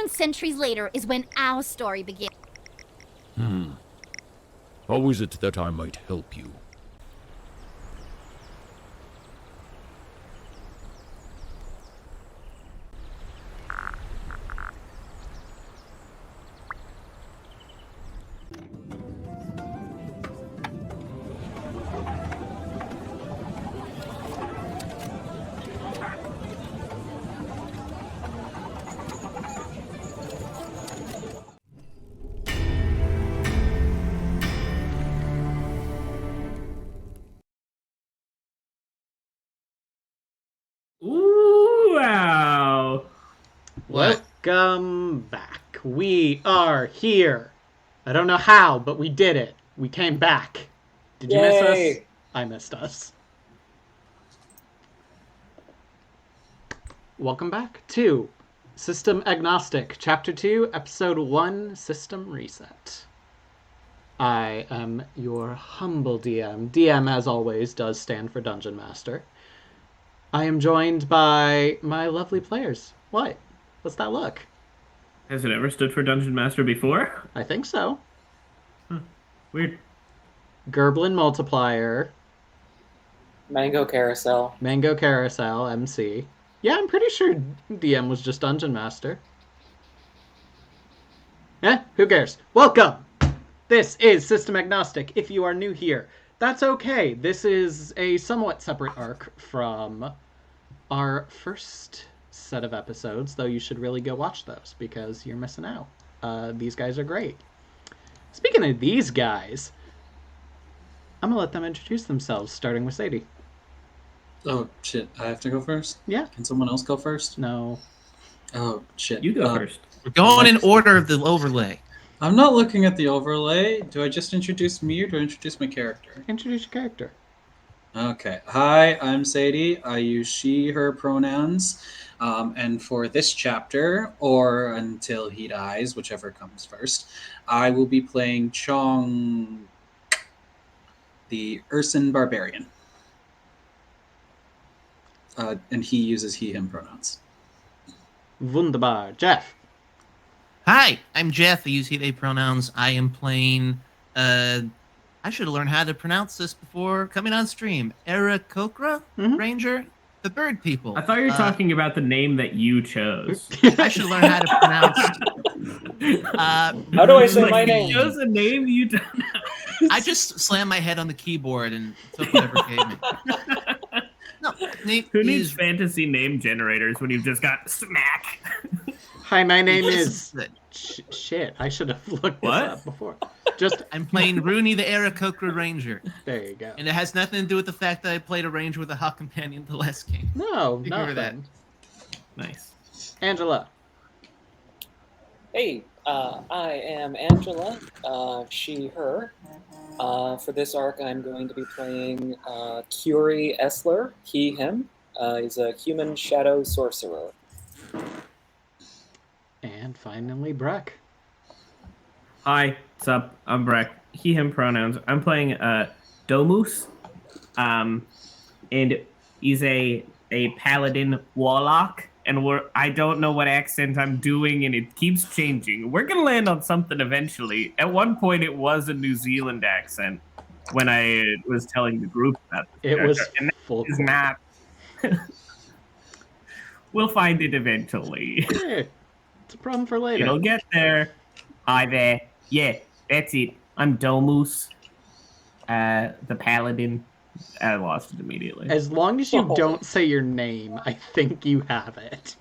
soon, centuries later, is when our story begins. How is it that I might help you? Ooh, wow. What? Welcome back. We are here. I don't know how, but we did it. We came back. Did you miss us? I missed us. Welcome back to System Agnostic, Chapter 2, Episode 1, System Reset. I am your humble DM. DM, as always, does stand for Dungeon Master. I am joined by my lovely players. What? What's that look? Has it ever stood for Dungeon Master before? I think so. Weird. Gerblin Multiplier. Mango Carousel. Mango Carousel, MC. Yeah, I'm pretty sure DM was just Dungeon Master. Who cares? Welcome! This is System Agnostic. If you are new here, that's okay. This is a somewhat separate arc from our first set of episodes, though you should really go watch those because you're missing out. These guys are great. Speaking of these guys, I'm gonna let them introduce themselves, starting with Sadie. Oh, shit. I have to go first? Yeah. Can someone else go first? No. Oh, shit. You go first. We're going in order of the overlay. I'm not looking at the overlay. Do I just introduce me or do I introduce my character? Introduce your character. Okay. Hi, I'm Sadie. I use she, her pronouns. And for this chapter, or until he dies, whichever comes first, I will be playing Chong, the Urson Barbarian. And he uses he, him pronouns. Wunderbar. Jeff. Hi, I'm Jeff. I use he, they pronouns. I am playing, I should have learned how to pronounce this before coming on stream. Aarakocra Ranger? The bird people. I thought you were talking about the name that you chose. I should learn how to pronounce. How do I say my name? You chose a name you don't know. I just slammed my head on the keyboard and took whatever came in. No, Who needs fantasy name generators when you've just got smack? Hi, my name is... Shit, I should have looked this up before. I'm playing Rooney the Aarakocra Ranger. There you go. And it has nothing to do with the fact that I played a ranger with a hawk companion the last game. No, Ignore that. Nice. Angela. Hey, I am Angela, she, her. For this arc, I'm going to be playing Curie Essler, he, him. He's a human shadow sorcerer. And finally, Breck. Hi, what's up? I'm Breck. He, him pronouns. I'm playing Domus. And he's a paladin warlock. And I don't know what accent I'm doing, and it keeps changing. We're gonna land on something eventually. At one point, it was a New Zealand accent when I was telling the group about this It was and full. it's not. We'll find it eventually. Hey, it's a problem for later. It'll get there. Hi there. Yeah, that's it. I'm Domus, the paladin. I lost it immediately. As long as you don't say your name, I think you have it.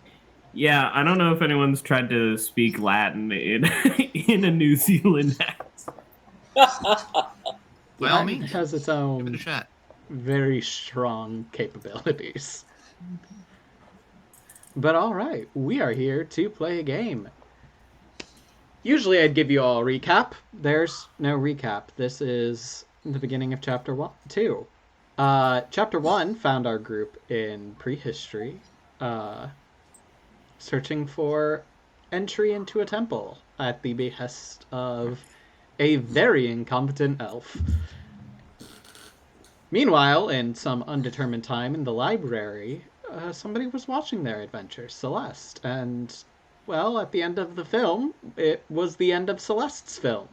Yeah, I don't know if anyone's tried to speak Latin in in a New Zealand accent. By all means, It has its give it own a shot. very strong capabilities. But alright, we are here to play a game. Usually I'd give you all a recap. There's no recap. This is the beginning of Chapter 2. Chapter 1 found our group in prehistory, searching for entry into a temple at the behest of a very incompetent elf. Meanwhile, in some undetermined time in the library, somebody was watching their adventures, Celeste, and Well, at the end of the film, it was the end of Celeste's film.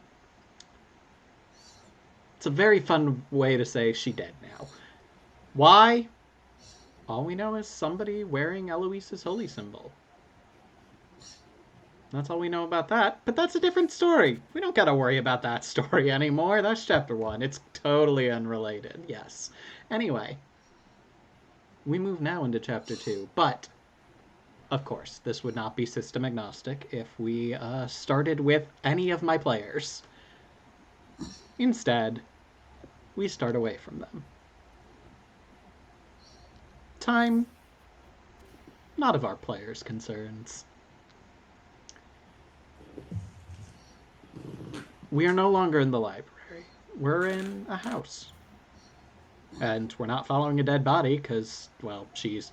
It's a very fun way to say she dead now. Why? All we know is somebody wearing Eloise's holy symbol. That's all we know about that, but that's a different story. We don't gotta worry about that story anymore. That's chapter 1. It's totally unrelated, yes. Anyway, we move now into chapter 2, but of course, this would not be system agnostic if we started with any of my players. Instead, we start away from them. Time, not of our players' concerns. We are no longer in the library. We're in a house. And we're not following a dead body because, well, she's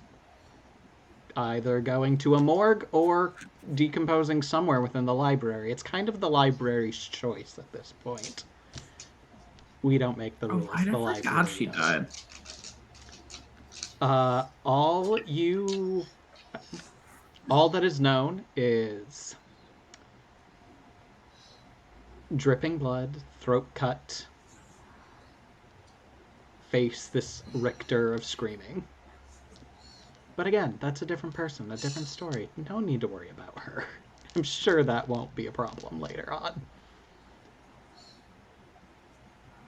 either going to a morgue or decomposing somewhere within the library. It's kind of the library's choice at this point. We don't make the rules. Right, The I library forgot she does. died. All that is known is dripping blood, throat cut, face this Richter of screaming. But again, that's a different person, a different story. No need to worry about her. I'm sure that won't be a problem later on.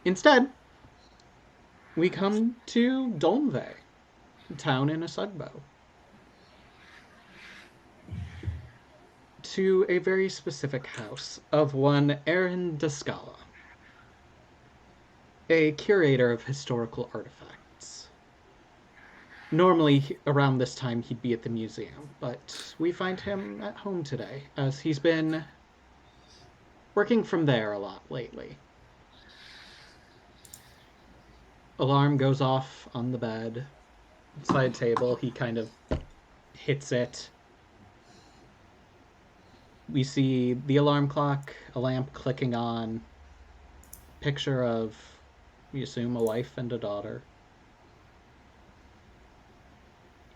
Instead, we come to Dolmve, a town in Asugbo. To a very specific house of one Aaron Descala, a curator of historical artifacts. Normally, around this time, he'd be at the museum, but we find him at home today, as he's been working from there a lot lately. Alarm goes off on the bed, side table. He kind of hits it. We see the alarm clock, a lamp clicking on, picture of, we assume, a wife and a daughter.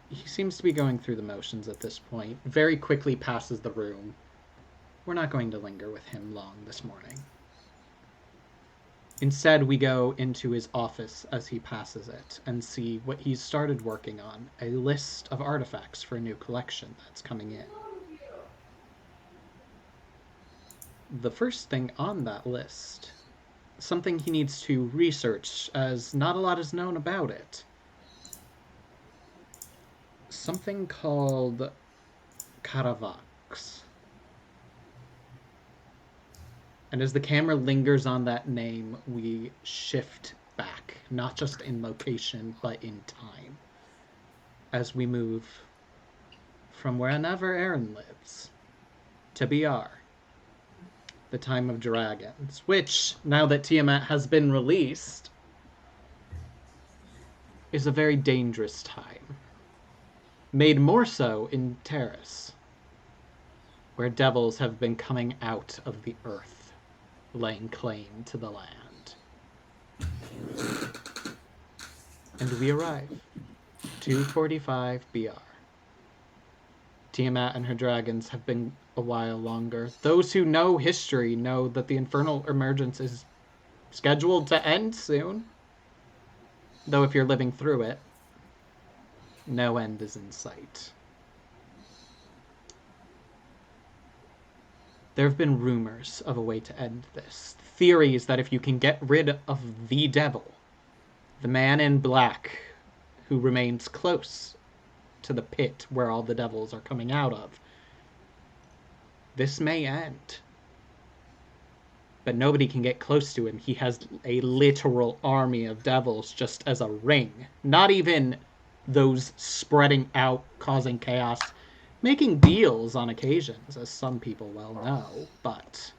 He seems to be going through the motions at this point. Very quickly passes the room. We're not going to linger with him long this morning. Instead, we go into his office as he passes it and see what he's started working on, a list of artifacts for a new collection that's coming in. The first thing on that list, something he needs to research, as not a lot is known about it. Something called Caravax. And as the camera lingers on that name, we shift back, not just in location, but in time, as we move from wherever Aaron lives to BR, the time of dragons, which, now that Tiamat has been released, is a very dangerous time. Made more so in Terrace, where devils have been coming out of the earth, laying claim to the land. And we arrive. 245 BR. Tiamat and her dragons have been a while longer. Those who know history know that the infernal emergence is scheduled to end soon. Though if you're living through it, no end is in sight. There have been rumors of a way to end this. Theories that if you can get rid of the devil, the man in black who remains close to the pit where all the devils are coming out of, this may end. But nobody can get close to him. He has a literal army of devils just as a ring. Not even those spreading out, causing chaos, making deals on occasions, as some people well know, but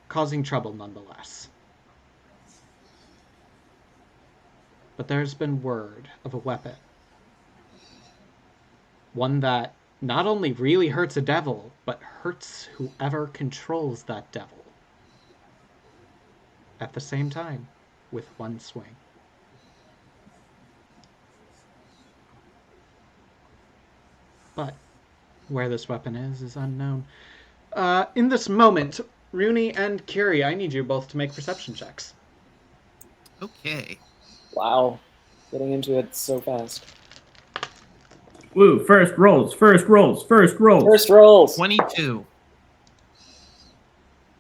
causing trouble nonetheless. But there's been word of a weapon. One that not only really hurts a devil, but hurts whoever controls that devil. At the same time, with one swing. But Where this weapon is unknown. In this moment, Rooney and Curie, I need you both to make perception checks. Okay. Wow. Getting into it so fast. Woo! First rolls. First rolls. First rolls. First rolls. 22.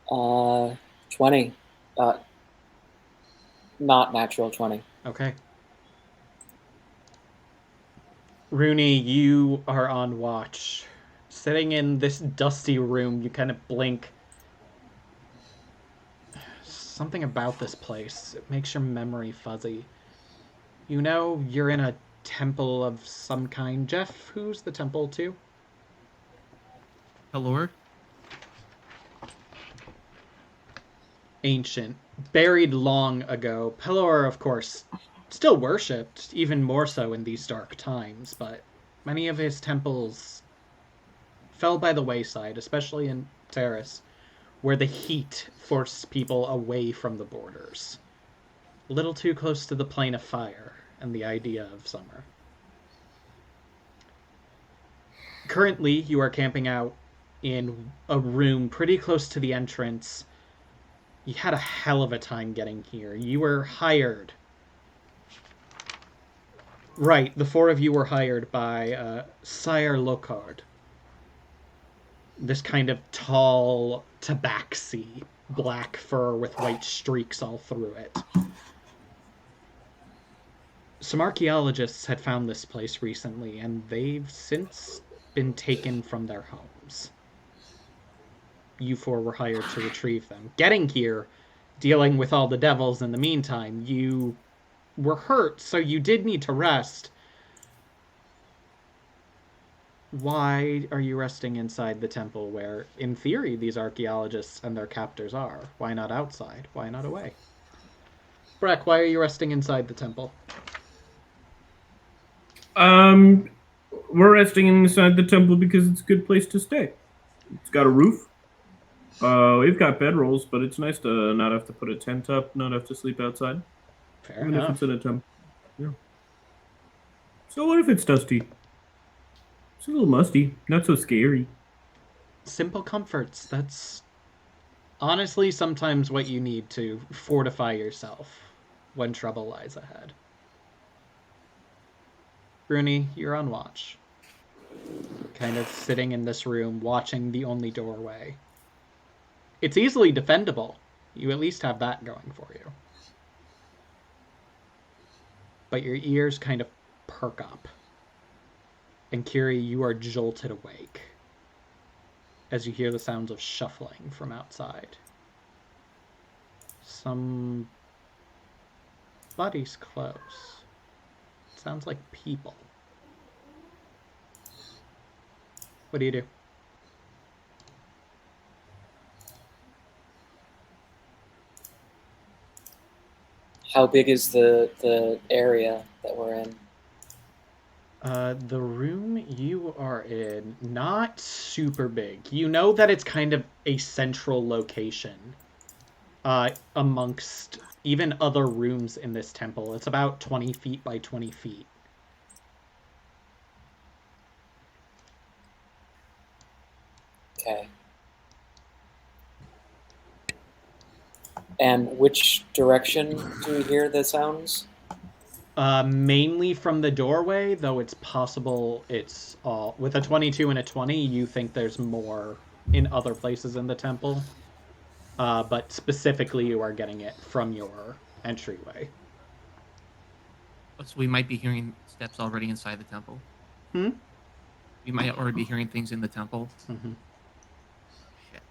20. Not natural 20. Okay. Rooney, you are on watch. Sitting in this dusty room, you kind of blink. Something about this place, it makes your memory fuzzy. You know you're in a temple of some kind. Jeff, who's the temple to? Hello? Ancient, buried long ago. Pelor, of course, still worshipped, even more so in these dark times, but many of his temples fell by the wayside, especially in Terrace, where the heat forced people away from the borders. A little too close to the plane of fire and the idea of summer. Currently, you are camping out in a room pretty close to the entrance. You had a hell of a time getting here. You were hired. Right, the four of you were hired by Sire Locard. This kind of tall, tabaxi, black fur with white streaks all through it. Some archaeologists had found this place recently, and they've since been taken from their homes. You four were hired to retrieve them. Getting here, dealing with all the devils in the meantime, you were hurt, so you did need to rest. Why are you resting inside the temple where, in theory, these archaeologists and their captors are? Why not outside? Why not away? Breck, why are you resting inside the temple? We're resting inside the temple because it's a good place to stay. It's got a roof. We've got bedrolls, but it's nice to not have to put a tent up, not have to sleep outside. Fair Even enough. if it's in a temple. Yeah. So what if it's dusty? It's a little musty. Not so scary. Simple comforts. That's honestly sometimes what you need to fortify yourself when trouble lies ahead. Rooney, you're on watch. Kind of sitting in this room, watching the only doorway. It's easily defendable. You at least have that going for you. But your ears kind of perk up. And Curie, you are jolted awake as you hear the sounds of shuffling from outside. Somebody's close. It sounds like people. What do you do? How big is the area that we're in? The room you are in, not super big. You know that it's kind of a central location amongst even other rooms in this temple. It's about 20 feet by 20 feet. Okay. And which direction do we hear the sounds? Mainly from the doorway, though it's possible it's all... With a 22 and a 20, you think there's more in other places in the temple. But specifically, you are getting it from your entryway. So we might be hearing steps already inside the temple. Hmm? We might already be hearing things in the temple. Mm-hmm. Shit.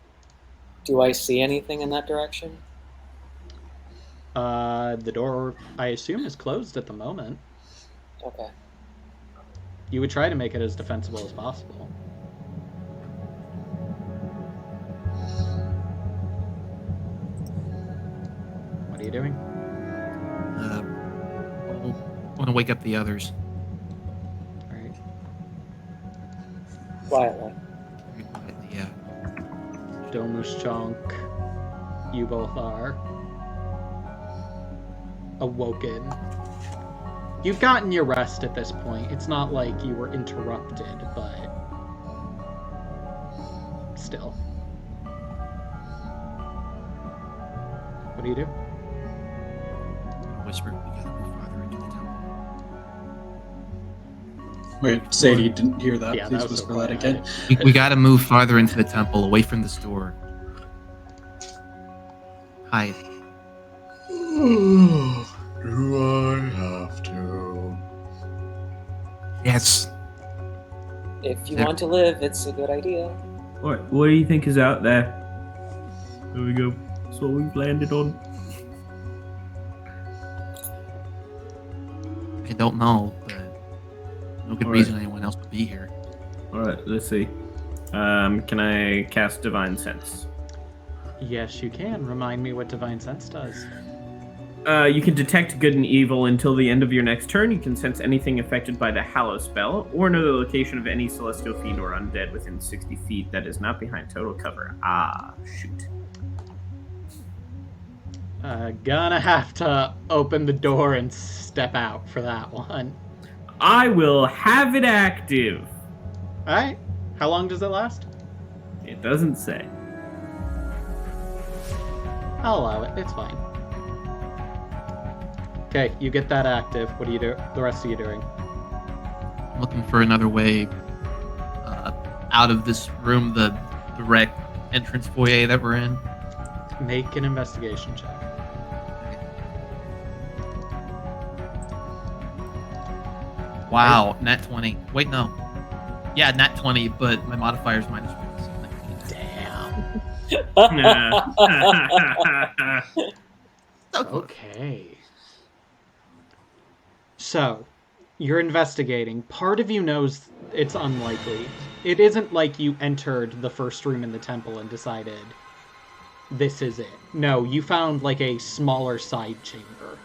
Do I see anything in that direction? The door, I assume, is closed at the moment. Okay. You would try to make it as defensible as possible. What are you doing? I want to wake up the others. All right. Quietly. Yeah. Domus Chonk, you both are awoken. You've gotten your rest at this point. It's not like you were interrupted, but still. What do you do? Whisper, we gotta move farther into the temple. Wait, Sadie, didn't hear that. Yeah, Please that was whisper so that quiet. again. We gotta move farther into the temple, away from this door. Hide. Do I have to? Yes. If you want to live, it's a good idea. What do you think is out there? There we go. That's what we've landed on. I don't know, but no good All reason right. anyone else would be here. Alright, let's see. Can I cast Divine Sense? Yes, you can. Remind me what Divine Sense does. You can detect good and evil until the end of your next turn. You can sense anything affected by the Hallow spell, or know the location of any celestial fiend or undead within 60 feet that is not behind total cover. Ah, shoot. Gonna have to open the door and step out for that one. I will have it active. Alright. How long does it last? It doesn't say. I'll allow it. It's fine. Okay, you get that active. What do you do? The rest of you doing? Looking for another way out of this room, the direct entrance foyer that we're in. Make an investigation check. Wow, nat 20. Wait, no. Yeah, nat 20, but my modifier's minus 1. So 19. Damn. Nah. Okay. So, you're investigating. Part of you knows it's unlikely. It isn't like you entered the first room in the temple and decided, this is it. No, you found like a smaller side chamber.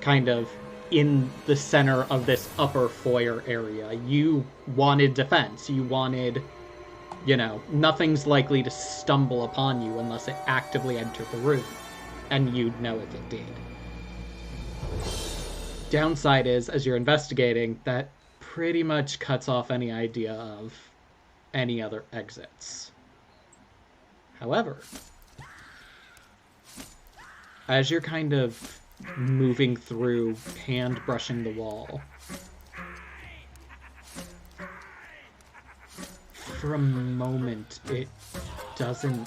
Kind of in the center of this upper foyer area. You wanted defense. You wanted, nothing's likely to stumble upon you unless it actively entered the room. And you'd know if it did. Downside is, as you're investigating, that pretty much cuts off any idea of any other exits. However, as you're kind of moving through, hand brushing the wall, for a moment it doesn't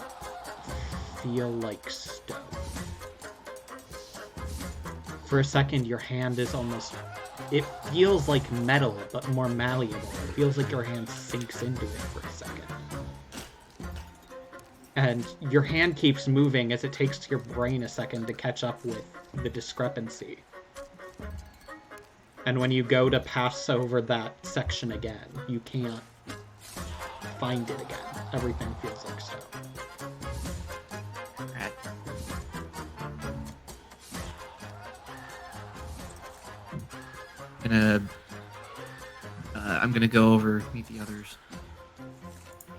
feel like stone. For a second, your hand is almost... It feels like metal, but more malleable. It feels like your hand sinks into it for a second. And your hand keeps moving as it takes your brain a second to catch up with the discrepancy. And when you go to pass over that section again, you can't find it again. Everything feels like stone. I'm gonna go over, meet the others.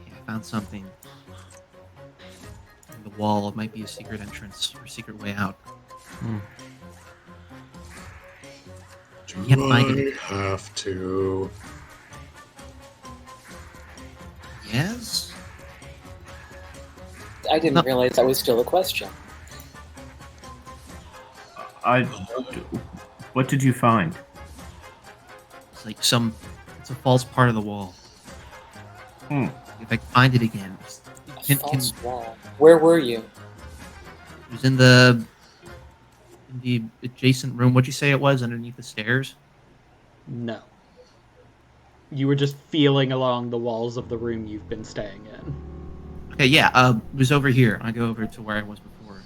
Yeah, I found something. In the wall, it might be a secret entrance or secret way out. Can't find it. Have to. Yes? I didn't realize that was still a question. What did you find? It's like it's a false part of the wall. If I can find it again. A false wall. Where were you? It was in the adjacent room. What'd you say it was? Underneath the stairs? No. You were just feeling along the walls of the room you've been staying in. Okay, yeah, it was over here. I go over to where I was before.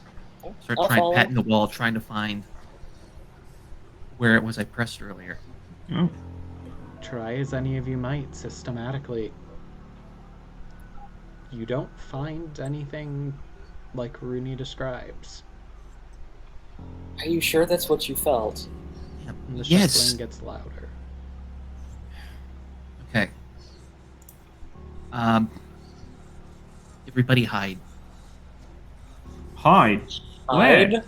Start patting the wall, trying to find where it was I pressed earlier. Oh. Try as any of you might, systematically. You don't find anything like Rooney describes. Are you sure that's what you felt? Yeah. And the Yes. shuffling gets louder. Okay. Everybody hide. Hide? Hide? Where?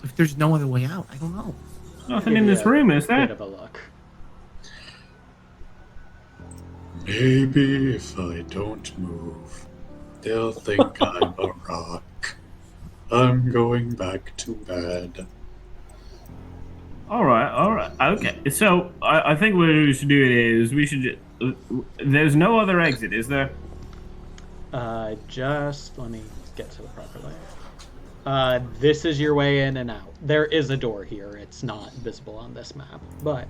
If there's no other way out, I don't know. Nothing in this room, is Bit there? of a look. Maybe if I don't move, they'll think I'm a rock. I'm going back to bed. All right. Okay. So I think what we should do is we should. There's no other exit, is there? Just let me get to the proper layer. This is your way in and out. There is a door here. It's not visible on this map, but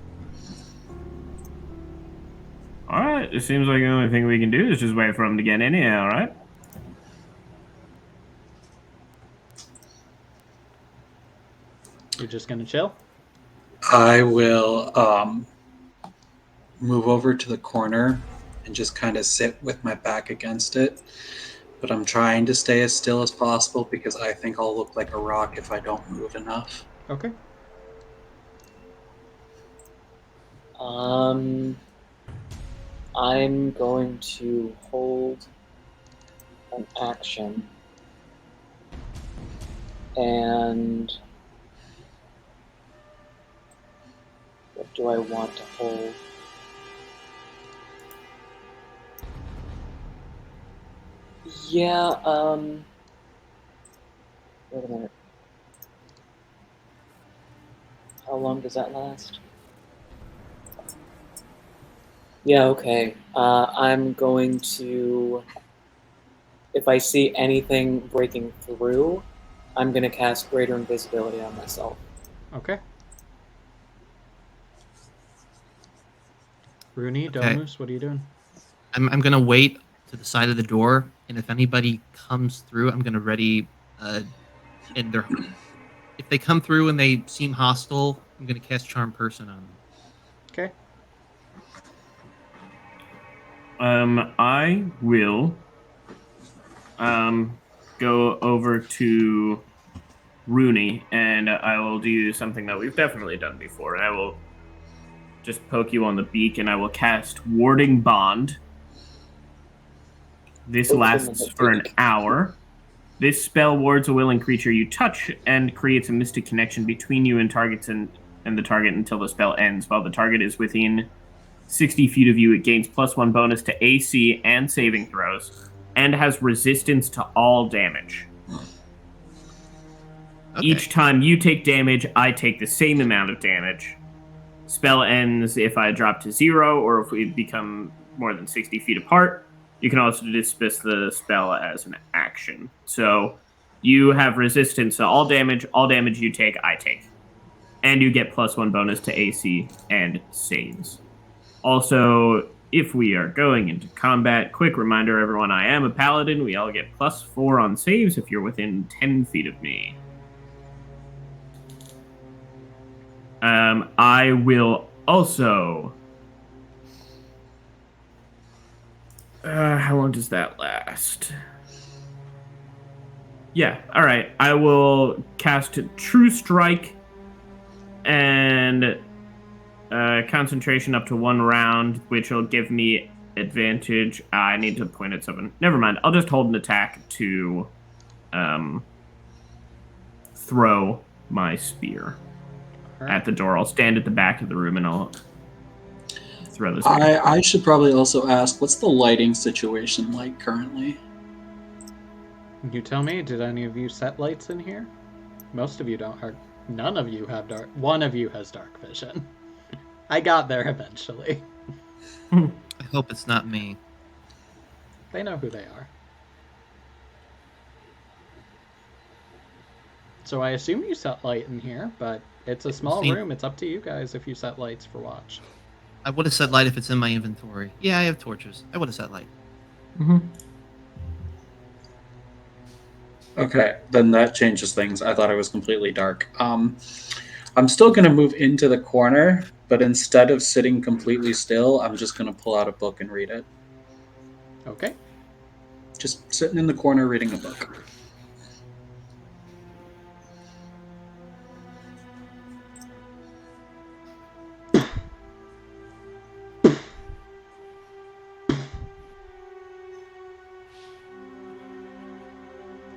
All right. It seems like the only thing we can do is just wait for him to get in here. All right. you're just gonna chill. I will move over to the corner and just kind of sit with my back against it. But I'm trying to stay as still as possible because I think I'll look like a rock if I don't move enough. Okay. I'm going to hold an action, and what do I want to hold? Yeah, wait a minute. How long does that last? Yeah, okay. I'm going to, if I see anything breaking through, I'm going to cast Greater Invisibility on myself. Okay. Rooney, Okay. Domus, what are you doing? I'm gonna wait to the side of the door, and if anybody comes through, I'm gonna ready. And they're if they come through and they seem hostile, I'm gonna cast Charm Person on them. Okay. I will go over to Rooney, and I will do something that we've definitely done before, and I will just poke you on the beak, and I will cast Warding Bond. This lasts for an hour. This spell wards a willing creature you touch and creates a mystic connection between you and targets and the target until the spell ends. While the target is within 60 feet of you, it gains +1 bonus to AC and saving throws, and has resistance to all damage. Okay. Each time you take damage, I take the same amount of damage. Spell ends if I drop to 0, or if we become more than 60 feet apart. You can also dismiss the spell as an action. So you have resistance to all damage you take, I take. And you get +1 bonus to AC and saves. Also, if we are going into combat, quick reminder, everyone, I am a paladin. We all get +4 on saves if you're within 10 feet of me. I will also... how long does that last? Yeah, alright. I will cast True Strike and concentration up to 1 round, which will give me advantage. I need to point at something. Never mind. I'll just hold an attack to throw my spear at the door. I'll stand at the back of the room and I'll throw this. I should probably also ask, what's the lighting situation like currently? You tell me, did any of you set lights in here? Most of you don't. None of you have dark. One of you has dark vision. I got there eventually. I hope it's not me. They know who they are. So I assume you set light in here, but it's a small room. It's up to you guys if you set lights for watch. I would have set light if it's in my inventory. Yeah, I have torches. I would have set light. Mm-hmm. Okay, then that changes things. I thought it was completely dark. I'm still going to move into the corner, but instead of sitting completely still, I'm just going to pull out a book and read it. Okay. Just sitting in the corner reading a book.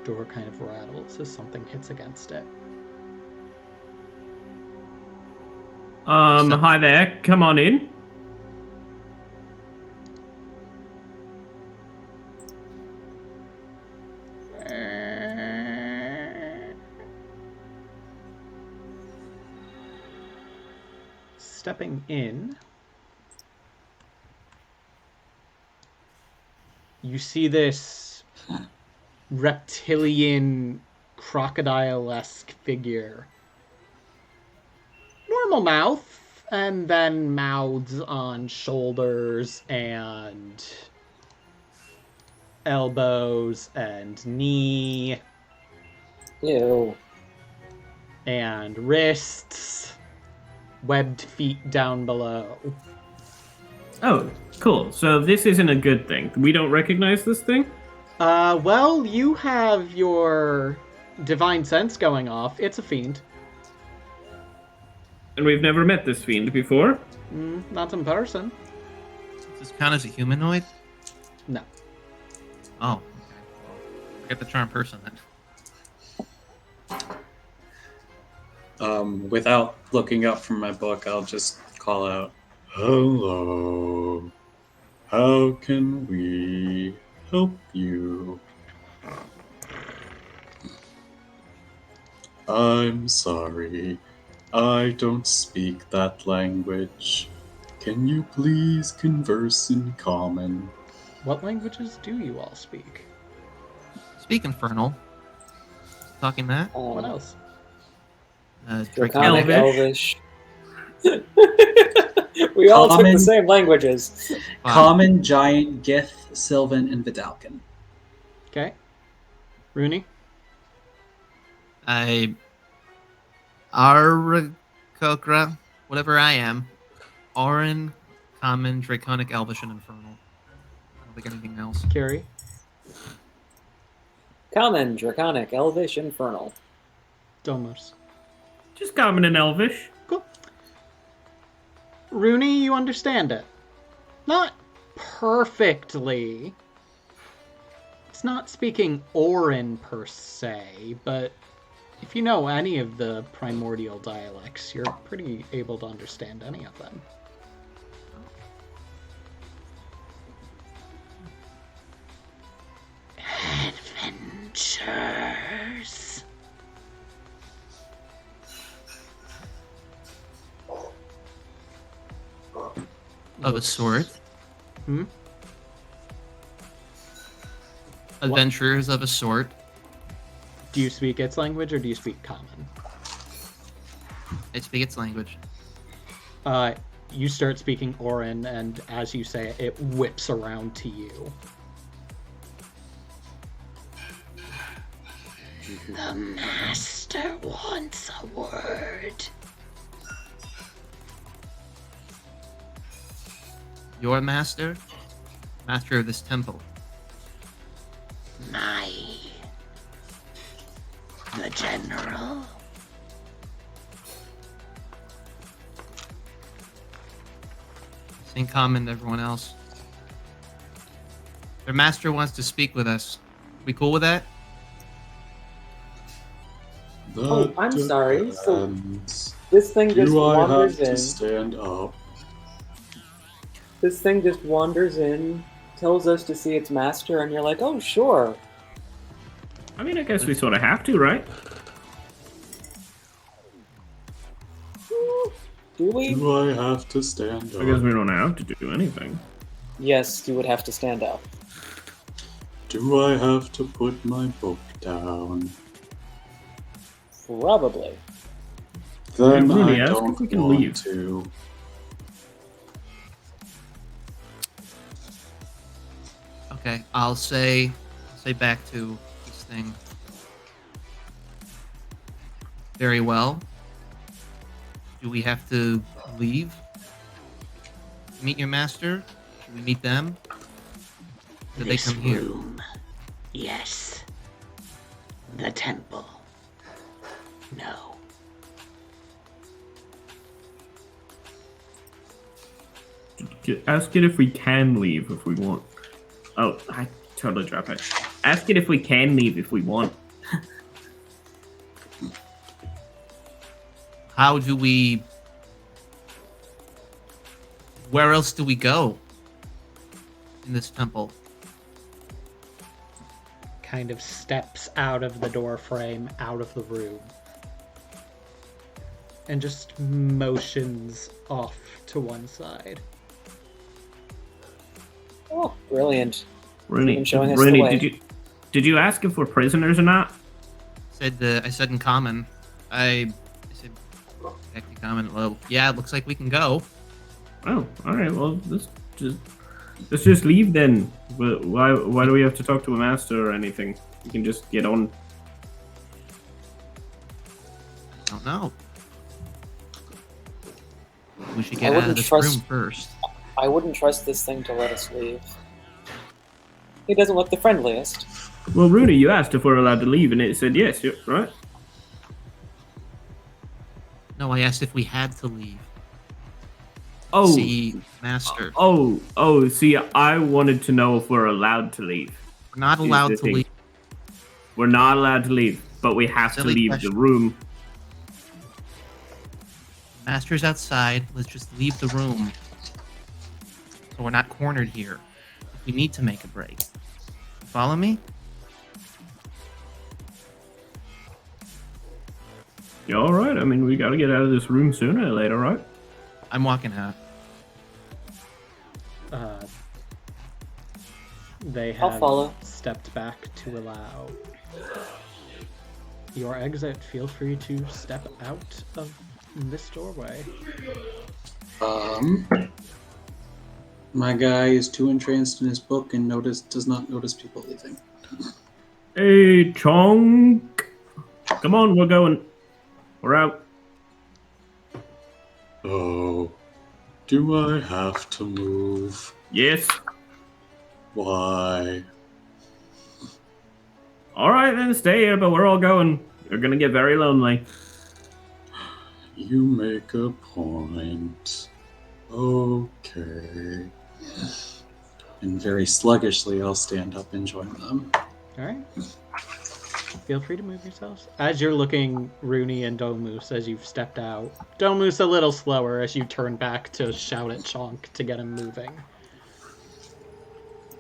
Door kind of rattles as something hits against it. Hi there. Come on in. stepping in, you see this reptilian, crocodile-esque figure. Normal mouth, and then mouths on shoulders and elbows and knee Ew. and wrists, webbed feet down below. Oh, cool. So this isn't a good thing. We don't recognize this thing? Well, you have your divine sense going off. It's a fiend. And we've never met this fiend before? Not in person. Does this count as a humanoid? No. Oh, okay. Forget the charm person then. Without looking up from my book, I'll just call out, "Hello. How can we help you?" "I'm sorry. I don't speak that language. Can you please converse in common?" What languages do you all speak? Speak Infernal. Talking that? What else? Draconic, Elvish. Elvish. We all took the Common. same languages. Common, Giant, Gith, Sylvan, and Vidalcan. Okay. Rooney? Arakokra, whatever I am. Auron, Common, Draconic, Elvish, and Infernal. I don't think anything else. Carrie? Common, Draconic, Elvish, Infernal. Domus? Just common and elvish. Cool. Rooney, you understand it. Not perfectly. It's not speaking Orin per se, but if you know any of the primordial dialects, you're pretty able to understand any of them. Adventures. Of a sort. Hmm? Adventurers of a sort. Do you speak its language or do you speak common? I speak its language. You start speaking Orin, and as you say it, it whips around to you. The master wants a word. Your master? Master of this temple. The general. Same common to everyone else. Their master wants to speak with us. We cool with that? Oh, I'm sorry. So Depends. this thing just Do I have wanders to in. stand up? This thing just wanders in, tells us to see its master, and you're like, oh, sure. I mean, I guess we sort of have to, right? Do we? Do I have to stand I guess up? we don't have to do anything. Yes, you would have to stand up. Do I have to put my book down? Probably. Then Hey, Rooney, I ask don't if we can want leave. to. Okay, I'll say back to this thing. Very well. Do we have to leave? Meet your master? Should we meet them? Did they come here? Yes. The temple. No. Ask it if we can leave if we want. Oh, I totally dropped it. Ask it if we can leave if we want. How do we... Where else do we go? In this temple? Kind of steps out of the door frame, out of the room. and just motions off to one side. Oh, brilliant. Rooney, Been showing us the way. did you ask if we're prisoners or not? I said in common. I said exactly common. Well, yeah, it looks like we can go. Oh, all right. Well, let's just leave then. Why do we have to talk to a master or anything? We can just get on. I don't know. We should get out wouldn't of this trust- room first. I wouldn't trust this thing to let us leave. He doesn't look the friendliest. Well, Rooney, you asked if we're allowed to leave, and it said yes, right? No, I asked if we had to leave. Oh, See, master. See, I wanted to know if we're allowed to leave. We're not allowed to thing. leave. We're not allowed to leave, but we have Silly to leave question. the room. Master's outside. Let's just leave the room. So we're not cornered here. If we need to make a break. Follow me? Yeah, all right. I mean, we got to get out of this room sooner or later, right? I'm walking out. They I'll have follow. stepped back to allow your exit. Feel free to step out of this doorway. My guy is too entranced in his book and does not notice people leaving. Hey, Chonk. Come on, we're going. We're out. Oh, do I have to move? Yes. Why? All right, then stay here, but we're all going. You're going to get very lonely. You make a point. Okay. And very sluggishly, I'll stand up and join them. All right. Feel free to move yourselves. As you're looking, Rooney and Domus, as you've stepped out. Domus a little slower as you turn back to shout at Chonk to get him moving.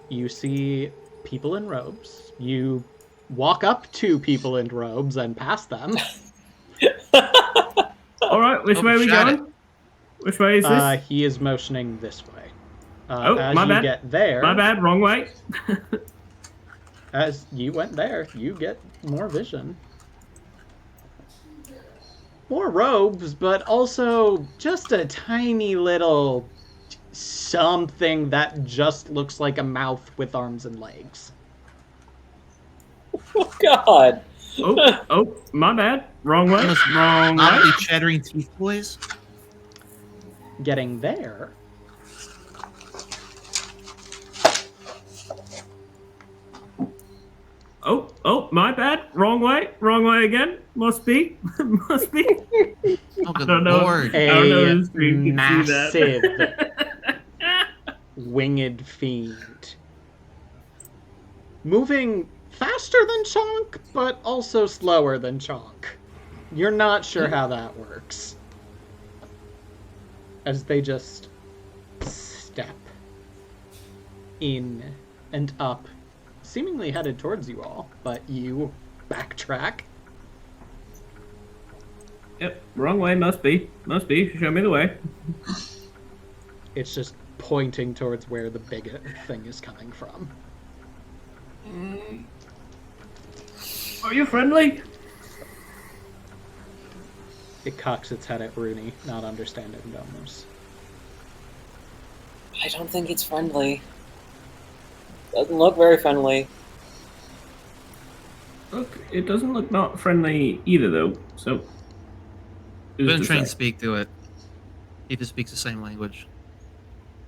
You see people in robes. You walk up to people in robes and pass them. All right, which way are we shot going? Which way is this? He is motioning this way. Oh, my you bad. get there, My bad, wrong way. as you went there, you get more vision. More robes, but also just a tiny little something that just looks like a mouth with arms and legs. Oh, God. Oh, my bad. Wrong way. Those Wrong way. Novelty chattering teeth boys. Getting there, Oh, my bad. Wrong way. Wrong way again. Must be. Must be. Oh, good don't know. lord. I don't know a if you can massive see that. winged fiend. Moving faster than Chonk, but also slower than Chonk. You're not sure how that works. As they just step in and up, seemingly headed towards you all, but you backtrack. Yep, wrong way. Must be. Must be. Show me the way. It's just pointing towards where the big thing is coming from. Are you friendly? It cocks its head at Rooney, not understanding Domus. I don't think it's friendly. Doesn't look very friendly. Look, it doesn't look not friendly either, though. So. I'm who's gonna to try and say? speak to it. If it speaks the same language.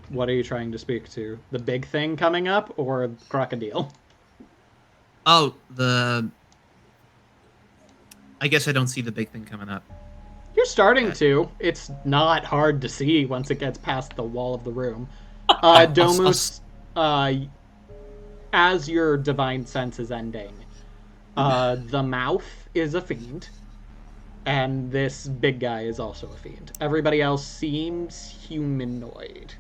What are you trying to speak to? The big thing coming up or crocodile? Oh, I guess I don't see the big thing coming up. You're starting to. It's not hard to see once it gets past the wall of the room. Domus, as your divine sense is ending, the mouth is a fiend, and this big guy is also a fiend. Everybody else seems humanoid.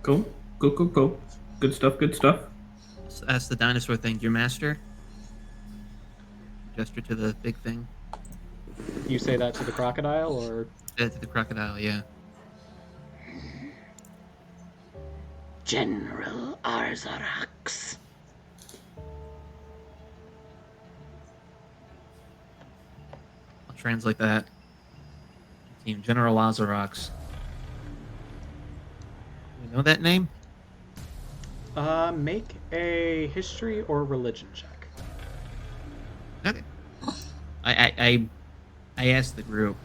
Cool. Cool. Good stuff. Good stuff. Ask the dinosaur thing, your master? Gesture to the big thing. You say that to the crocodile, or To the crocodile, yeah. General Arzarax? I'll translate that. Team General Azarox. You know that name? Make a history or religion check. Okay. I asked the group.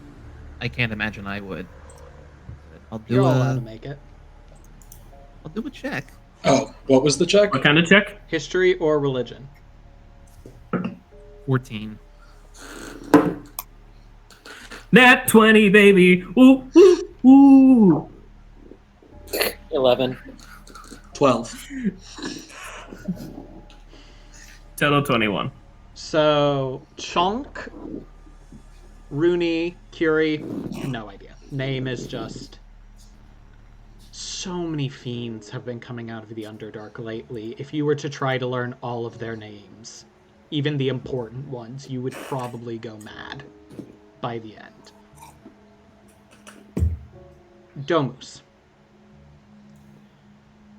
I can't imagine I would. But I'll do You're all allowed a to make it. I'll do a check. Oh, what was the check? What kind of check? History or religion. 14. Nat 20, baby. Ooh, ooh, ooh. 11. 12. Total 21. So, Chonk, Rooney, Curie, no idea. Name is just... So many fiends have been coming out of the Underdark lately. If you were to try to learn all of their names, even the important ones, you would probably go mad by the end. Domus.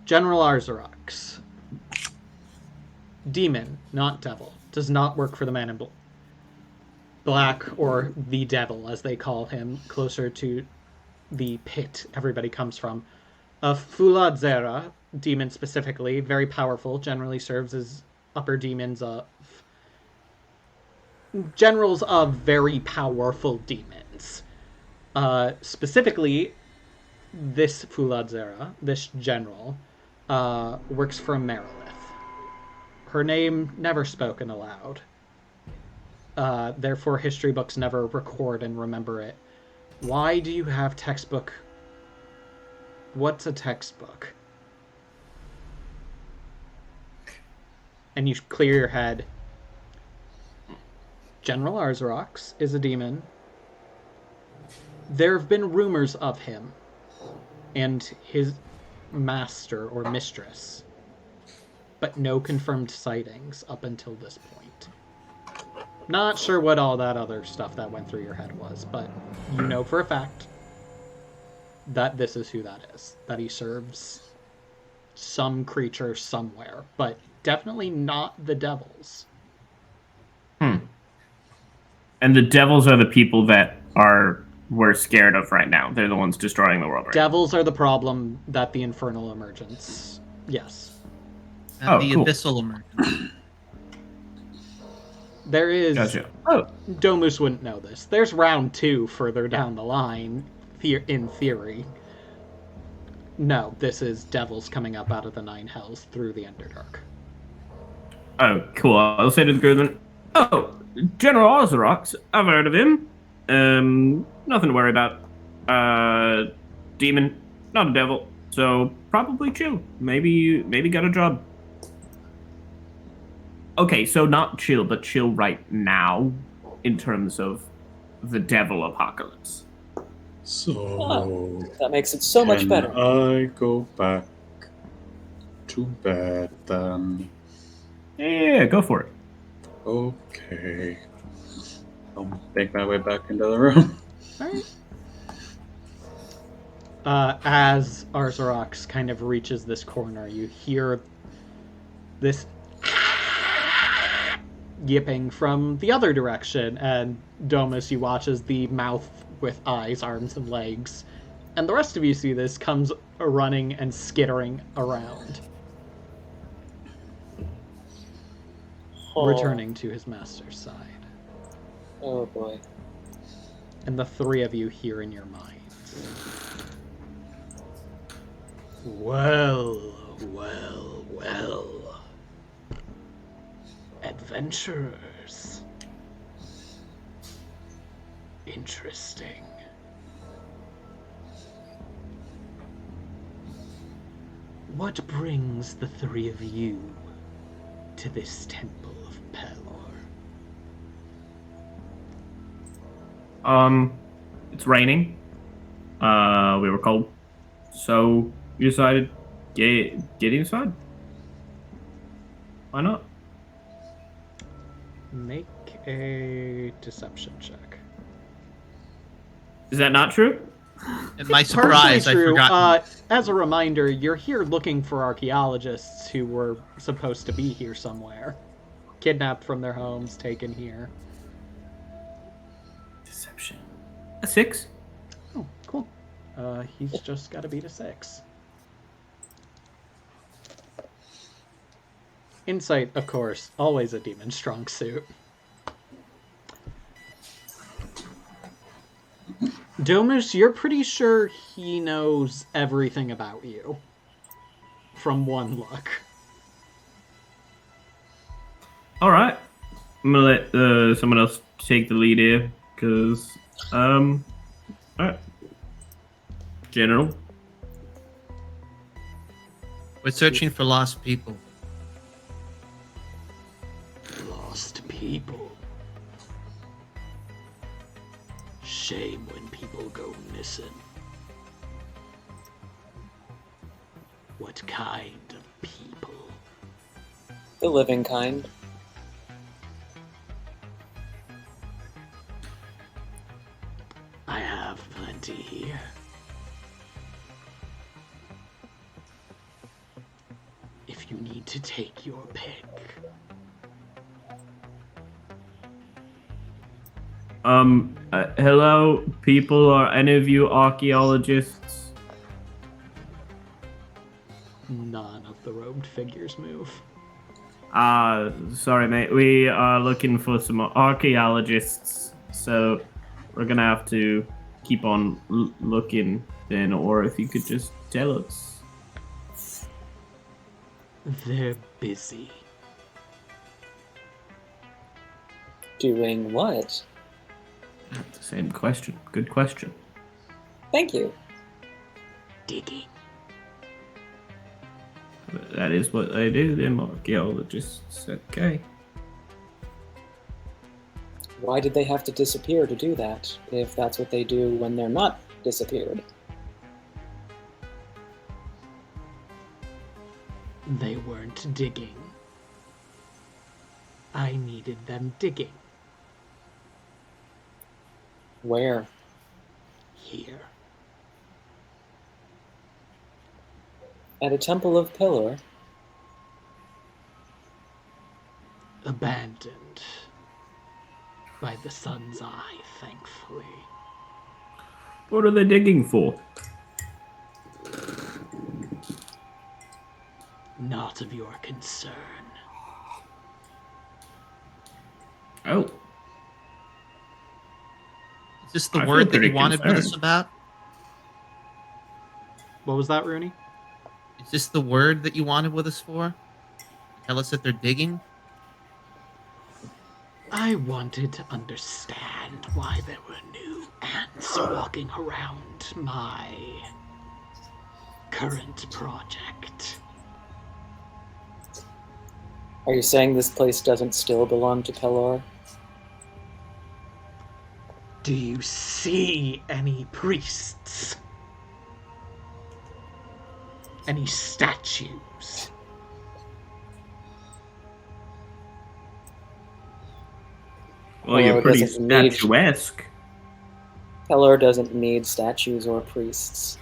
General Arzarax. Demon, not devil. Does not work for the man in black, or the devil, as they call him, closer to the pit everybody comes from. A Fuladzera, demon specifically, very powerful, generally serves as upper demons of... generals of very powerful demons. Specifically, this Fuladzera, this general, works for Merilith. Her name never spoken aloud. Therefore, history books never record and remember it. Why do you have textbook? What's a textbook? And you clear your head. General Arzarax is a demon. There have been rumors of him and his master or mistress, but no confirmed sightings up until this point. Not sure what all that other stuff that went through your head was, but you know for a fact that this is who that is. That he serves some creature somewhere, but definitely not the devils. And the devils are the people that we're scared of right now. They're the ones destroying the world right Devils are the problem that the infernal emergence. Yes. And Oh, the cool. abyssal emergence. There is... Gotcha. Oh. Domus wouldn't know this. There's round 2 further down the line, in theory. No, this is devils coming up out of the Nine Hells through the Underdark. Oh, cool. I'll say to the group then, oh, General Azarox, I've heard of him. Nothing to worry about. Demon, not a devil. So probably chill. Maybe got a job. Okay, so not chill, but chill right now in terms of the devil apocalypse. So That makes it so much better. I go back to bed then? Yeah, go for it. Okay. I'll make my way back into the room. Alright. As Arzarax kind of reaches this corner, you hear this yipping from the other direction, and Domus, you watch as the mouth with eyes, arms, and legs, and the rest of you see this, comes running and skittering around, returning to his master's side. Oh boy. And the three of you hear in your minds. Well, well, well. Adventurers. Interesting. What brings the three of you to this temple of Pelor? It's raining. We were cold. So we decided get inside. Why not? Make a deception check. Is that not true? In my It's partially surprise, I true. forgot. As a reminder, you're here looking for archaeologists who were supposed to be here somewhere. Kidnapped from their homes, taken here. Deception. A 6. Oh, cool. He's just got to beat a 6. Insight, of course, always a demon's strong suit. Domus, you're pretty sure he knows everything about you. From one look. All right. I'm gonna let someone else take the lead here, because all right. General. We're searching for lost people. Lost people. Shame when people go missing. What kind of people? The living kind. I have plenty here. If you need to take your pick. Hello, people. Are any of you archaeologists? None of the robed figures move. Sorry, mate. We are looking for some archaeologists, so we're gonna have to keep on looking then, or if you could just tell us. They're busy. Doing what? Same question. Good question. Thank you. Digging. That is what they do, them archaeologists. Okay. Why did they have to disappear to do that, if that's what they do when they're not disappeared? They weren't digging. I needed them digging. Where? Here. At a temple of Pillar? Abandoned. By the sun's eye, thankfully. What are they digging for? Not of your concern. Oh. Is this the I feel word that pretty you wanted with us concerned. about? What was that, Rooney? Is this the word that you wanted with us for? Tell us that they're digging? I wanted to understand why there were new ants walking around my current project. Are you saying this place doesn't still belong to Pelor? Do you see any priests? Any statues? Well, you're Well, pretty doesn't need- statuesque. Pelor doesn't need statues or priests.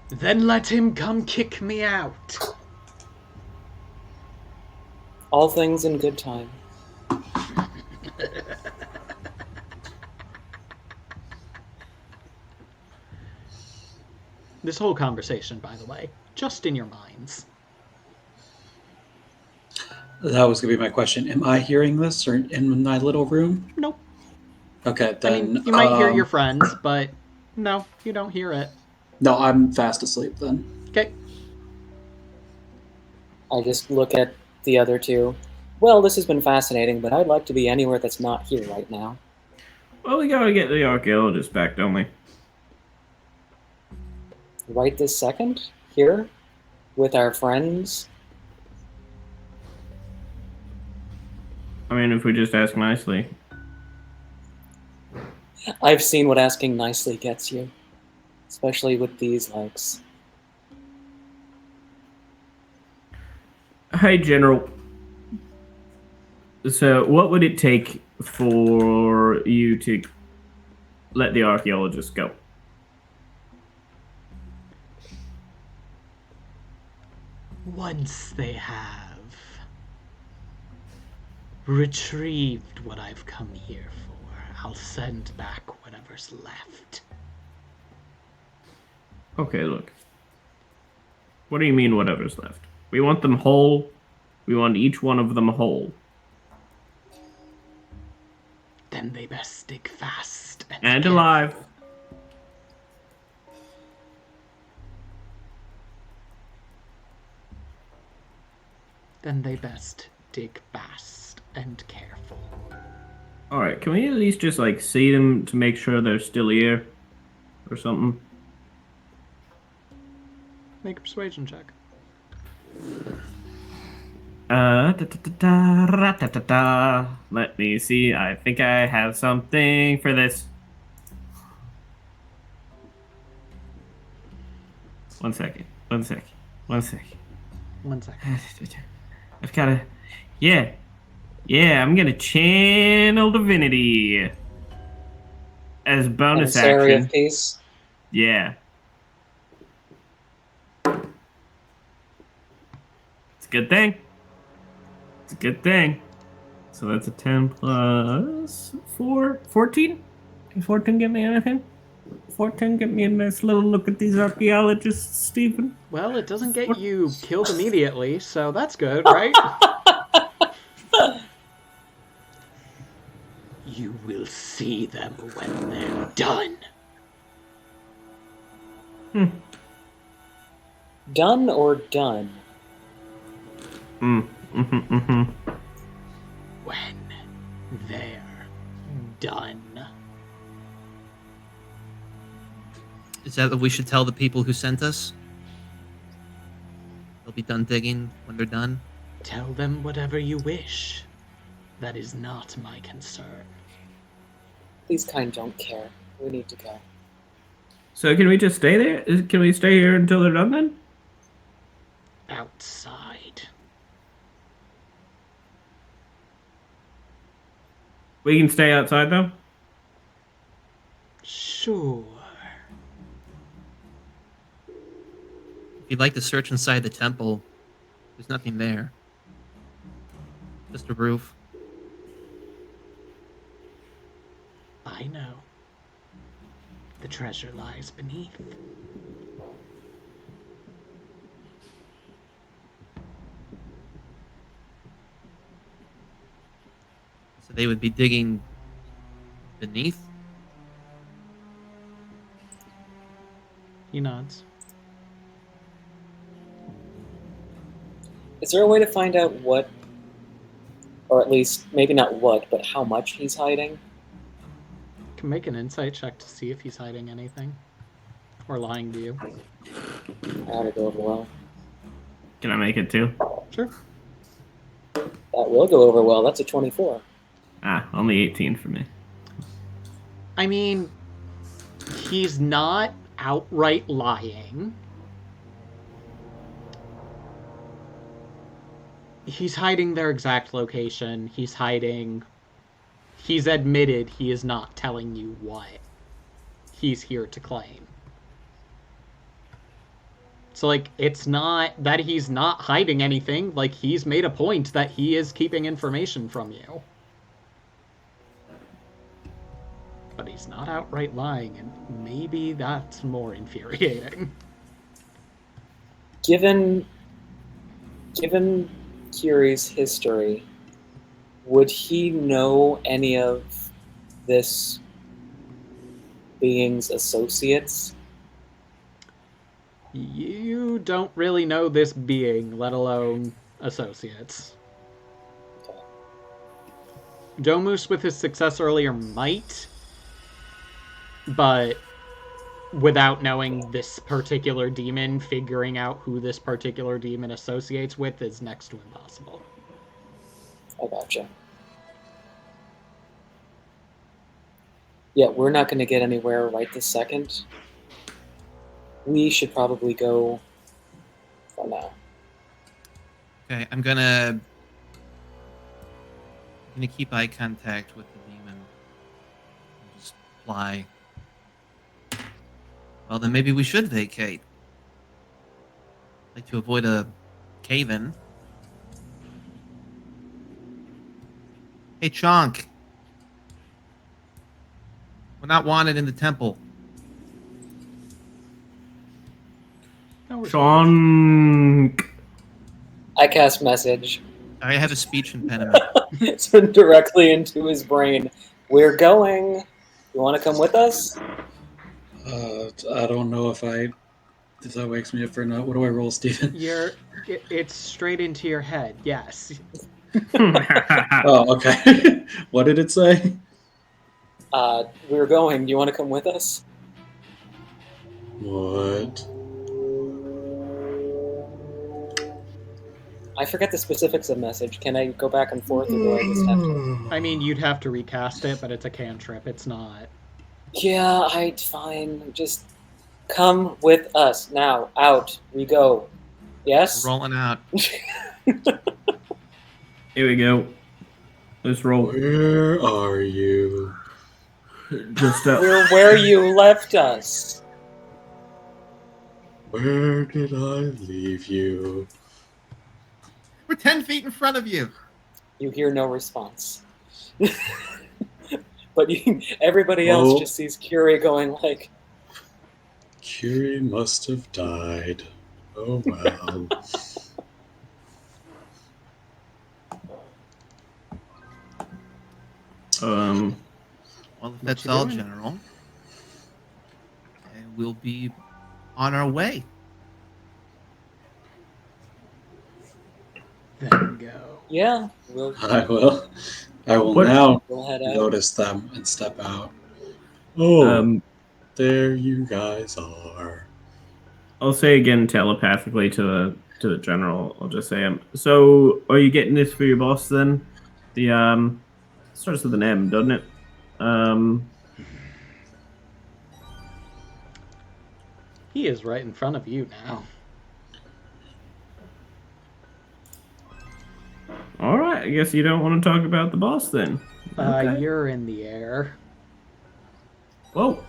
Then let him come kick me out. All things in good time. This whole conversation, by the way, just in your minds. That was going to be my question. Am I hearing this or in my little room? Nope. Okay, I then. mean, you might hear your friends, but no, you don't hear it. No, I'm fast asleep then. Okay. I just look at the other two. Well, this has been fascinating, but I'd like to be anywhere that's not here right now. Well, we gotta get the archaeologists back, don't we? Right this second? Here? With our friends? I mean, if we just ask nicely. I've seen what asking nicely gets you. Especially with these legs. Hey, General. So, what would it take for you to let the archaeologist go. Once they have retrieved what I've come here for, I'll send back whatever's left. Okay, look. What do you mean whatever's left? We want them whole. We want each one of them whole. Then they best stick fast And alive. Then they best dig fast and careful. Alright, can we at least just, like, see them to make sure they're still here? Or something? Make a persuasion check. Let me see. I think I have something for this. One second. One second. I've gotta. Yeah. Yeah, I'm gonna channel divinity as bonus Emissary action. of Peace. Yeah. It's a good thing. It's a good thing. So that's a 10 plus 4. 14? Can 14 get me anything? 14 get me a nice little look at these archaeologists, Stephen. Well, it doesn't get you killed immediately, so that's good, right? You will see them when they're done. Done or done? When they're done. Is that what we should tell the people who sent us? They'll be done digging when they're done? Tell them whatever you wish. That is not my concern. These kind don't care. We need to go. So can we just stay there? Can we stay here until they're done then? Outside. We can stay outside though? Sure. If you'd like to search inside the temple, there's nothing there. Just a roof. I know. The treasure lies beneath. So they would be digging beneath? He nods. Is there a way to find out what, or at least maybe not what, but how much he's hiding? Can make an insight check to see if he's hiding anything. Or lying to you. I ought to go over well. Can I make it too? Sure. That will go over well. That's a 24. Ah, only 18 for me. I mean, he's not outright lying. He's hiding their exact location. He's admitted he is not telling you what he's here to claim. So, like, it's not that he's not hiding anything. Like, he's made a point that he is keeping information from you. But he's not outright lying, and maybe that's more infuriating. Given Curie's history, would he know any of this being's associates? You don't really know this being, let alone associates. Okay. Domus, with his success earlier, might, but without knowing this particular demon, figuring out who this particular demon associates with is next to impossible. I gotcha. Yeah, we're not going to get anywhere right this second. We should probably go for now. Okay, I'm gonna gonna keep eye contact with the demon. And just fly. Well, then maybe we should vacate. I'd like to avoid a cave-in. Hey, Chonk. We're not wanted in the temple. No response. Sean. I cast message. I have a speech impediment. It's directly into his brain. We're going. You want to come with us? I don't know if that wakes me up or not. What do I roll, Steven? It's straight into your head. Yes. Oh, okay. What did it say? We're going. Do you want to come with us? What? I forget the specifics of message. Can I go back and forth, or do I just have to? I mean, you'd have to recast it, but it's a cantrip. It's not. Yeah, fine. Just come with us now. Out we go. Yes. Rolling out. Here we go. Let's roll. Where are you? Just We're where you left us. Where did I leave you? We're 10 feet in front of you. You hear no response. But everybody else Oh. just sees Curie going like, Curie must have died. Oh well. Well, if that's you all, doing? General, we'll be on our way. Then go. yeah, we'll I will What? now head out. notice them and step out. Oh, there you guys are. I'll say again telepathically to the general. I'll just say, so are you getting this for your boss then? The starts with an M, doesn't it? He is right in front of you now. All right. I guess you don't want to talk about the boss then. Okay. You're in the air. Whoa,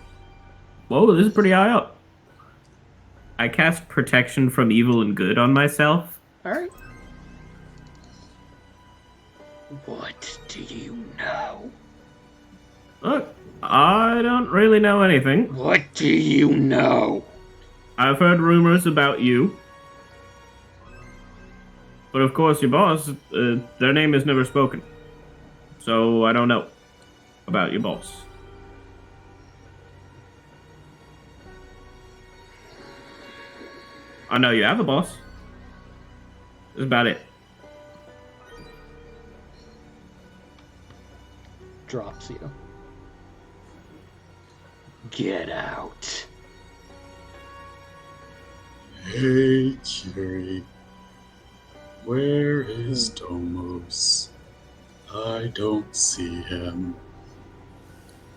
this is pretty high up. I cast protection from evil and good on myself. All right. What do you know? Look, I don't really know anything. What do you know? I've heard rumors about you. But of course, your boss, their name is never spoken. So I don't know about your boss. I know you have a boss. That's about it. Drops you. Get out. Hey, Curie. Where is Domos? I don't see him.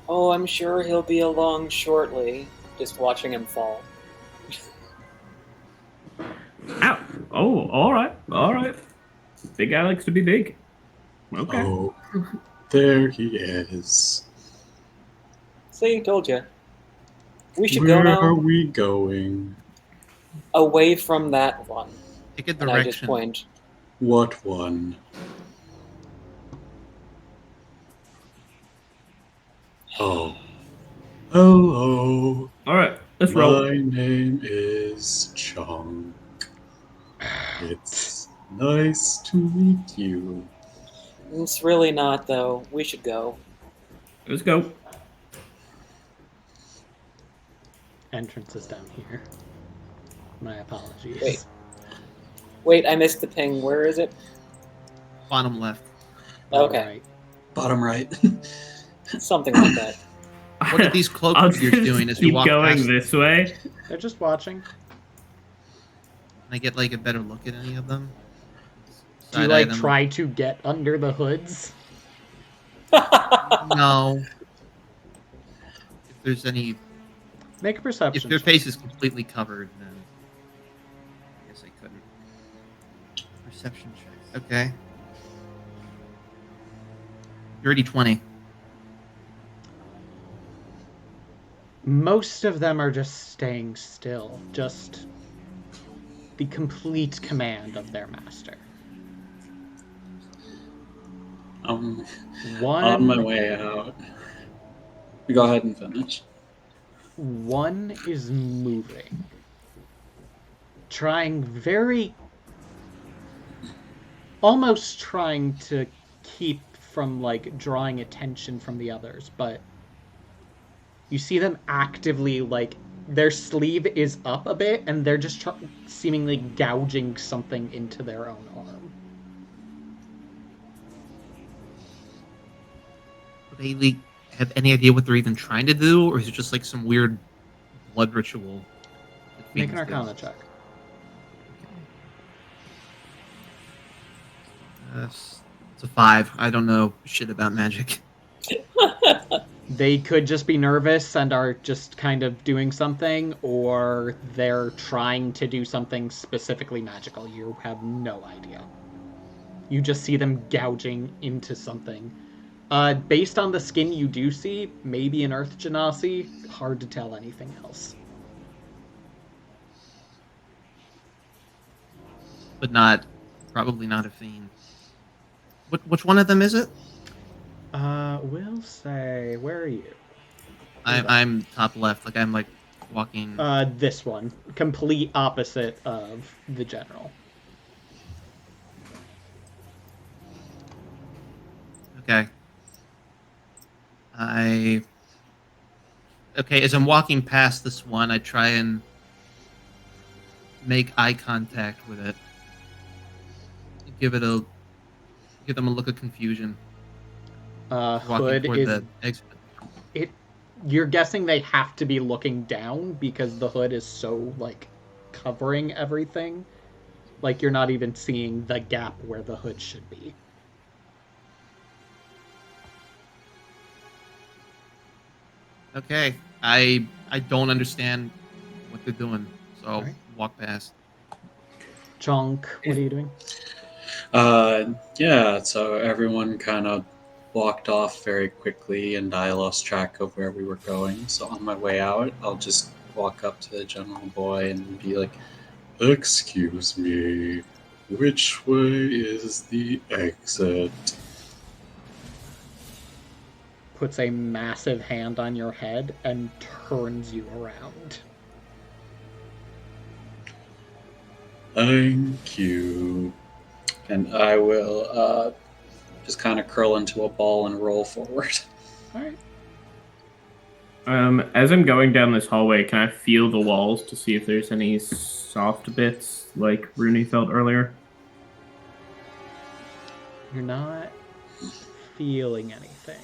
Oh, I'm sure he'll be along shortly. Just watching him fall. Ow. Oh, all right. Big guy likes to be big. Okay. Oh, there he is. See, told you. We should Where go are now. we going? Away from that one. Pick a And I just direction. point. What one? Oh. Hello. All right. Let's roll. My name is Chong. It's nice to meet you. It's really not, though. We should go. Let's go. Entrance is down here. My apologies. Wait, I missed the ping. Where is it? Bottom left. Okay. Alright. Bottom right. Something like that. What are these cloak I'll figures just doing as we keep walk going past? this way? They're just watching. Can I get like a better look at any of them? Do you Side-eye like them? try to get under the hoods? No. If there's any, Make a if perception. their check. face is completely covered, then I guess I couldn't. Perception check. Okay. Dirty 20. Most of them are just staying still, just the complete command of their master. On my One way out. Go ahead and finish. one is moving, almost trying to keep from like drawing attention from the others, but you see them actively, like, their sleeve is up a bit and they're just seemingly gouging something into their own arm. Do they like, have any idea what they're even trying to do, or is it just like some weird blood ritual? that Make an fiends do? Arcana check. It's a 5. I don't know shit about magic. They could just be nervous and are just kind of doing something, or they're trying to do something specifically magical. You have no idea. You just see them gouging into something. Based on the skin you do see, maybe an Earth Genasi. Hard to tell anything else. But probably not a fiend. Which one of them is it? We'll say, where are you? I'm top left. Like I'm like walking. This one. Complete opposite of the general. Okay. Okay, as I'm walking past this one, I try and make eye contact with it. Give them a look of confusion. Walking Hood toward is the exit. You're guessing they have to be looking down because the hood is so, like, covering everything. Like, you're not even seeing the gap where the hood should be. Okay, I don't understand what they're doing, so I'll walk past. Chunk, what are you doing? Yeah, so everyone kind of walked off very quickly, and I lost track of where we were going. So on my way out, I'll just walk up to the general boy and be like, "Excuse me, which way is the exit?" Puts a massive hand on your head and turns you around. Thank you. And I will just kind of curl into a ball and roll forward. All right. As I'm going down this hallway, can I feel the walls to see if there's any soft bits like Rooney felt earlier? You're not feeling anything.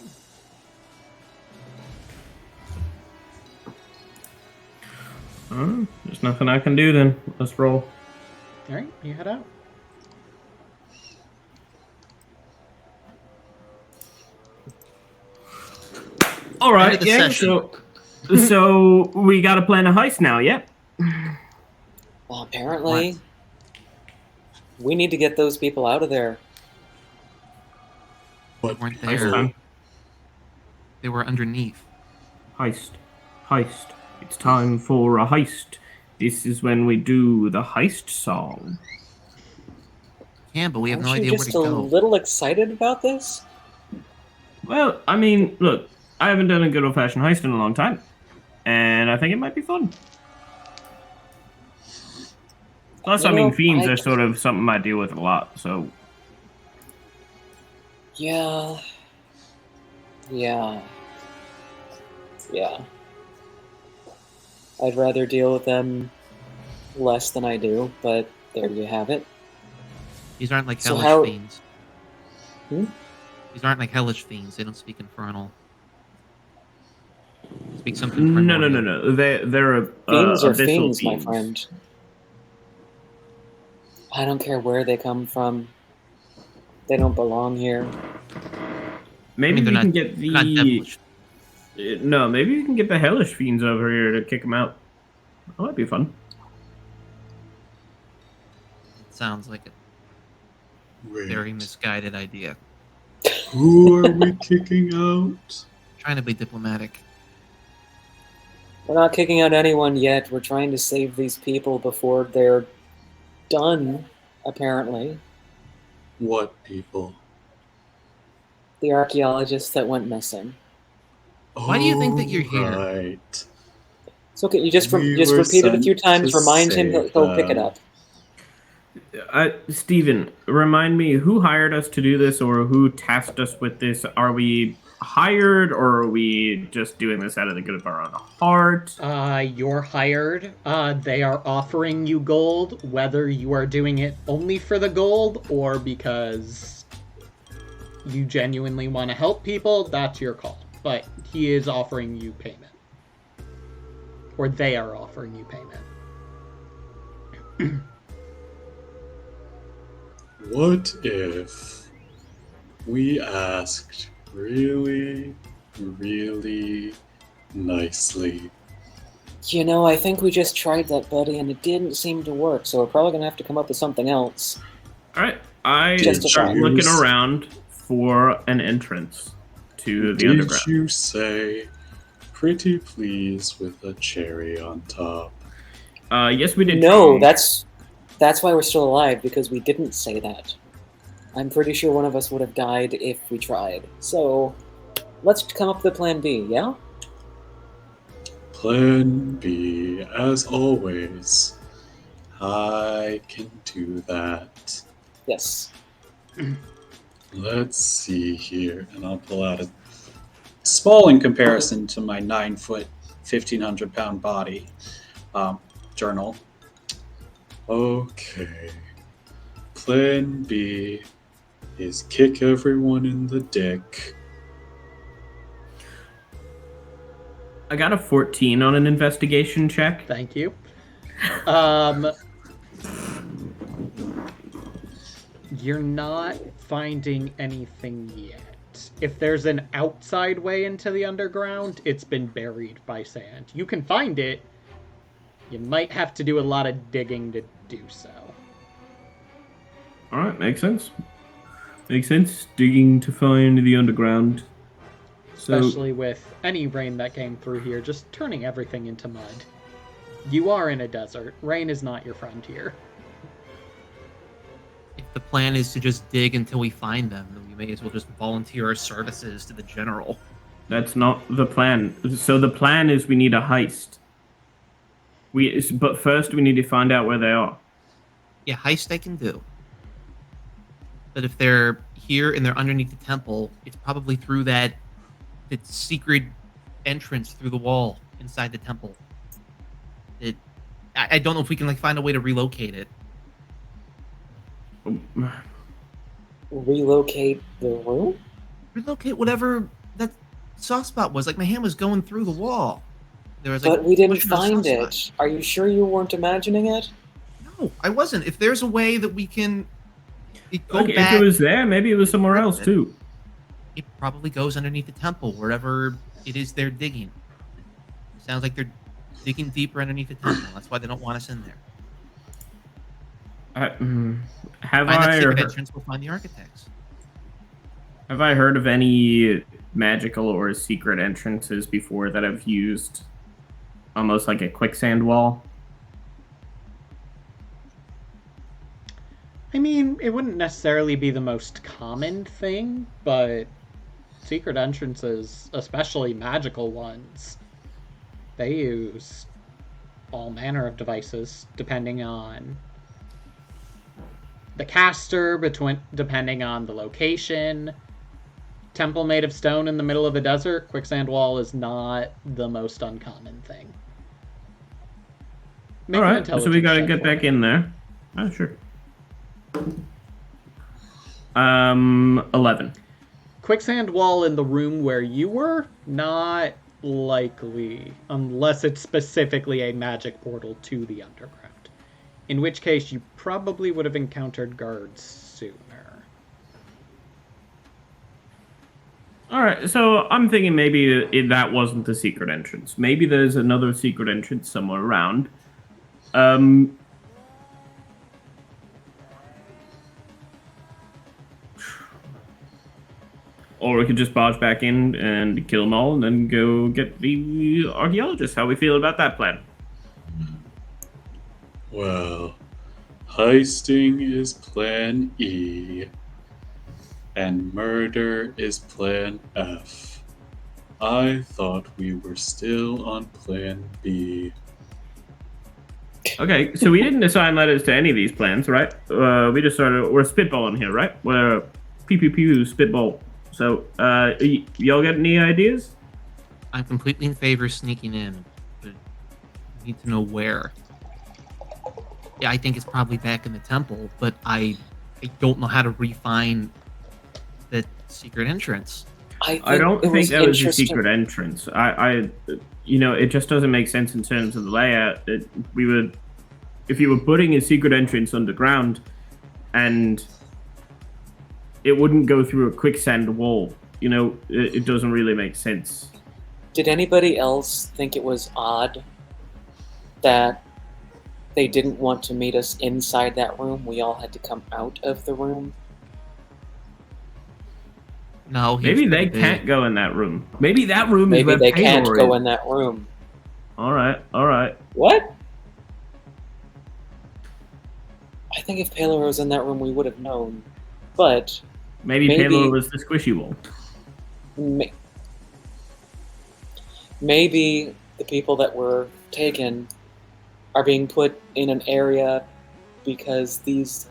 There's nothing I can do then. Let's roll. All right, you head out. All right, End of the yeah. session. So we got to plan a heist now. Yep. Well, apparently, we need to get those people out of there. They weren't Heist there. time. They were underneath. Heist. It's time for a heist. This is when we do the heist song. Yeah, but we have Aren't no you idea where just to a go. little excited about this? Well, I mean, look, I haven't done a good old-fashioned heist in a long time, and I think it might be fun. Plus, You I mean, know, fiends are sort of something I deal with a lot, so... Yeah. I'd rather deal with them less than I do, but there you have it. These aren't like So hellish fiends. Hmm? These aren't like hellish fiends. They don't speak infernal. They speak something. No. They're a Fiends are abyssal fiends, my fiends. friend. I don't care where they come from. They don't belong here. Maybe they're we not- can get they're not the... devilish. No, maybe we can get the hellish fiends over here to kick them out. That might be fun. It sounds like a very misguided idea. Who are we kicking out? Trying to be diplomatic. We're not kicking out anyone yet. We're trying to save these people before they're done, apparently. What people? The archaeologists that went missing. Why do you think that you're here? Right. It's okay. You just We just were repeat it a few sent times. to Remind him save he'll pick it them. up. Steven, remind me, who hired us to do this or who tasked us with this? Are we hired or are we just doing this out of the good of our own heart? You're hired. They are offering you gold, whether you are doing it only for the gold or because you genuinely want to help people, that's your call. But he is offering you payment. Or they are offering you payment. What if we asked really, really nicely? You know, I think we just tried that, buddy, and it didn't seem to work. So we're probably gonna have to come up with something else. All right, I Just a start shot. looking around for an entrance to the underground. Did you say pretty please with a cherry on top? Yes, we did. No, try. that's why we're still alive, because we didn't say that. I'm pretty sure one of us would have died if we tried. So let's come up with a plan B, yeah? Plan B, as always. I can do that. Yes. Let's see here, and I'll pull out a small in comparison to my 9-foot, 1,500-pound body journal. Okay. Plan B is kick everyone in the dick. I got a 14 on an investigation check. Thank you. You're not finding anything yet. If there's an outside way into the underground, it's been buried by sand. You can find it. You might have to do a lot of digging to do so. All right, makes sense. Makes sense. Digging to find the underground. Especially with any rain that came through here, just turning everything into mud. You are in a desert. Rain is not your friend here. If the plan is to just dig until we find them, then we may as well just volunteer our services to the general. That's not the plan. So the plan is we need a heist. But first we need to find out where they are. Yeah, heist I can do. But if they're here and they're underneath the temple, it's probably through that secret entrance through the wall inside the temple. I don't know if we can find a way to relocate it. Relocate the room? Relocate whatever that soft spot was. My hand was going through the wall. There was But we didn't pushing a soft find spot. it. Are you sure you weren't imagining it? No, I wasn't. If there's a way that we can go Okay, back, if it was there, maybe it was somewhere else too. it probably goes underneath the temple, wherever it is they're digging. Sounds like they're digging deeper underneath the temple. That's why they don't want us in there. Have Find that I secret entrance, we'll find the architects. have I heard of any magical or secret entrances before that have used almost like a quicksand wall? I mean, it wouldn't necessarily be the most common thing, but secret entrances, especially magical ones, they use all manner of devices depending on the caster, depending on the location. Temple made of stone in the middle of a desert, quicksand wall is not the most uncommon thing. Make All an right, so we intelligence gotta check get for back me. in there. Oh, sure. 11. Quicksand wall in the room where you were? Not likely, unless it's specifically a magic portal to the underground. In which case, you probably would have encountered guards sooner. All right, so I'm thinking maybe that wasn't the secret entrance. Maybe there's another secret entrance somewhere around. Or we could just barge back in and kill them all and then go get the archaeologist. How we feel about that plan? Well, heisting is plan E, and murder is plan F. I thought we were still on plan B. Okay, so we didn't assign letters to any of these plans, right? We're spitballing here, right? We're pew spitball. So, y'all got any ideas? I'm completely in favor of sneaking in, but I need to know where. Yeah, I think it's probably back in the temple, but I don't know how to refine the secret entrance. I don't think that was a secret entrance. It just doesn't make sense in terms of the layout. If you were putting a secret entrance underground, and it wouldn't go through a quicksand wall, it doesn't really make sense. Did anybody else think it was odd that they didn't want to meet us inside that room? We all had to come out of the room. No, maybe they can't go in that room. Maybe that room is where they can't Paylor go is. in that room. All right. What? I think if Paylor was in that room, we would have known. But maybe Paylor was the squishy wall. Maybe the people that were taken are being put in an area because these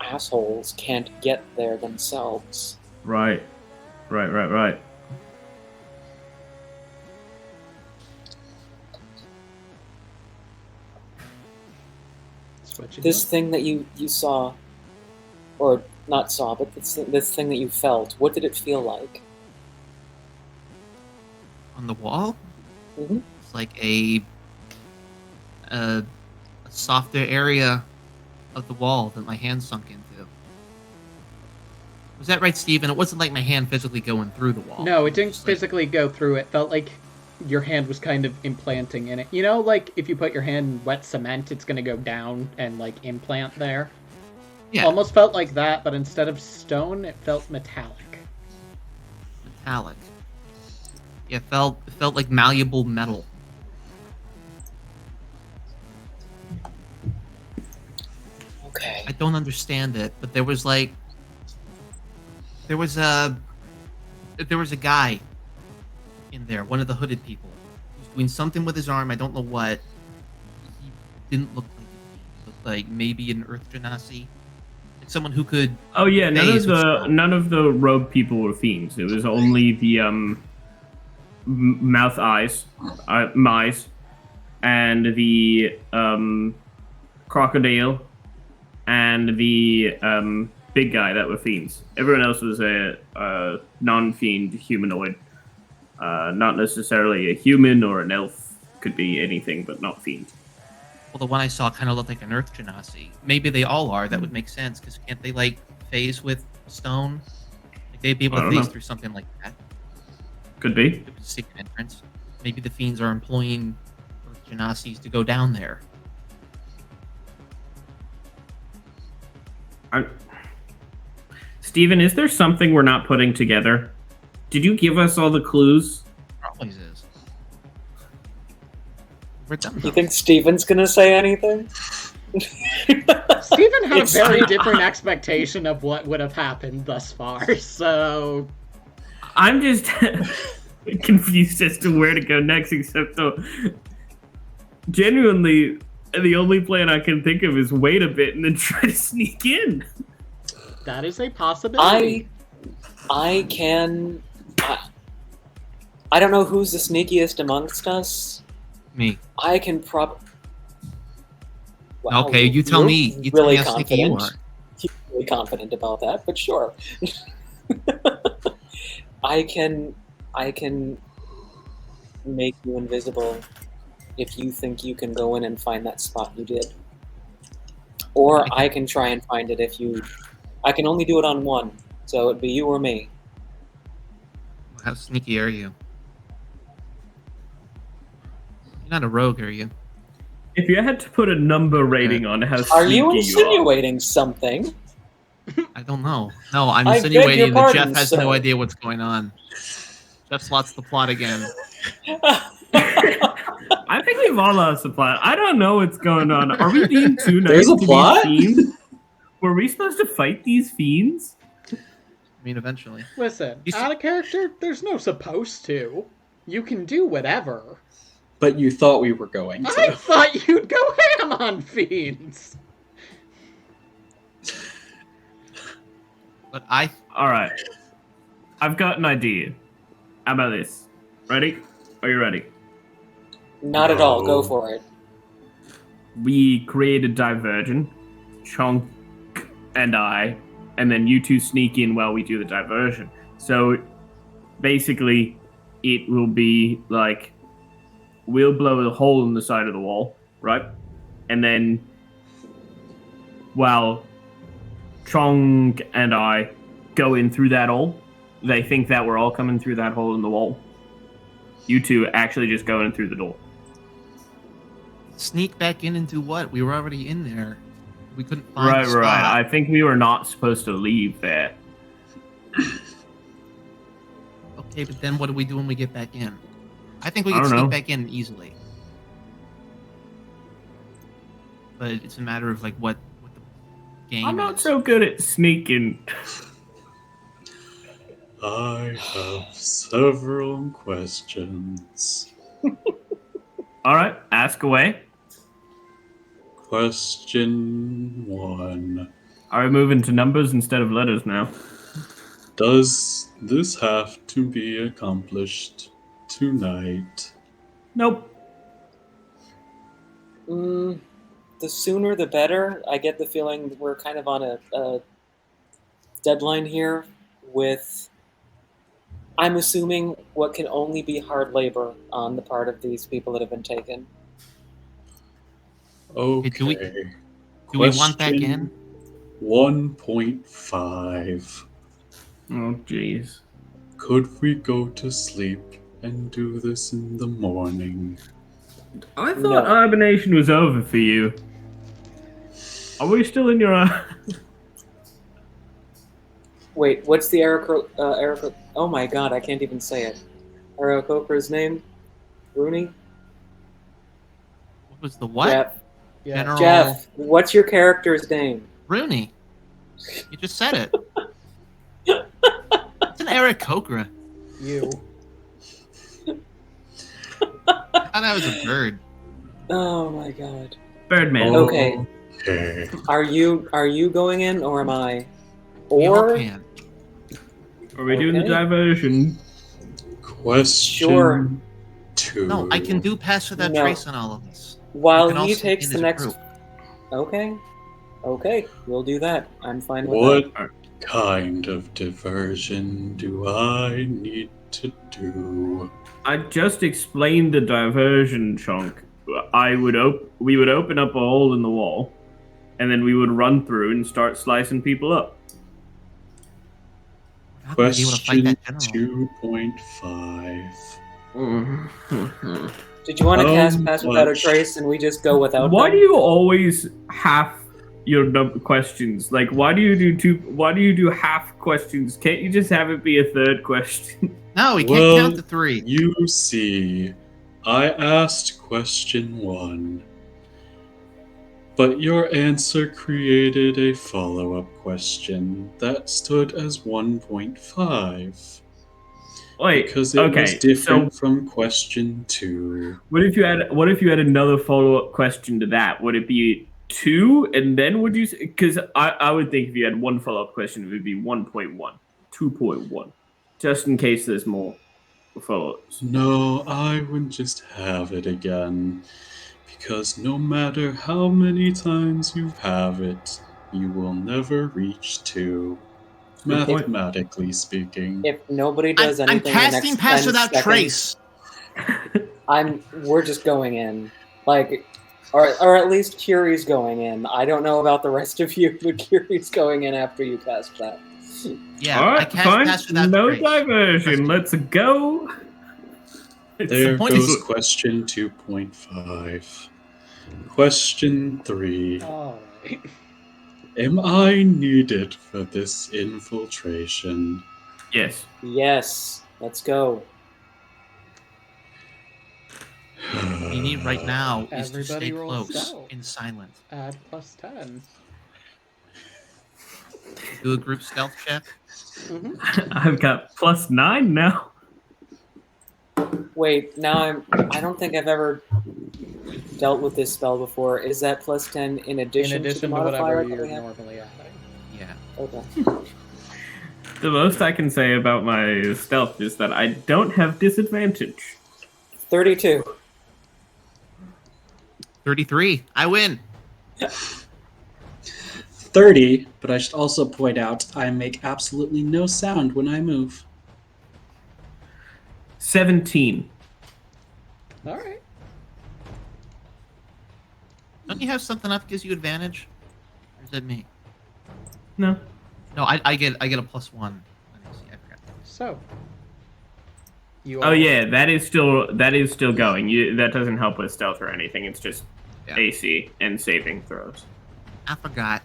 assholes can't get there themselves. Right. This thing that you saw, or not saw, but this thing that you felt, what did it feel like? On the wall? Mm-hmm. It's like a softer area of the wall that my hand sunk into. Was that right, Steven? It wasn't like my hand physically going through the wall. No, it didn't physically go through. It felt like your hand was kind of implanting in it. You know, like if you put your hand in wet cement, it's going to go down and like implant there. Yeah. Almost felt like that, but instead of stone, it felt metallic. Metallic. Yeah, it felt like malleable metal. Okay. I don't understand it, but there was a guy in there, one of the hooded people. He was doing something with his arm, I don't know what. He didn't look like he looked like maybe an Earth Genasi. Like someone who could. Oh yeah, none of the rogue people were fiends. It was only the mouth eyes, mice, and the crocodile, and the big guy that were fiends. Everyone else was a non-fiend humanoid. Not necessarily a human or an elf. Could be anything, but not fiend. Well, the one I saw kind of looked like an Earth Genasi. Maybe they all are. That would make sense, because can't they, like, phase with stone? Like, they'd be able to phase through something like that. Could be. It was a secret entrance. Maybe the fiends are employing Earth Genasis to go down there. Steven, is there something we're not putting together? Did you give us all the clues? Always is. We're done. You think Steven's gonna say anything? Steven had a very different expectation of what would have happened thus far, so... I'm just confused as to where to go next, except though, genuinely, the only plan I can think of is wait a bit and then try to sneak in. That is a possibility. I don't know who's the sneakiest amongst us. Me. I can Wow, Okay, you tell me. You tell really me how sneaky you are. He's really confident about that, but sure. I can make you invisible if you think you can go in and find that spot you did. Or I can try and find it if you... I can only do it on one, so it'd be you or me. How sneaky are you? You're not a rogue, are you? If you had to put a number rating on how Are you sneaky insinuating something? I don't know. No, I'm I beg insinuating your that pardon, Jeff has sir. no idea what's going on. Jeff lost the plot again. I think we've all lost the plot. I don't know what's going on. Are we being too nice There's a to plot? these fiends? Were we supposed to fight these fiends? I mean, eventually. Listen, You see- out of character, there's no supposed to. You can do whatever. But you thought we were going to. I thought you'd go ham on fiends. But All right. I've got an idea. How about this? Ready? Are you ready? Not at all. Go for it. We create a diversion, Chunk and I, and then you two sneak in while we do the diversion. So basically, it will be like we'll blow a hole in the side of the wall, right? And then while Chong and I go in through that hole, they think that we're all coming through that hole in the wall. You two actually just go in through the door. sneak back in and do what? We were already in there. We couldn't find the spot. Right. I think we were not supposed to leave there. Okay, but then what do we do when we get back in? I think we I can don't sneak know. back in easily. But it's a matter of like what the game I'm not is. so good at sneaking. I have several questions. All right, ask away. Question 1. Are we moving to numbers instead of letters now? Does this have to be accomplished tonight? Nope. The sooner the better. I get the feeling we're kind of on a deadline here with, I'm assuming, what can only be hard labor on the part of these people that have been taken. Okay. do we want back in? 1.5. Oh, jeez. Could we go to sleep and do this in the morning? I thought No. hibernation was over for you. Are we still in your... Wait, what's the Eric? Oh my god, I can't even say it. Aarakocra's name? Rooney? What was the what? Jeff. General Jeff, what's your character's name? Rooney. You just said it. It's an Eric Kokra. You. I thought that was a bird. Oh my god. Birdman. Okay. Okay. Are you going in or am I? We all Or can. Are we doing the Okay. diversion? Question Sure. 2. No, I can do pass without No. trace on all of this. while We can all he sneak takes in the as a next. group. Okay, we'll do that. I'm fine with What that. kind of diversion do I need to do? I just explained the diversion chunk. We would open up a hole in the wall, and then we would run through and start slicing people up. We're not gonna be able to fight Question that general. 2.5. Did you want to How cast Pass Without a much- Trace and we just go without Why them? do you always half your questions? Like, why do you do two? Why do you do half questions? Can't you just have it be a third question? No, we can't Well, count to 3. You see, I asked question 1, but your answer created a follow-up question that stood as 1.5 Wait, because it okay. was different So, from question 2. what if you had another follow up question to that? Would it be 2, and then would you? Because I would think if you had one follow up question, it would be 1.1, 2.1, just in case there's more follow-ups. No, I would just have it again. Because no matter how many times you have it, you will never reach 2. Good point. Mathematically speaking. If nobody does I'm anything, in the casting next pass 10 without seconds, trace. We're just going in, like, or at least Curie's going in. I don't know about the rest of you, but Curie's going in after you cast that. Yeah, All I right, cast fine. pass without No trace. diversion. Let's go. There point goes is- question 2.5. Question 3. Alright. Am I needed for this infiltration? Yes. Yes, let's go. What you need right now is to Everybody stay roll close stealth. and silent. Add +10. Do a group stealth check. I've got +9 now. Wait, now I don't think I've ever dealt with this spell before. Is that +10 in In addition to the addition to modifier whatever that you're we have? normally adding. Yeah. Okay. The most I can say about my stealth is that I don't have disadvantage. 32. 33. I win. 30, but I should also point out I make absolutely no sound when I move. 17. All right. Don't you have something up that gives you advantage? Or is that me? No. No, I get a +1. I forgot. So. You Oh all- yeah, that is still going. That doesn't help with stealth or anything. It's just Yeah. AC and saving throws. I forgot.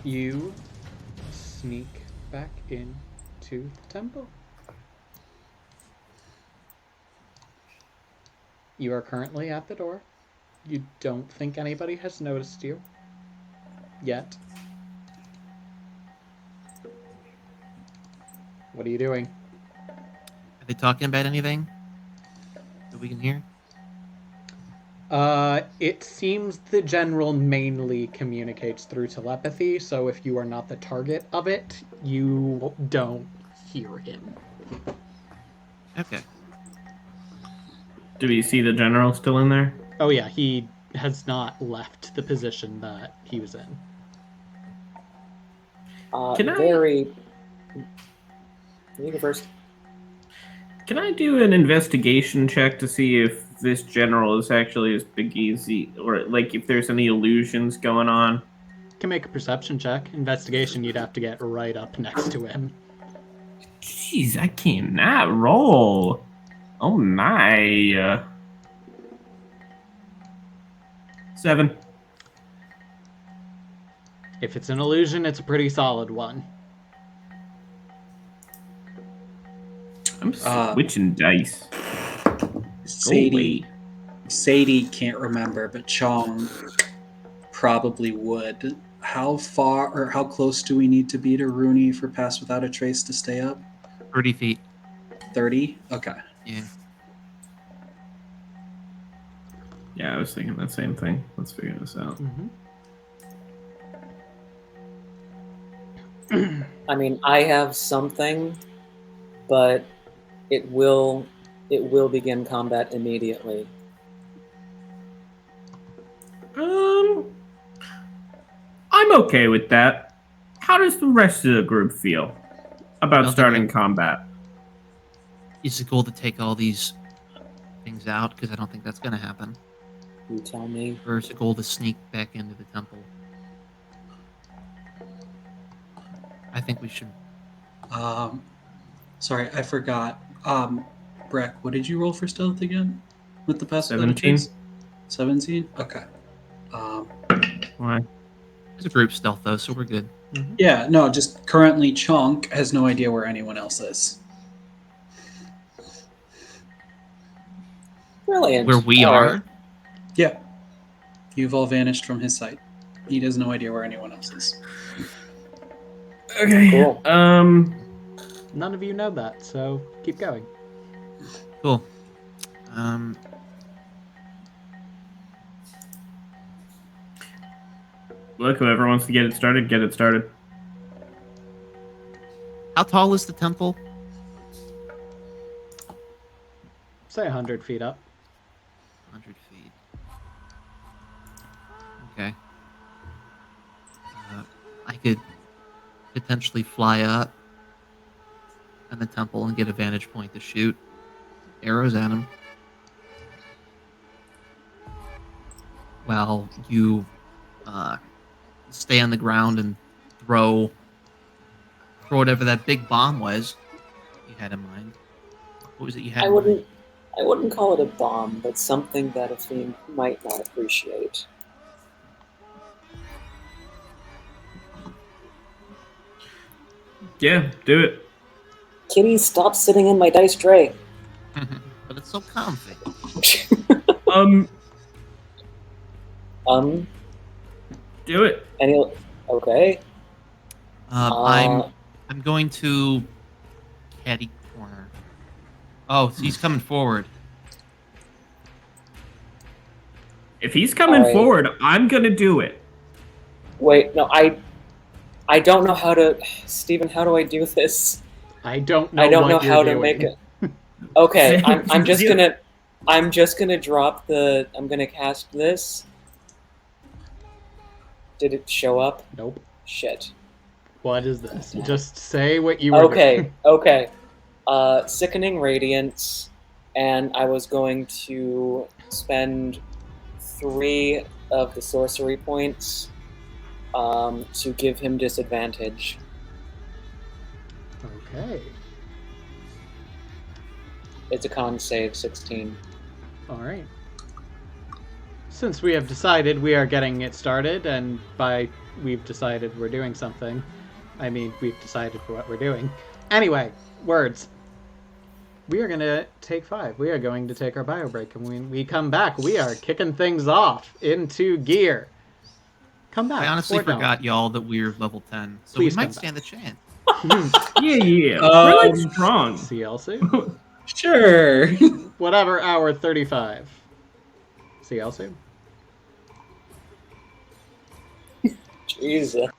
You sneak back into the temple. You are currently at the door. You don't think anybody has noticed you yet. What are you doing? Are they talking about anything that we can hear? It seems the general mainly communicates through telepathy, so if you are not the target of it, you don't hear him. Okay. Do we see the general still in there? Oh yeah, he has not left the position that he was in. Can I- Very. You go first. Can I do an investigation check to see if this general is actually as big easy, or like if there's any illusions going on? Can make a perception check. Investigation, you'd have to get right up next to him. Jeez, I cannot roll. Oh my. 7. If it's an illusion, it's a pretty solid one. I'm switching dice. Sadie can't remember, but Chong probably would. How far or how close do we need to be to Rooney for Pass Without a Trace to stay up? 30 feet. 30? Okay. Yeah. Yeah, I was thinking that same thing. Let's figure this out. I mean, I have something, but it will begin combat immediately. I'm okay with that. How does the rest of the group feel about Nothing starting like- combat? Is the goal to take all these things out? Because I don't think that's going to happen. You tell me. Or is the goal to sneak back into the temple? I think we should. Sorry, I forgot. Breck, what did you roll for stealth again? With the Pass Without a 17. Trace? 17? Okay. Why? It's a group stealth, though, so we're good. Yeah, no, just currently Chonk has no idea where anyone else is. Brilliant. Where we All are. right. Yeah. You've all vanished from his sight. He has no idea where anyone else is. Okay. Cool. None of you know that, so keep going. Cool. Look, whoever wants to get it started, get it started. How tall is the temple? Say 100 feet up. 100 feet. Okay. I could potentially fly up in the temple and get a vantage point to shoot arrows at him. While you stay on the ground and throw whatever that big bomb was you had in mind. What was it you had I in mind? wouldn't call it a bomb, but something that a fiend might not appreciate. Yeah, do it. Kitty, stop sitting in my dice tray. But it's so comfy. Um, um, do it. any. Okay. I'm going to caddy corner. Oh, so he's coming forward. If he's coming Alright. forward, I'm gonna do it. Wait, no, I don't know how to. Steven, how do I do this? I don't know. I don't what know you're how to doing. make it. Okay, Same. I'm just gonna drop the. I'm gonna cast this. Did it show up? Nope. Shit. What is this? Just say what you were doing. Okay. Sickening Radiance, and I was going to spend 3 of the sorcery points to give him disadvantage. Okay. It's a con save, 16. All right. Since we have decided we are getting it started, and by we've decided we're doing something, I mean we've decided what we're doing. Anyway, words. We are going to take 5. We are going to take our bio break, and when we come back, we are kicking things off into gear. Come back. I honestly or don't. forgot, y'all, that we're level 10, so Please we come might back. stand a chance. Yeah. We're like strong. CLC? Sure. Whatever, hour 35. CLC? Jesus.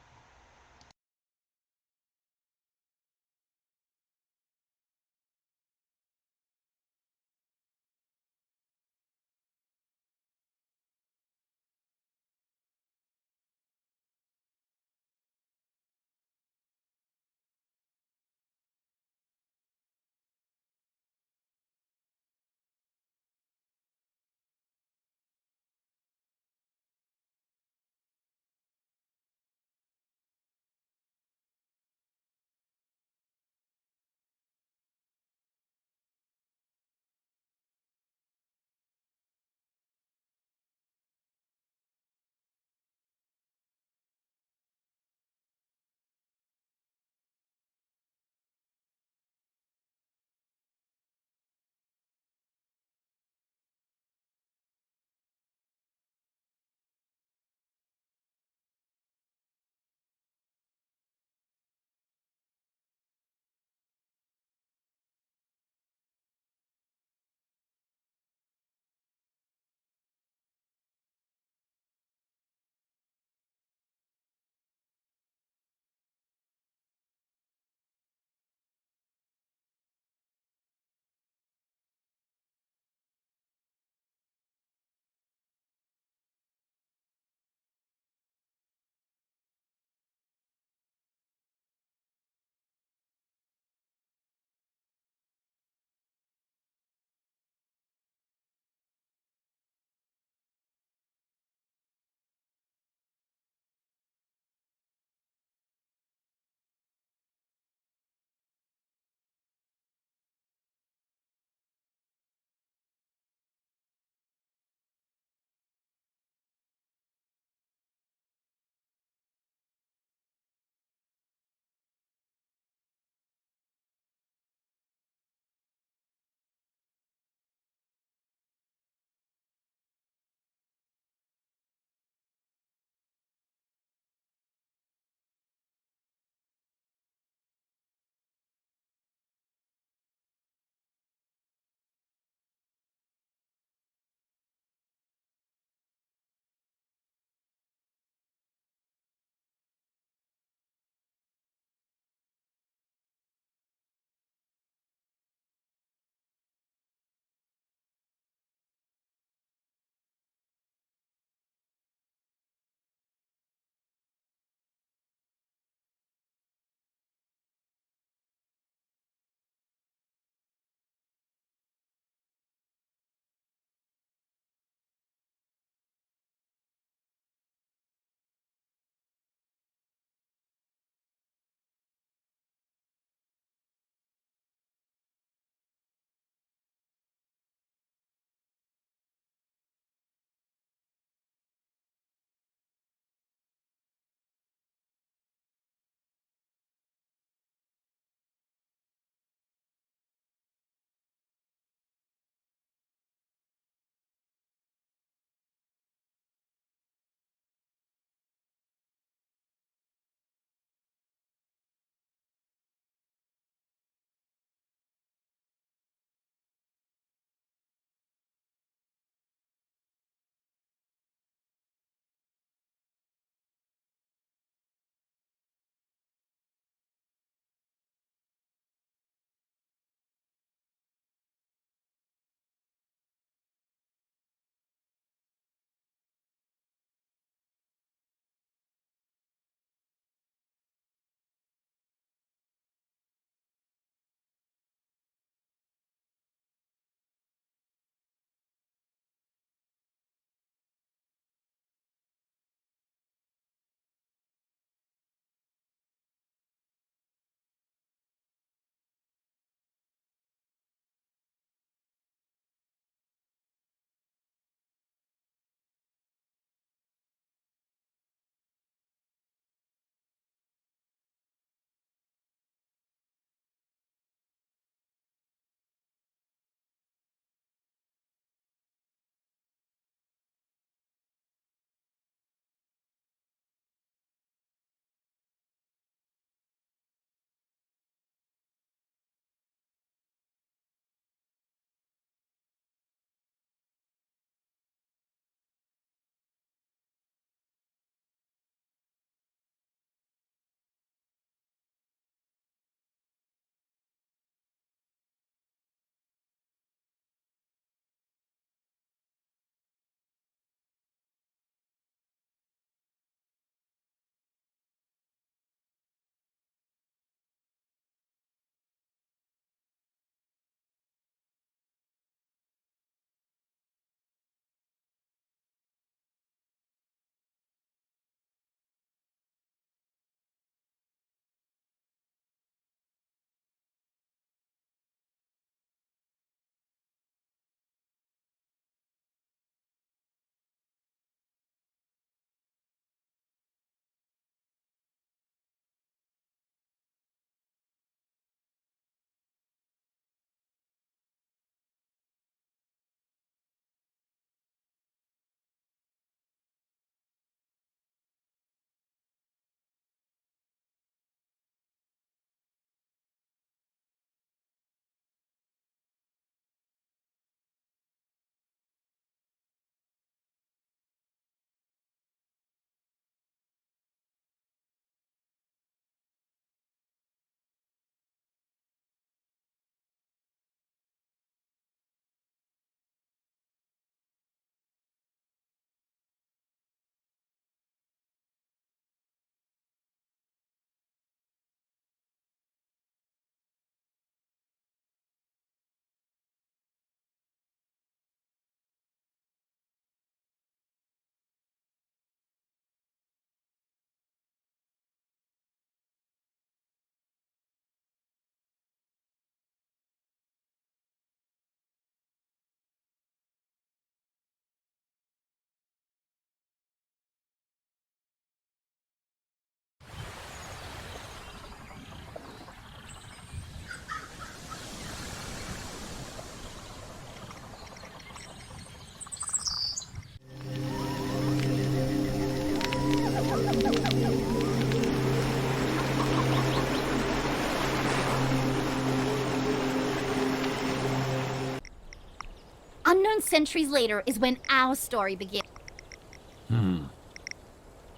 centuries later is when our story begins.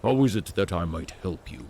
How is it that I might help you?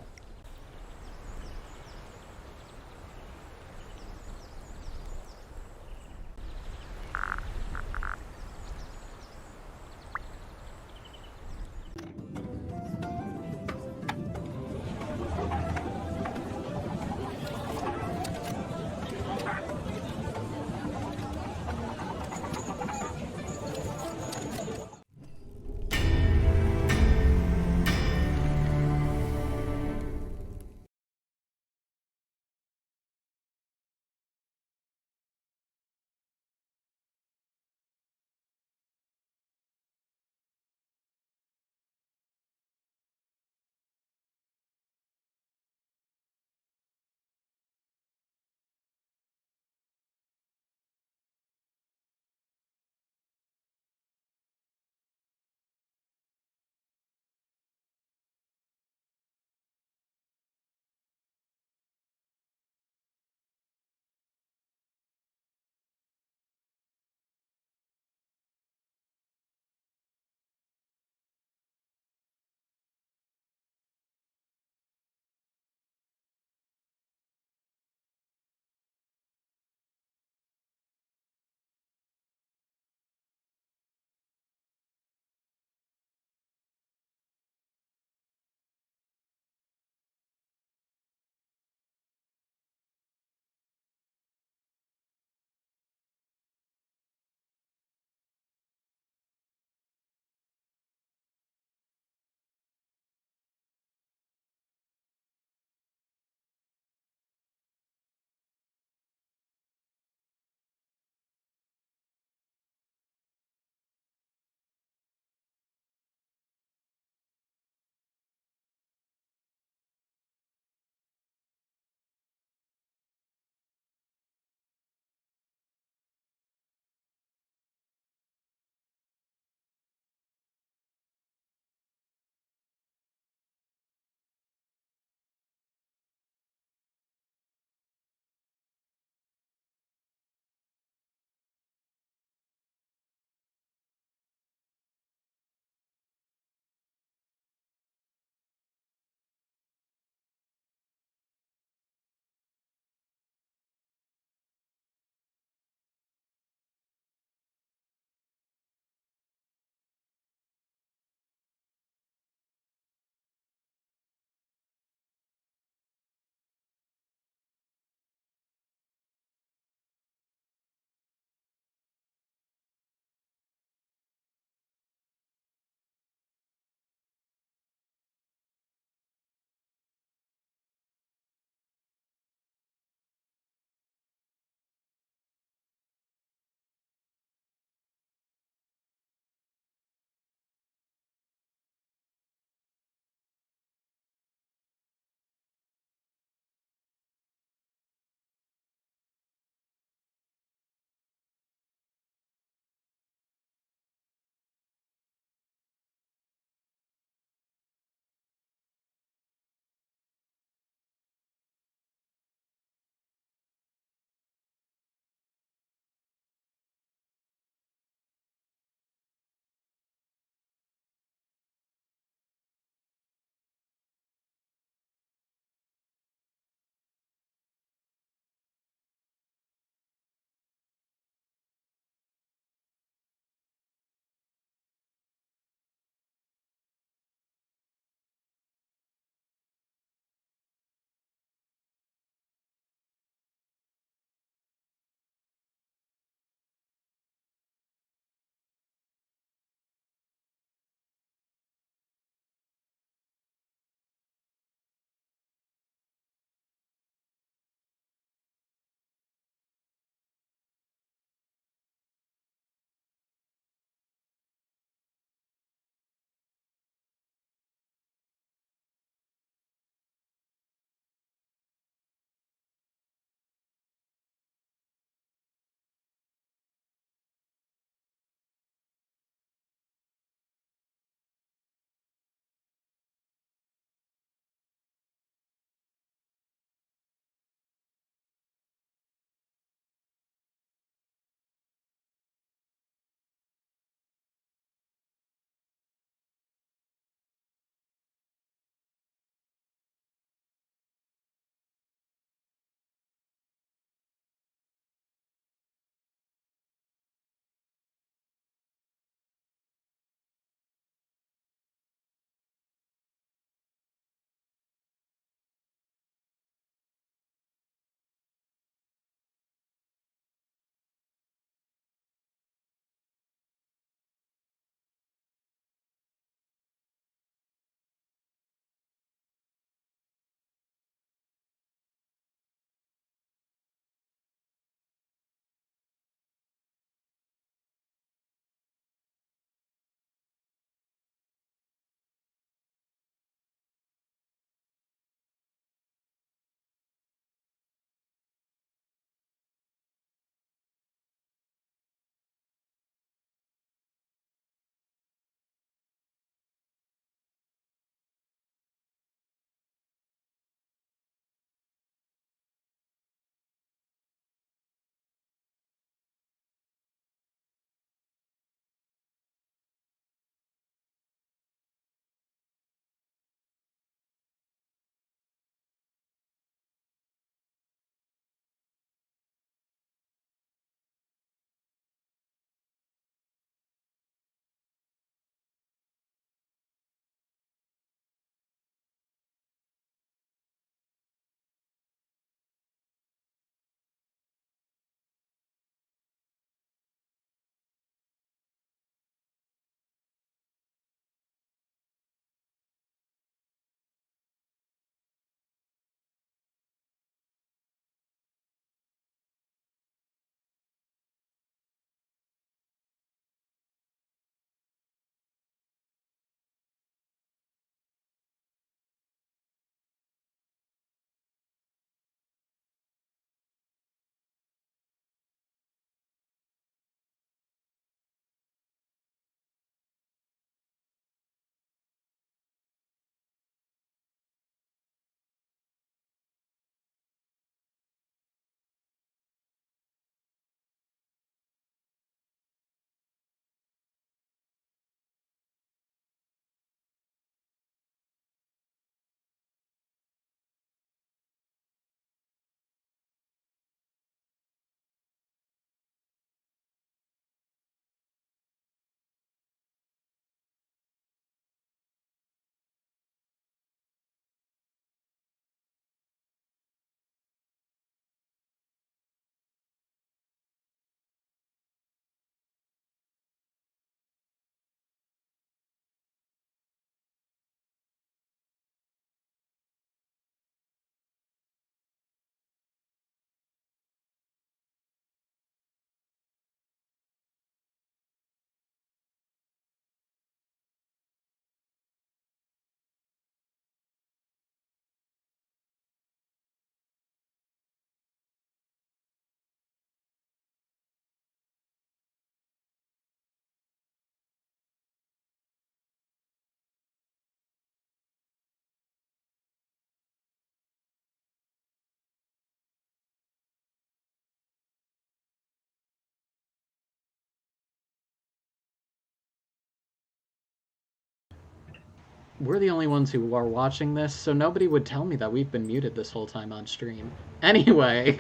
we're the only ones who are watching this, so nobody would tell me that we've been muted this whole time on stream. Anyway,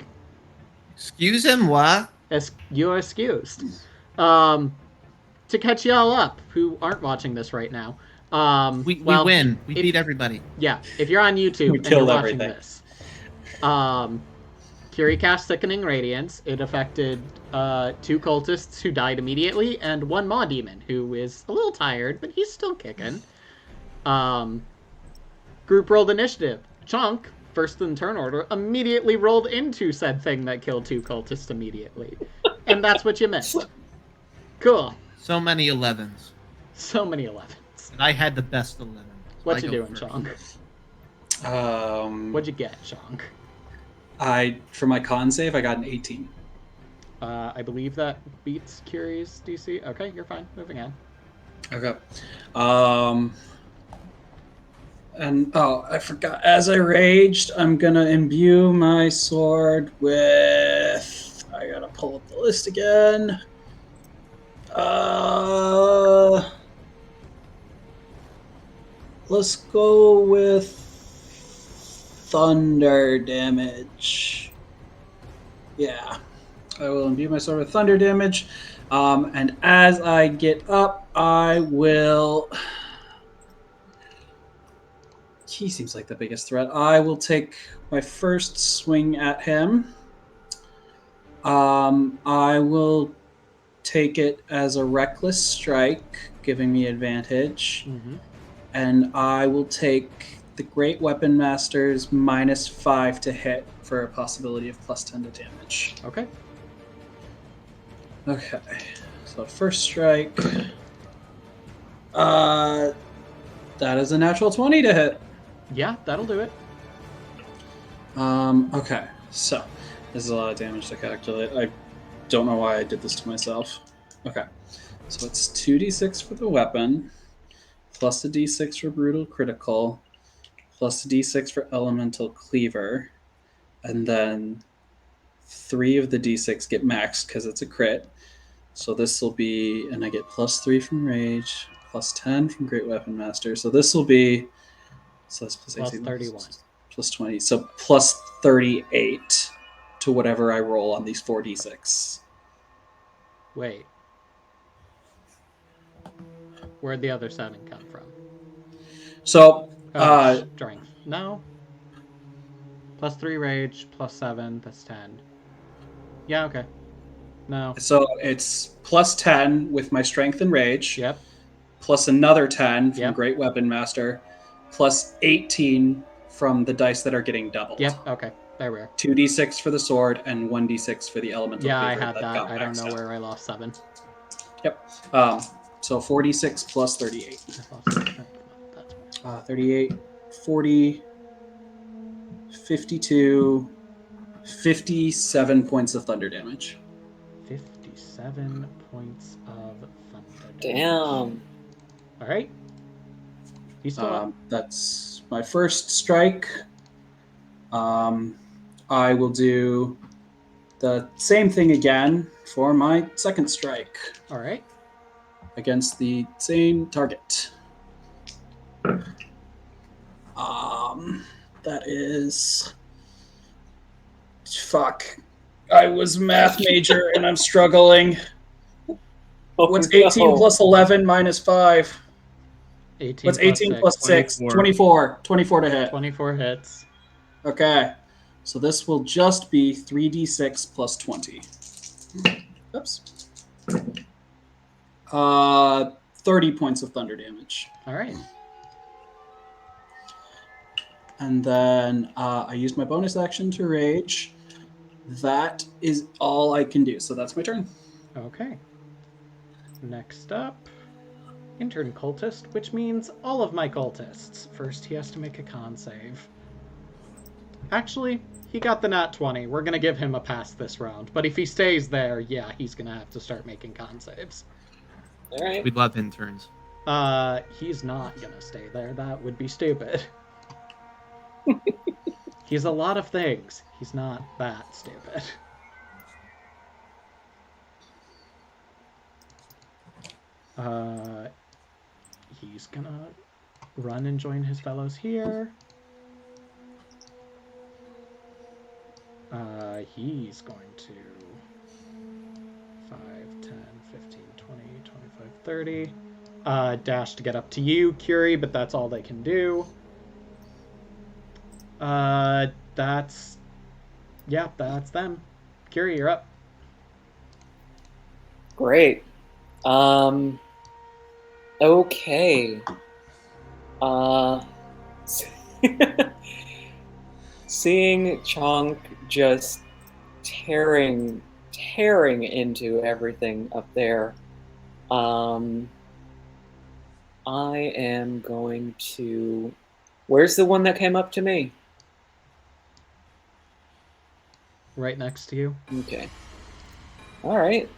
Excuse him, what? you're excused. To catch y'all up who aren't watching this right now, We well, win. We beat everybody. Yeah, if you're on YouTube We and you're killed watching everything. this, Curie cast Sickening Radiance. It affected 2 cultists who died immediately, and 1 Maw Demon who is a little tired, but he's still kicking. Group rolled initiative. Chunk, first in turn order, immediately rolled into said thing that killed 2 cultists immediately. And that's what you missed. Cool. So many 11s. So many 11s. And I had the best 11. What you doing, Chunk? What'd you get, Chunk? For my con save, I got an 18. I believe that beats Curie's DC. Okay, you're fine. Moving on. Okay. And I forgot. As I raged, I'm gonna imbue my sword with. I gotta pull up the list again. Let's go with thunder damage. Yeah, I will imbue my sword with thunder damage. And as I get up, I will. He seems like the biggest threat. I will take my first swing at him. I will take it as a reckless strike, giving me advantage. Mm-hmm. And I will take the Great Weapon Master's -5 to hit for a possibility of +10 to damage. Okay. Okay. So first strike. That is a natural 20 to hit. Yeah, that'll do it. Okay, so this is a lot of damage to calculate. I don't know why I did this to myself. Okay, so it's 2d6 for the weapon, plus a d6 for brutal critical, plus a d6 for elemental cleaver, and then 3 of the d6 get maxed because it's a crit. So this will be, and I get +3 from rage, +10 from Great Weapon Master. So this will be. So that's plus 18, 31. Plus 20. So plus 38 to whatever I roll on these 4d6. Wait. Where'd the other 7 come from? So, strength. No. +3 rage, +7, that's 10. Yeah, okay. No. So it's plus 10 with my strength and rage. Yep. Plus another 10 from Yep. Great Weapon Master. Plus 18 from the dice that are getting doubled. Yep, okay. There we are. 2d6 for the sword and 1d6 for the elemental Yeah, I cleaver had that. got I don't maxed know out. where I lost 7. Yep. So 46 plus 38. 38, 40, 52, 57 points of thunder damage. 57 points of thunder damage. Damn. All right. He's still up. That's my first strike. I will do the same thing again for my second strike All right. against the same target. That is... Fuck. I was math major and I'm struggling. What's 18 plus 11 minus 5? 18 What's 18 plus 6? 24. 24. 24 to hit. 24 hits. Okay. So this will just be 3d6 plus 20. Oops. 30 points of thunder damage. All right. And then I used my bonus action to rage. That is all I can do. So that's my turn. Okay. Next up, intern cultist, which means all of my cultists. First, he has to make a con save. Actually, he got the nat 20. We're going to give him a pass this round. But if he stays there, yeah, he's going to have to start making con saves. All right. We love interns. He's not going to stay there. That would be stupid. He's a lot of things. He's not that stupid. He's gonna run and join his fellows here. He's going to 5, 10, 15, 20, 25, 30. Dash to get up to you, Curie, but that's all they can do. That's them. Curie, you're up. Great. Okay. Seeing Chonk just tearing into everything up there, I am going to... Where's the one that came up to me? Right next to you. Okay. All right.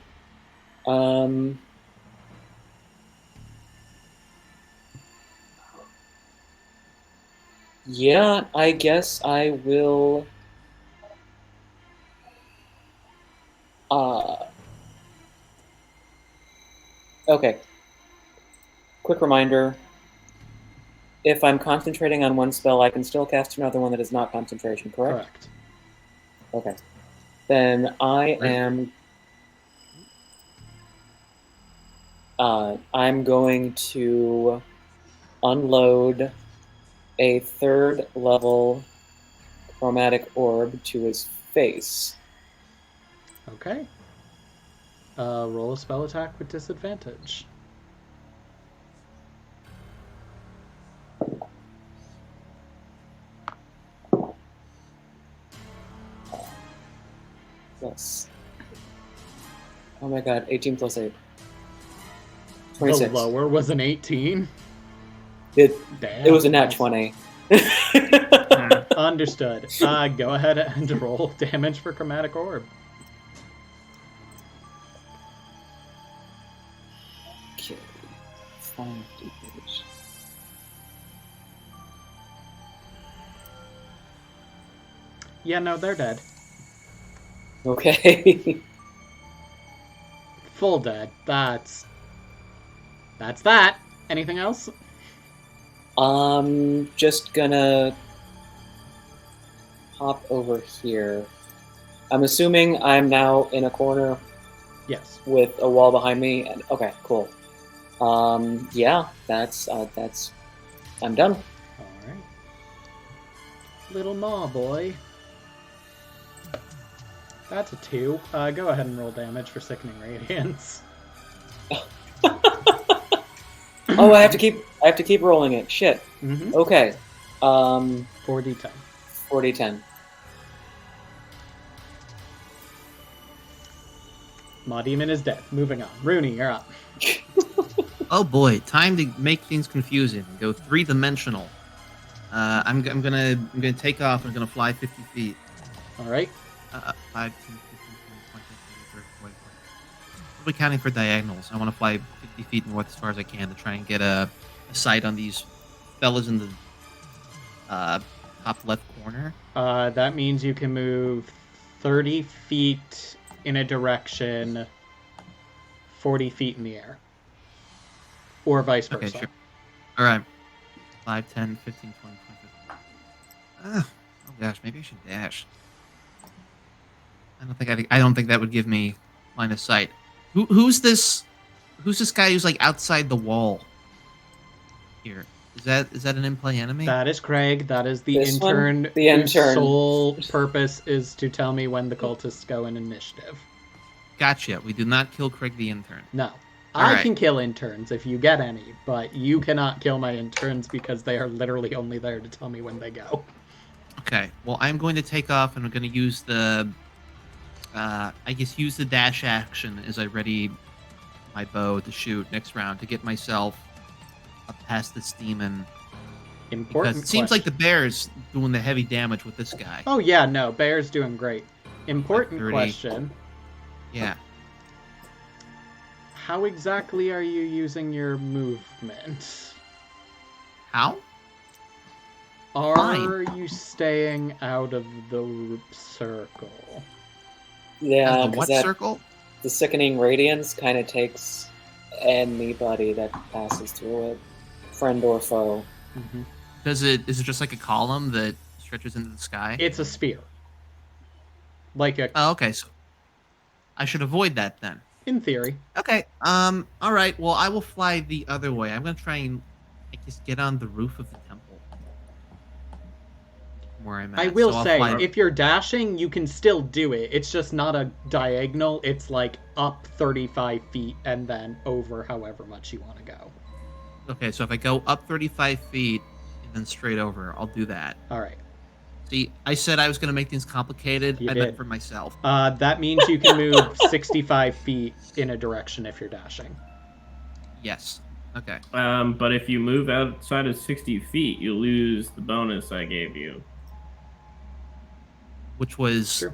Yeah, I guess I will. Okay. Quick reminder. If I'm concentrating on one spell, I can still cast another one that is not concentration, correct? Correct. Okay. Then I am... I'm going to unload a 3rd level chromatic orb to his face. Okay. Roll a spell attack with disadvantage. Yes. Oh my god, 18 plus 8. 26. The lower was an 18? It Damn. was a nat 20. Understood. Go ahead and roll damage for chromatic orb. Okay. 5 damage. Yeah, no, they're dead. Okay. Full dead. That's that. Anything else? Just gonna hop over here. I'm assuming I'm now in a corner Yes. with a wall behind me. And okay, cool. Yeah, that's I'm done. All right. Little Maw boy. That's a 2. Go ahead and roll damage for Sickening Radiance. Oh, I have to keep rolling it. Shit. Mm-hmm. Okay. 4d10. 4d10. Maw Demon is dead. Moving on. Rooney, you're up. Oh boy, time to make things confusing. Go 3-dimensional. I'm gonna take off. I'm gonna fly 50 feet. All right. 5, 10, 15, 20, 30, 40. Probably counting for diagonals. I want to fly 50 feet north as far as I can to try and get a sight on these fellas in the top left corner. That means you can move 30 feet in a direction, 40 feet in the air. Or vice versa. Okay, sure. All right. 5, 10, 15, 20, 25. Oh gosh, maybe I should dash. I don't think that would give me line of sight. Who's this guy who's like outside the wall here? Is that an in-play enemy? That is Craig. That is the This one? intern. The intern. Whose sole purpose is to tell me when the cultists go in initiative. Gotcha. We do not kill Craig the intern. No. All I right. can kill interns if you get any, but you cannot kill my interns because they are literally only there to tell me when they go. Okay. Well, I'm going to take off and I'm going to use the use the dash action as I ready my bow to shoot next round to get myself up past this demon. Important Because it seems like the question. bear's doing the heavy damage with this guy. Oh yeah, no, Bear's doing great. Important 30. question. Yeah. How exactly are you using your movement? How? Are you staying out of the circle? Yeah, What because circle? the Sickening Radiance kind of takes anybody that passes through it, friend or foe. Mm-hmm. Is it just like a column that stretches into the sky? It's a sphere. Like a, Oh, okay. So I should avoid that then. in theory. Okay. All right. Well, I will fly the other way. I'm gonna try and I guess get on the roof of the temple where I'm at. I will So I'll say, fly- if you're dashing, you can still do it. It's just not a diagonal. It's like up 35 feet and then over however much you want to go. Okay, so if I go up 35 feet and then straight over, I'll do that. All right. See, I said I was gonna make things complicated. You I did. meant for myself. That means you can move 65 feet in a direction if you're dashing. Yes. Okay. But if you move outside of 60 feet, you lose the bonus I gave you. Which was Sure.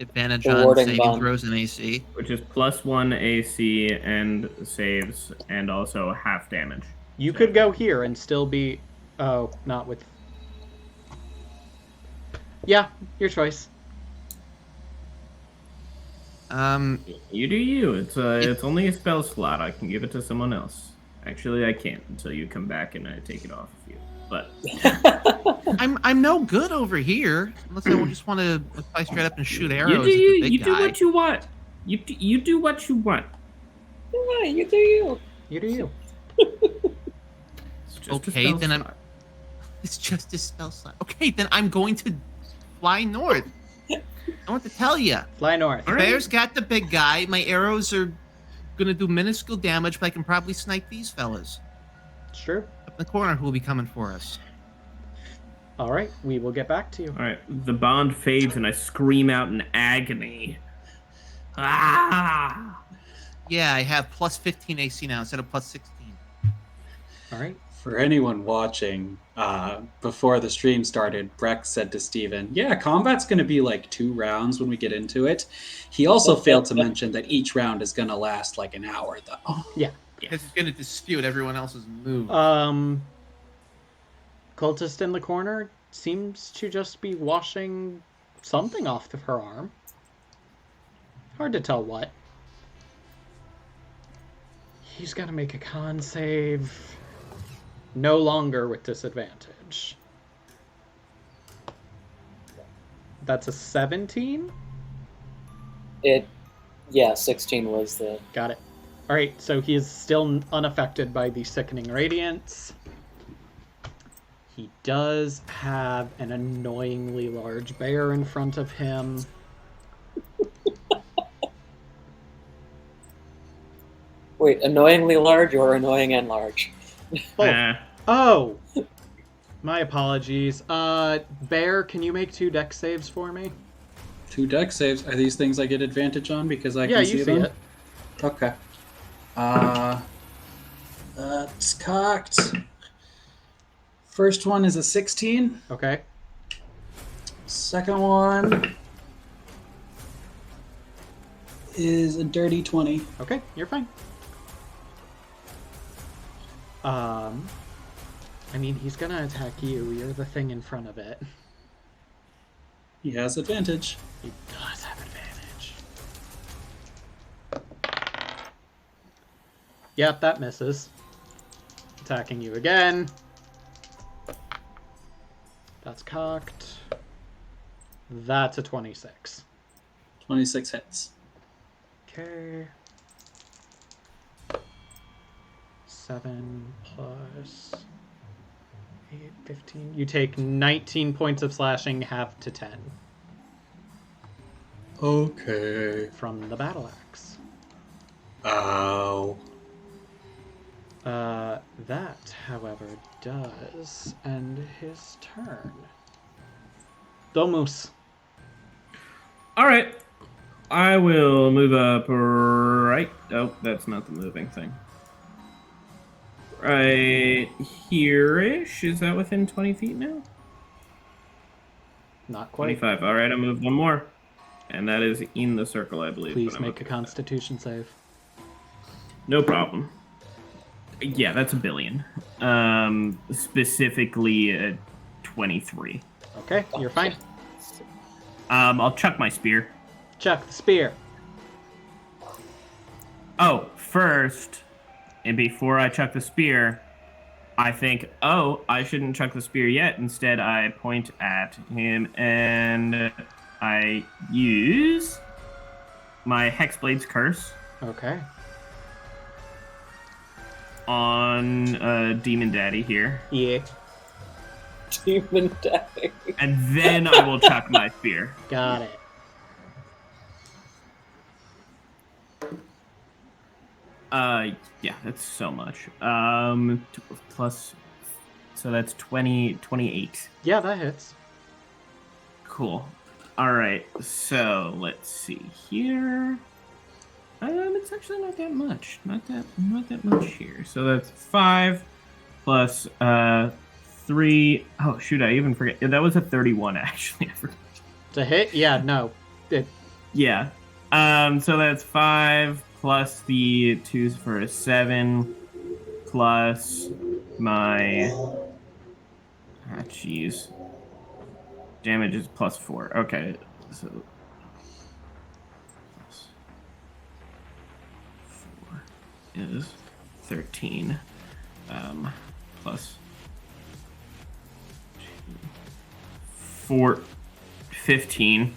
advantage The on warding saving bond. throws and AC. Which is +1 AC and saves, and also half damage. You could go here and still be... Oh, not with... Yeah, your choice. You do you. It's only a spell slot. I can give it to someone else. Actually, I can't until you come back and I take it off of you. But I'm no good over here unless I just want to fly straight up and shoot arrows. you do at the you. big You do guy. what you want. You do what you want. Yeah, you do you. You do you. It's just a Okay, spell then slot. It's just a spell slot. Okay, then I'm going to fly north. I want to tell you. Fly north. All right. Bear's got the big guy. My arrows are gonna do minuscule damage, but I can probably snipe these fellas It's true. up in the corner who will be coming for us. All right, we will get back to you. All right. The bond fades and I scream out in agony. Ah! Yeah, I have plus 15 AC now instead of plus 16. All right. For anyone watching, before the stream started, Breck said to Steven, yeah, combat's going to be like 2 rounds when we get into it. He also failed to mention that each round is going to last like an hour, though. Yeah. Because he's gonna dispute everyone else's move. Cultist in the corner seems to just be washing something off of her arm. Hard to tell what. He's got to make a con save. No longer with disadvantage. That's a 17? Yeah, 16 was the... Got it. Alright, so he is still unaffected by the sickening radiance. He does have an annoyingly large bear in front of him. Wait, annoyingly large or annoying and large? Nah. Oh! My apologies. Bear, can you make 2 dex saves for me? 2 deck saves. Are these things I get advantage on because I Yeah, can you see them? it. Okay. That's cocked. First one is a 16. Okay. Second one is a dirty 20. Okay, you're fine. I mean, he's gonna attack you. You're the thing in front of it. He has advantage. He does have advantage. Yep, that misses. Attacking you again. That's cocked. That's a 26. 26 hits. Okay. 7 plus 8, 15. You take 19 points of slashing, half to 10 Okay. from the battle axe. Ow. That, however, does end his turn. Domus. All right. I will move up right. Oh, that's not the moving thing. Right here-ish. Is that within 20 feet now? Not quite. 25. All right, I moved one more. And that is in the circle, I believe. Please but I'm make a okay with constitution save. that. No problem. Yeah, that's a billion. Specifically a 23. Okay, you're fine. I'll chuck my spear. Chuck the spear. Oh, first, and before I chuck the spear, I think, oh, I shouldn't chuck the spear yet. Instead, I point at him and I use my Hexblade's Curse Okay. on Demon Daddy here. Yeah. Demon Daddy. And then I will chuck my spear. Got it. Yeah, that's so much. Plus, so that's 28. Yeah, that hits. Cool. All right, so let's see here. It's actually not that much. Not that much here. So that's 5 plus 3. Oh shoot, I even forget. That was a 31 actually. I forgot. To hit? Yeah, no. Yeah. So that's 5 plus the 2's for a 7 plus my jeez. Damage is plus 4. Okay. So plus 4 is 13. Plus 2, 4, 15.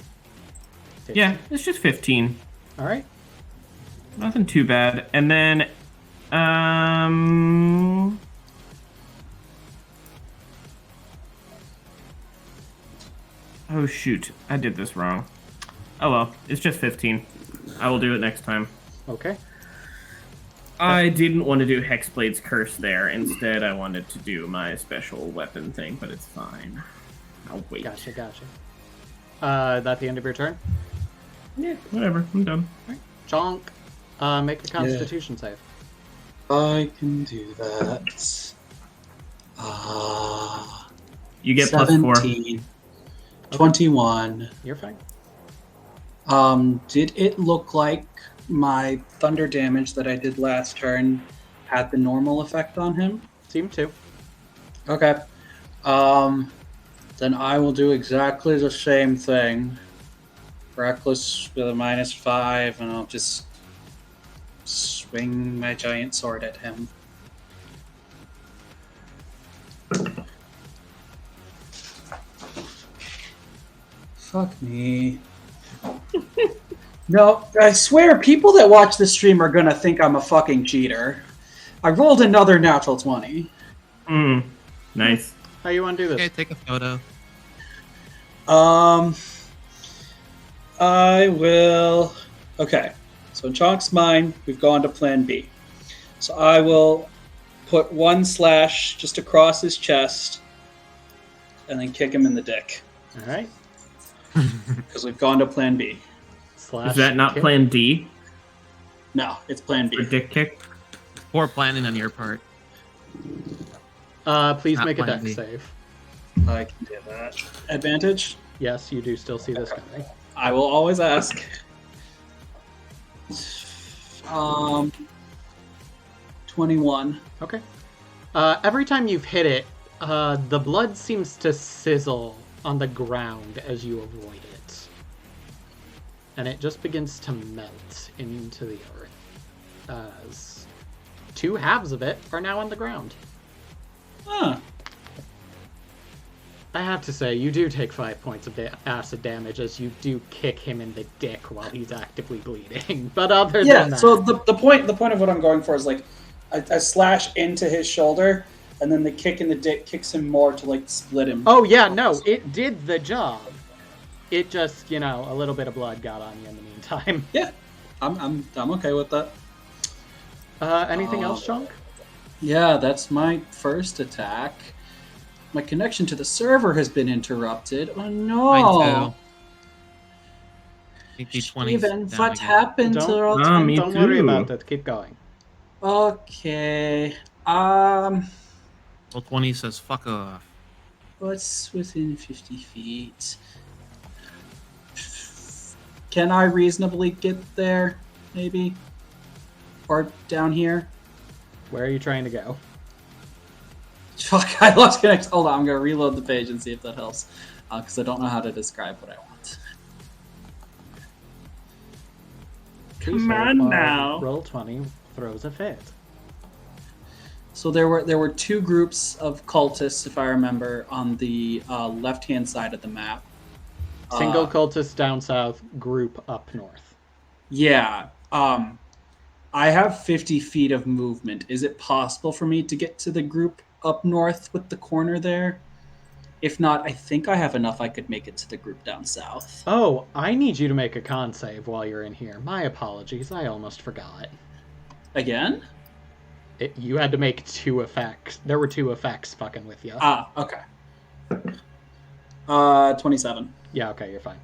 Yeah, it's just 15. All right. Nothing too bad. And then, oh shoot, I did this wrong. Oh well, it's just 15. I will do it next time. Okay. I didn't want to do Hexblade's Curse there. Instead, I wanted to do my special weapon thing, but it's fine. I'll wait. Gotcha. That the end of your turn? Yeah, whatever. I'm done. Jonk, make a Constitution save. I can do that. You get plus 4. 17. 21. You're fine. Did it look like my thunder damage that I did last turn had the normal effect on him? Seem to. Okay. Then I will do exactly the same thing. Reckless with a -5, and I'll just swing my giant sword at him. Fuck me. No, I swear, people that watch this stream are gonna think I'm a fucking cheater. I rolled another natural 20. Nice. How you want to do this? Okay, take a photo. I will. Okay, so in Chonk's mind, we've gone to Plan B. So I will put 1 slash just across his chest, and then kick him in the dick All right. because we've gone to Plan B. Is that not Kick. Plan D No, it's Plan for B. dick kick? Poor planning on your part. Please Not make a Plan dex B. save. I can do that. Advantage? Yes, you do still see this guy. I will always ask. 21. Okay. Every time you've hit it, the blood seems to sizzle on the ground as you avoid it. And it just begins to melt into the earth. As 2 halves of it are now on the ground. Huh. I have to say, you do take 5 points of acid damage as you do kick him in the dick while he's actively bleeding. But other than that... So the point of what I'm going for is like I slash into his shoulder, and then the kick in the dick kicks him more to like split him. Oh yeah, no, it did the job. It just, a little bit of blood got on you in the meantime. Yeah, I'm okay with that. Anything else, Chunk? Yeah, that's my first attack. My connection to the server has been interrupted. Oh no! Mine too. Steven, what happened to all me Don't worry too. about it. Keep going. Okay. Roll 20 says fuck off. What's within 50 feet? Can I reasonably get there? Maybe? Or down here? Where are you trying to go? Fuck, I lost connection. Hold on, I'm gonna reload the page and see if that helps. Because I don't know how to describe what I want. Please Come hold on while now. Roll 20 throws a fit. So there were two groups of cultists, if I remember, on the left-hand side of the map. Single cultist down south, group up north. Yeah. I have 50 feet of movement. Is it possible for me to get to the group up north with the corner there? If not, I think I have enough I could make it to the group down south. Oh, I need you to make a con save while you're in here. My apologies, I almost forgot. Again? You had to make 2 effects. There were 2 effects fucking with you. Ah, okay. 27. Yeah, okay, you're fine.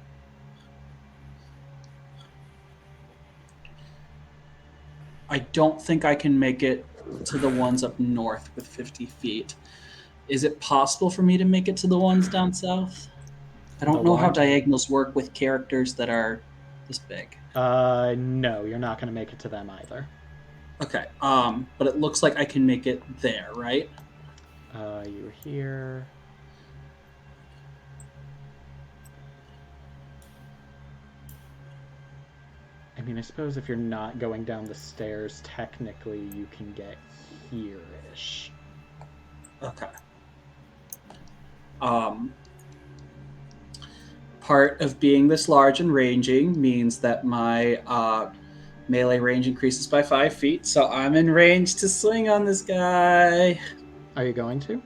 I don't think I can make it to the ones up north with 50 feet. Is it possible for me to make it to the ones down south? I don't know how diagonals work with characters that are this big. No, you're not going to make it to them either. Okay, but it looks like I can make it there, right? You're here. I mean, I suppose if you're not going down the stairs, technically you can get here-ish. Okay. Part of being this large and ranging means that my melee range increases by 5 feet, so I'm in range to swing on this guy. Are you going to?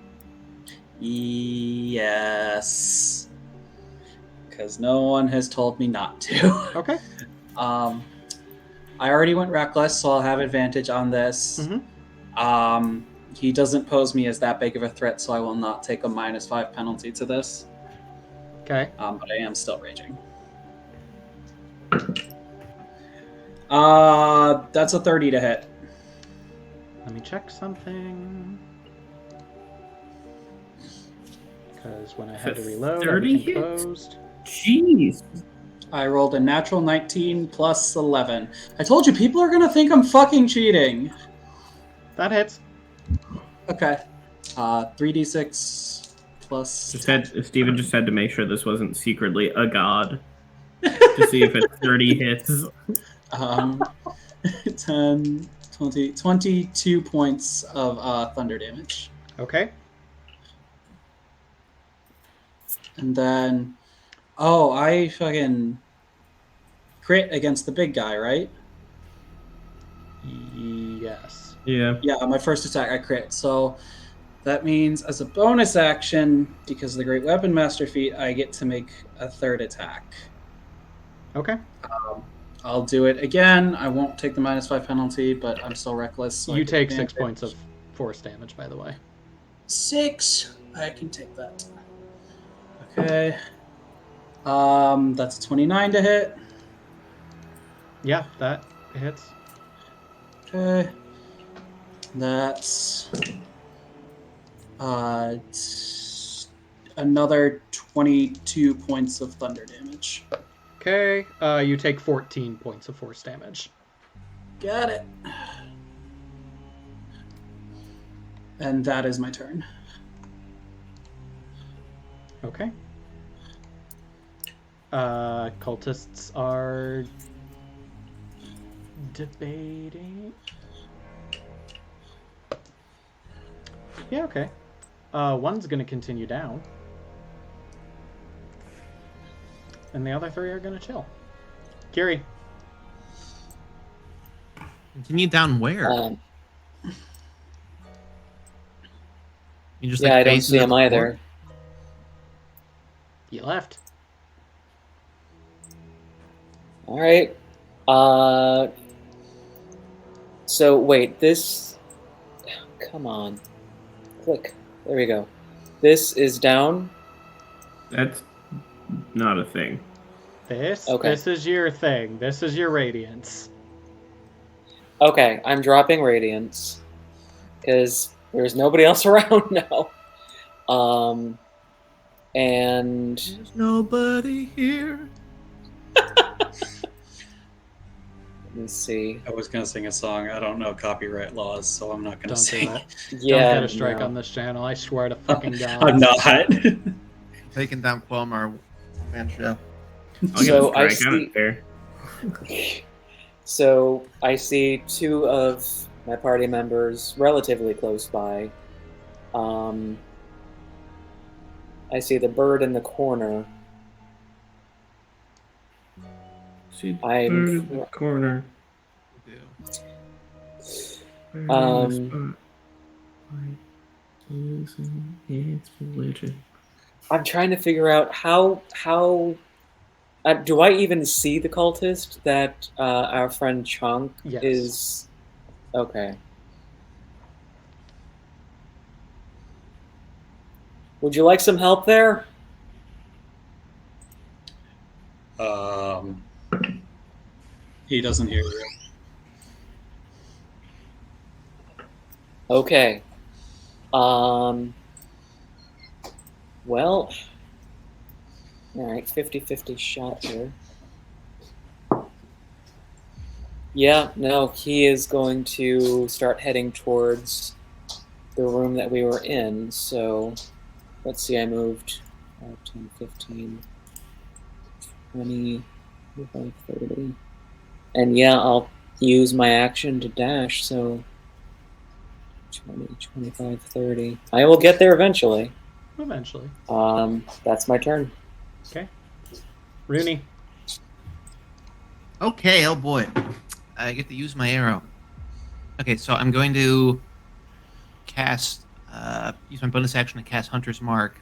Yes. Because no one has told me not to. Okay. I already went reckless, so I'll have advantage on this. Mm-hmm. He doesn't pose me as that big of a threat, so I will not take a -5 penalty to this. Okay. But I am still raging. That's a 30 to hit. Let me check something. Because when I had to reload, 30 everything hits? closed. Jeez. I rolled a natural 19 plus 11. I told you, people are going to think I'm fucking cheating. That hits. Okay. 3d6 plus... Steven just had to make sure this wasn't secretly a god. To see if it's 30 hits. 10, 20, 22 points of thunder damage. Okay. And then... Oh, I fucking crit against the big guy, right? Yes. Yeah. Yeah, my first attack I crit. So that means as a bonus action, because of the Great Weapon Master feat, I get to make a third attack. Okay. I'll do it again. I won't take the -5 penalty, but I'm still reckless. So You take 6 points of force damage, by the way. 6. I can take that. Okay. That's a 29 to hit. Yeah, that hits. Okay. That's another 22 points of thunder damage. Okay. You take 14 points of force damage. Got it. And that is my turn. Okay. Cultists are debating. Yeah, okay. One's gonna continue down. And the other 3 are gonna chill. Kiri. Continue down where? You just, yeah, like, I don't face see into him the either. floor? You left. All right. So wait, this. Come on. Click. There we go. This is down. That's not a thing. This Okay. is your thing. This is your radiance. Okay, I'm dropping Radiance because there's nobody else around now. And There's nobody here. let me see. I was going to sing a song. I don't know copyright laws, so I'm not going to Don't do sing. that. Yeah, Don't get a strike no. on this channel. I swear to fucking God. I'm not. Taking down Quilmar and Chef. I'll So get a I strike. I don't see- care. So I see 2 of my party members relatively close by. I see the bird in the corner. See the I'm bird in the corner. Bird in the spot. Like losing its religion. I'm trying to figure out how do I even see the cultist that our friend Chunk Yes. is? Okay. Would you like some help there? He doesn't hear you. Okay. Well, all right, 50-50 shot here. Yeah, no, he is going to start heading towards the room that we were in. So, let's see, I moved 5, 10, 15, 20, 25, 30. And yeah, I'll use my action to dash, so 20, 25, 30. I will get there eventually. Eventually. That's my turn. Okay. Rooney. Okay, oh boy. I get to use my arrow. Okay, so I'm going to cast, use my bonus action to cast Hunter's Mark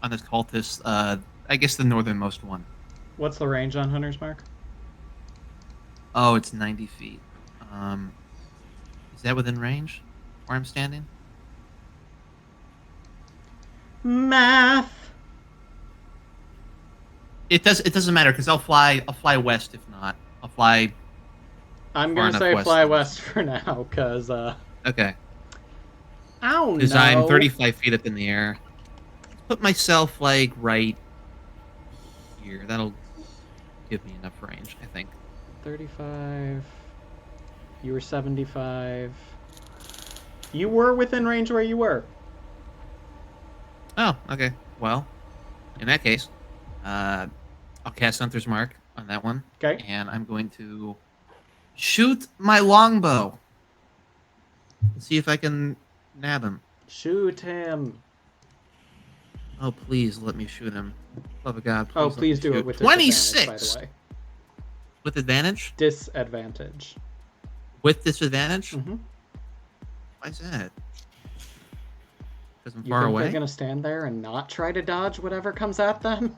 on this cultist, I guess the northernmost one. What's the range on Hunter's Mark? Oh, it's 90 feet. Is that within range where I'm standing? Math. It doesn't matter because I'll fly west if not. I'll fly. I'm far gonna enough say west fly then. west for now, cause Okay. I don't Because know. I'm 35 feet up in the air. Put myself like right here. That'll give me enough range, I think. 35. You were 75. You were within range where you were. Oh, okay. Well, in that case, I'll cast Hunter's Mark on that one. Okay. And I'm going to shoot my longbow. Let's see if I can nab him. Shoot him. Oh, please let me shoot him. Love of God, please. Oh, let please me do shoot. it with 26 disadvantage, by the way. with advantage. Disadvantage. With disadvantage. Mm-hmm. Why is that? Because I'm You far think away. they're gonna stand there and not try to dodge whatever comes at them?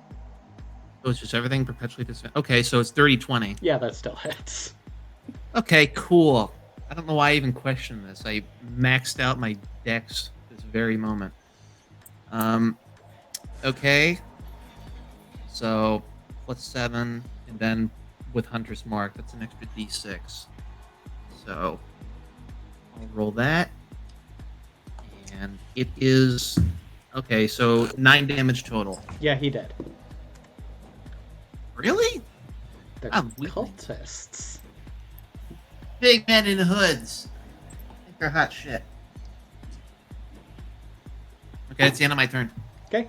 Oh, it's just everything perpetually disadvantage. Okay, so it's 30-20. Yeah, that still hits. Okay, cool. I don't know why I even questioned this. I maxed out my dex this very moment. Okay. So, +7, and then with Hunter's Mark, that's an extra d6. So, I'll roll that. And it is... Okay, so 9 damage total. Yeah, he did. Really? They're I'm weakling. cultists. Big men in hoods. I think they're hot shit. Okay, it's the end of my turn. Okay.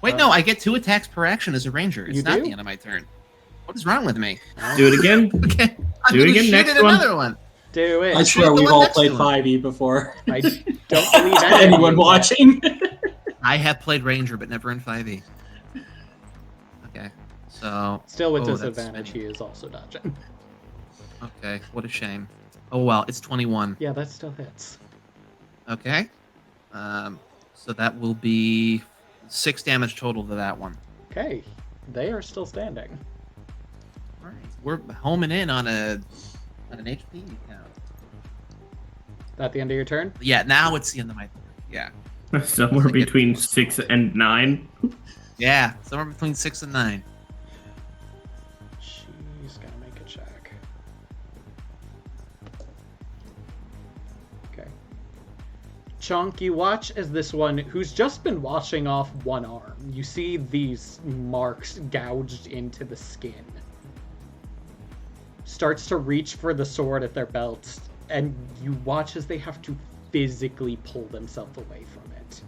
Wait, no, I get 2 attacks per action as a ranger. It's You not do? the end of my turn. What is wrong with me? Do it again. Okay, I'm Do it gonna again, shoot next at one. another one. Do it. I swear the we've one all next played to him. 5e before. I don't believe Anyone watching? I have played ranger, but never in 5e. Okay, so Still with oh, that's disadvantage, he spinning. is also dodging. Okay, what a shame. Oh well, it's 21. Yeah, that still hits. Okay, so that will be 6 damage total to that one. Okay. They are still standing. All right, we're homing in on an HP count. That the end of your turn? Yeah, now it's the end of my turn. Yeah. Somewhere I get between close. 6 and 9. Yeah, somewhere between 6 and 9. She's gonna make a check. Okay. Chunk, you watch as this one, who's just been washing off one arm, you see these marks gouged into the skin, starts to reach for the sword at their belts, and you watch as they have to physically pull themselves away from it.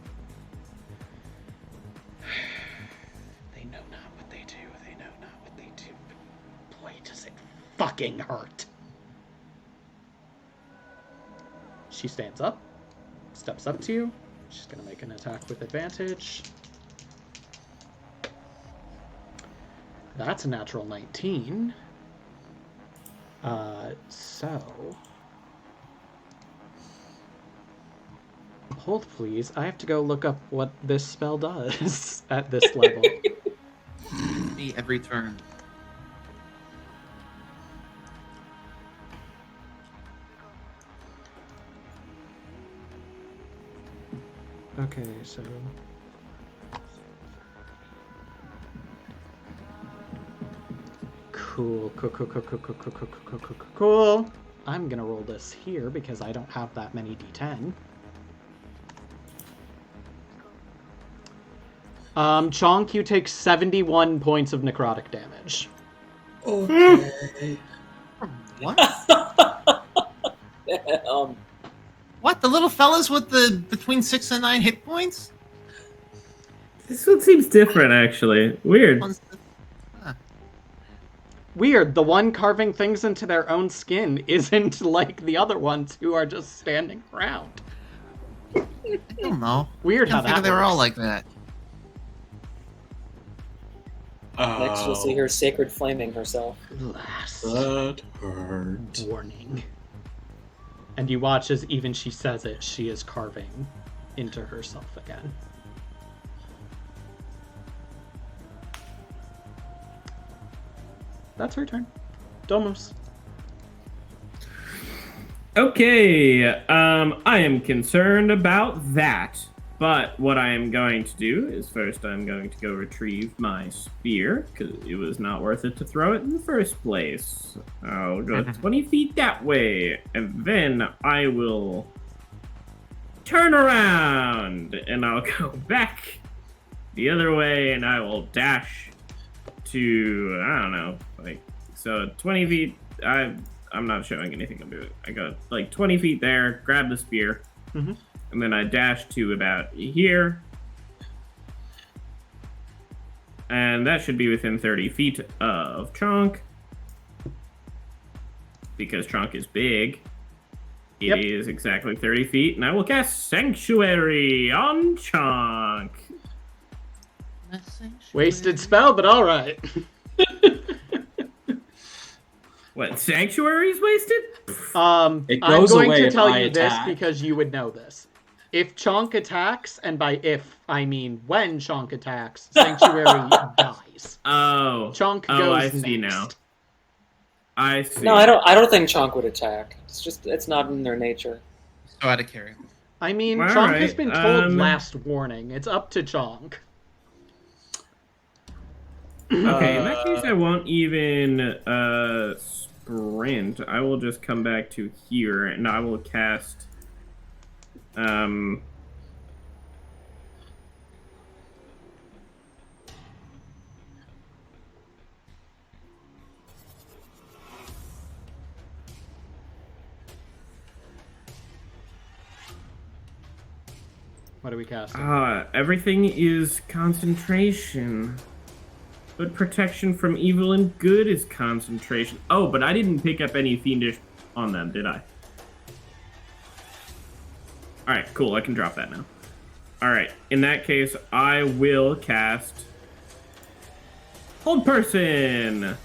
They know not what they do. They know not what they do. Boy, does it fucking hurt. She stands up, steps up to you. She's going to make an attack with advantage. That's a natural 19. So... Hold, please. I have to go look up what this spell does at this level. Me every turn. Okay, so... Cool. I'm gonna roll this here because I don't have that many d10. Chonk, you take 71 points of necrotic damage. Okay. What? Um, What? The little fellas with the between 6 and 9 hit points? This one seems different, actually. Weird. Weird, the one carving things into their own skin isn't like the other ones who are just standing around. I don't know. Weird I how figure that they were all works. like that. Next, you'll see her sacred flaming herself. Last That hurt. warning. And you watch as even she says it, she is carving into herself again. That's her turn. Domus. Okay, I am concerned about that. But what I am going to do is first I'm going to go retrieve my spear, because it was not worth it to throw it in the first place. I'll go 20 feet that way, and then I will turn around, and I'll go back the other way, and I will dash to, I don't know, like, so 20 feet, I'm not showing anything I'm doing. I go like 20 feet there, grab the spear, and then I dash to about here. And that should be within 30 feet of Chonk. Because Chonk is big. It is exactly 30 feet, and I will cast Sanctuary on Chonk. Wasted spell, but alright. What, Sanctuary is wasted? It I'm goes going away to if tell I you this attack. because you would know this. If Chonk attacks, and by if I mean when Chonk attacks, Sanctuary dies. Oh. Chonk Oh, goes I see next. now. I see. No, I don't think Chonk would attack. It's not in their nature. So out of carry. I mean, All Chonk has right, been told last warning. It's up to Chonk. Okay, in that case, I won't even sprint. I will just come back to here, and I will cast. What are we casting? Everything is concentration. But protection from evil and good is concentration. Oh, but I didn't pick up any fiendish on them, did I? Alright, cool. I can drop that now. Alright, in that case, I will cast Hold Person!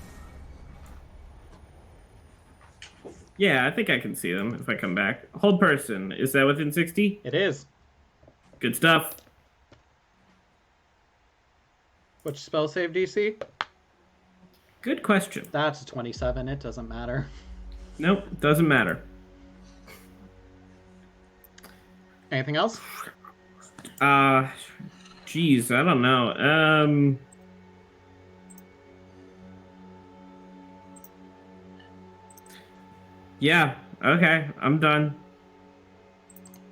Yeah, I think I can see them if I come back. Hold Person. Is that within 60? It is. Good stuff. What's your spell save DC? Good question. That's a 27. It doesn't matter. Nope, doesn't matter. Anything else? Geez, I don't know. Yeah, okay, I'm done.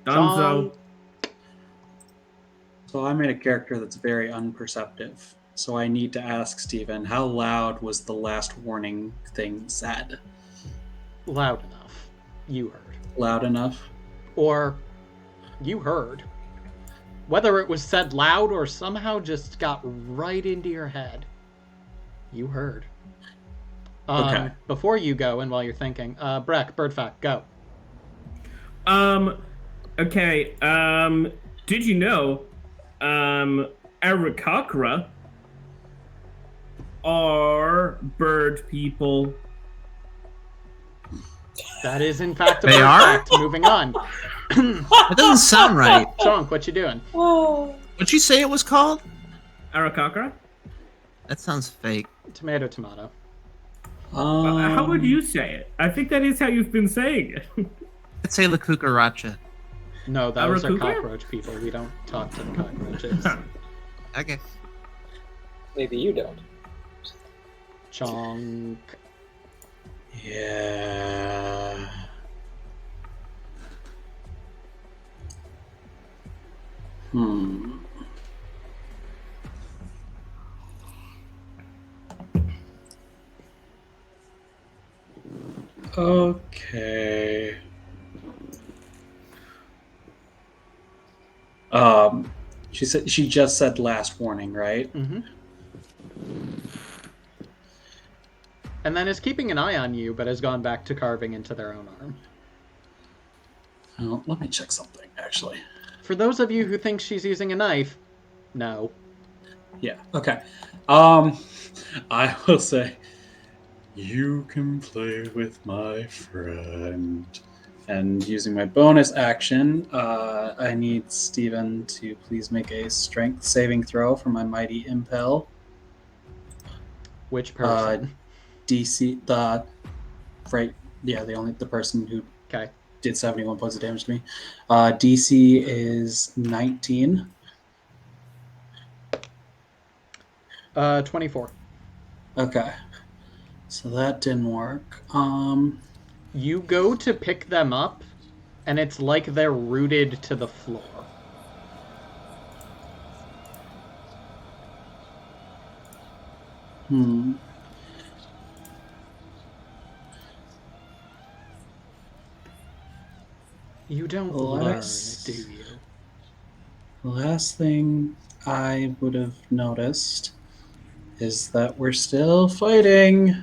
Donezo. So I made a character that's very unperceptive. So I need to ask Steven, how loud was the last warning thing said? Loud enough. You heard. Loud enough? Or you heard. Whether it was said loud or somehow just got right into your head. You heard. Okay. Before you go, and while you're thinking, Breck, bird fact, go. Okay, did you know, Arakakra are bird people? That is, in fact, a They bird are? fact. Moving on. That doesn't sound right. Chonk, what you doing? Oh. What'd you say it was called? Arakakra? That sounds fake. Tomato, tomato. How would you say it? I think that is how you've been saying it. Let's say La Cucaracha. No, those are Arakuka? cockroach people. We don't talk to the cockroaches. Okay. Maybe you don't. Chonk. Yeah. Hmm. Okay. She just said last warning, right? Mm-hmm. And then is keeping an eye on you, but has gone back to carving into their own arm. Oh, let me check something, actually. For those of you who think she's using a knife, no. Yeah, okay. I will say, you can play with my friend. And using my bonus action, I need Steven to please make a strength saving throw for my mighty impel. Which person? DC the person who Okay. did 71 points of damage to me. DC is 19. 24. Okay. So that didn't work. You go to pick them up, and it's like they're rooted to the floor. You don't learn, do you? The last thing I would have noticed is that we're still fighting,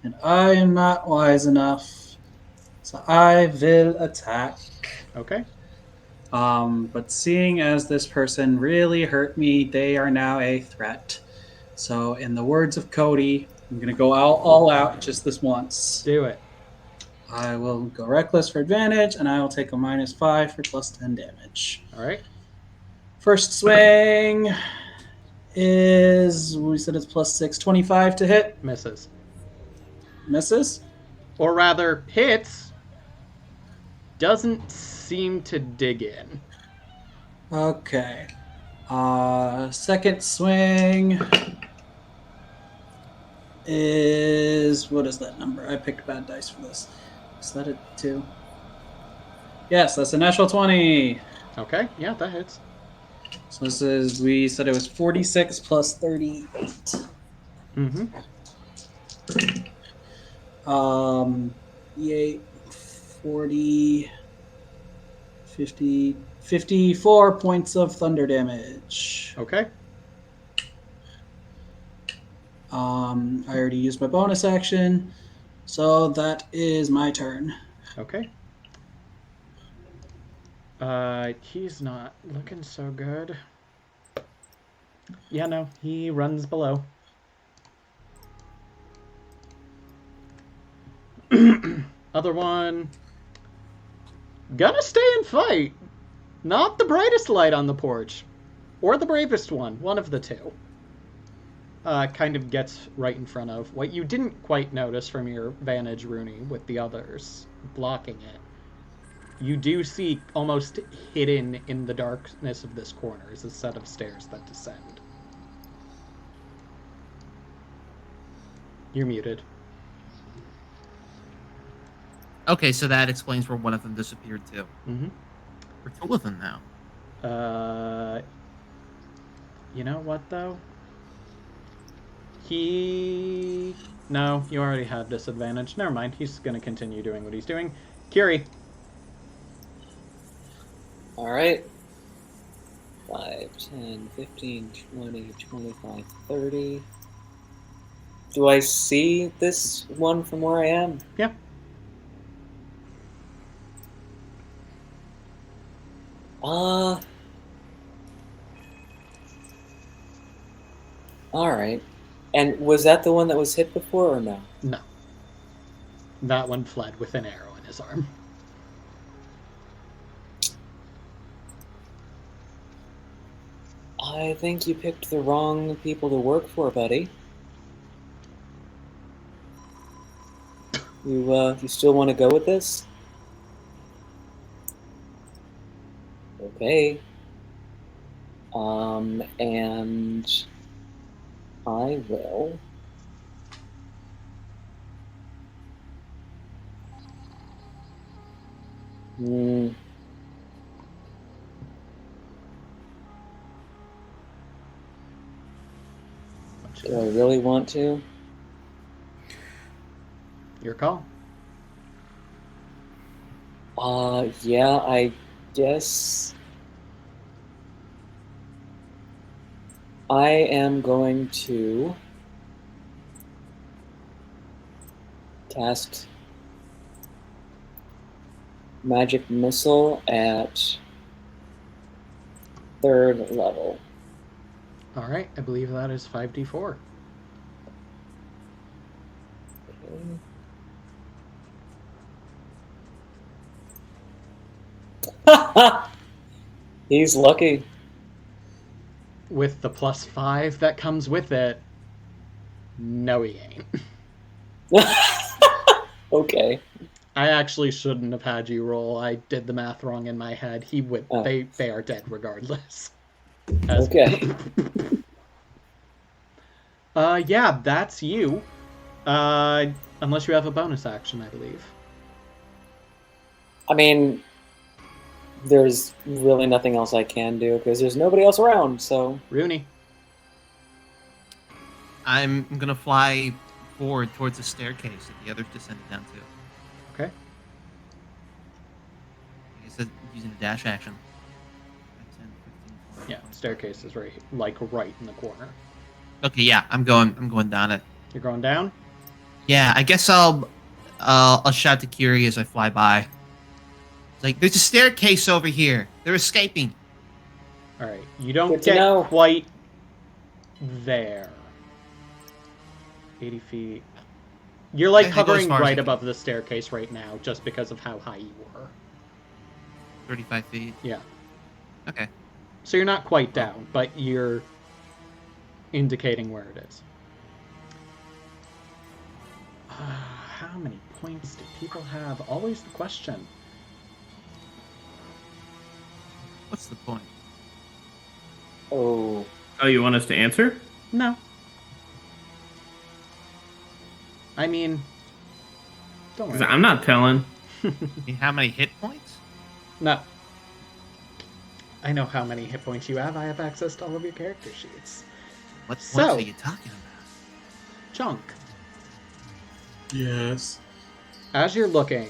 and I am not wise enough, so I will attack. Okay. But seeing as this person really hurt me, they are now a threat. So, in the words of Cody, I'm going to go all out just this once. Do it. I will go reckless for advantage, and I will take a -5 for plus 10 damage. All right. First swing is, we said it's +6, 25 to hit. Misses. Misses? Or rather, hits. Doesn't seem to dig in. Okay. Second swing is, what is that number? I picked bad dice for this. Is that a 2? Yes, that's a natural 20. Okay, yeah, that hits. So this is, we said it was 46 plus 38. Mm-hmm. 40, 50, 54 points of thunder damage. Okay. I already used my bonus action, so that is my turn. Okay. He's not looking so good. Yeah, no, he runs below. Other one. Gonna stay and fight. Not the brightest light on the porch. Or the bravest one of the two. Kind of gets right in front of what you didn't quite notice from your vantage, Rooney, with the others blocking it. You do see, almost hidden in the darkness of this corner, is a set of stairs that descend. You're muted. Okay, so that explains where one of them disappeared to. Mm-hmm. We're two of them now. You know what, though? No, you already had disadvantage. Never mind, he's going to continue doing what he's doing. Curie. Alright. 5, 10, 15, 20, 25, 30. Do I see this one from where I am? Yeah. All right. And was that the one that was hit before, or no? No. That one fled with an arrow in his arm. I think you picked the wrong people to work for, buddy. You still want to go with this? Okay. And I will. Hmm. Do I really want to? Your call. Yeah, I guess I am going to cast Magic Missile at 3rd level. All right, I believe that is 5d4. Okay. He's lucky. With the +5 that comes with it, no, he ain't. Okay. I actually shouldn't have had you roll. I did the math wrong in my head. He would. Oh. They are dead regardless. Okay. Yeah, that's you. Unless you have a bonus action, I believe. I mean, there's really nothing else I can do because there's nobody else around, so... Rooney. I'm gonna fly forward towards the staircase that the others descended down to. Okay. I guess using a dash action. 10, 15, 20, Yeah, staircase is right in the corner. Okay, yeah, I'm going down it. You're going down? Yeah, I guess I'll shout to Kiri as I fly by. It's like, there's a staircase over here. They're escaping. All right. You don't Good to get know. quite there. 80 feet. You're like I go as hovering far as I right can. above the staircase right now, just because of how high you were. 35 feet. Yeah. Okay. So you're not quite down, but you're indicating where it is. How many points do people have? Always the question. What's the point? Oh. Oh, you want us to answer? No. I mean, don't worry. 'Cause I'm not telling. How many hit points? No. I know how many hit points you have. I have access to all of your character sheets. What points So- are you talking about? Chunk, Yes. as you're looking,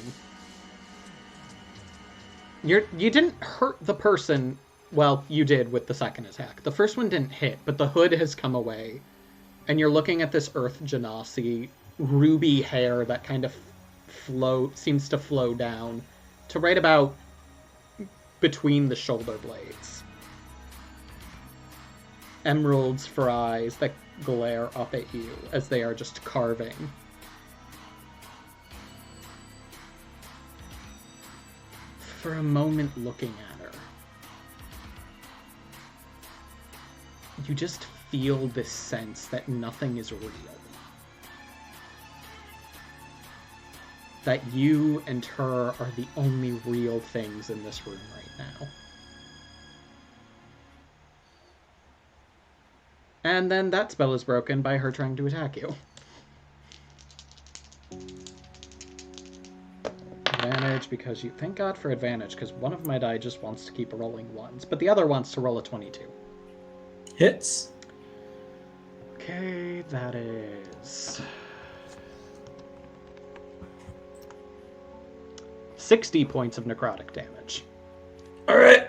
you didn't hurt the person. Well, you did with the second attack. The first one didn't hit, but the hood has come away, and you're looking at this Earth Genasi ruby hair that kind of seems to flow down to right about between the shoulder blades. Emeralds for eyes that glare up at you as they are just carving. For a moment looking at her, you just feel this sense that nothing is real. That you and her are the only real things in this room right now. And then that spell is broken by her trying to attack you. Advantage because you... Thank God for advantage, because one of my die just wants to keep rolling ones, but the other wants to roll a 22. Hits. Okay, that is... 60 points of necrotic damage. All right.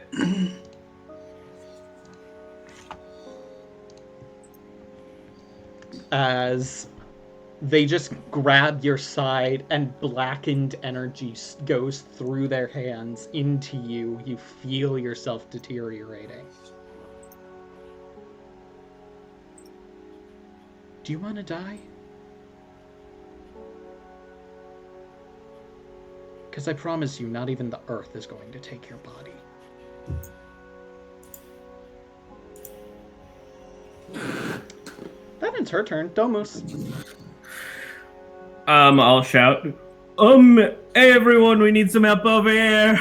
As They just grab your side, and blackened energy goes through their hands into you. You feel yourself deteriorating. Do you want to die? Because I promise you, not even the earth is going to take your body. That ends her turn. Domus. I'll shout. Hey everyone, we need some help over here.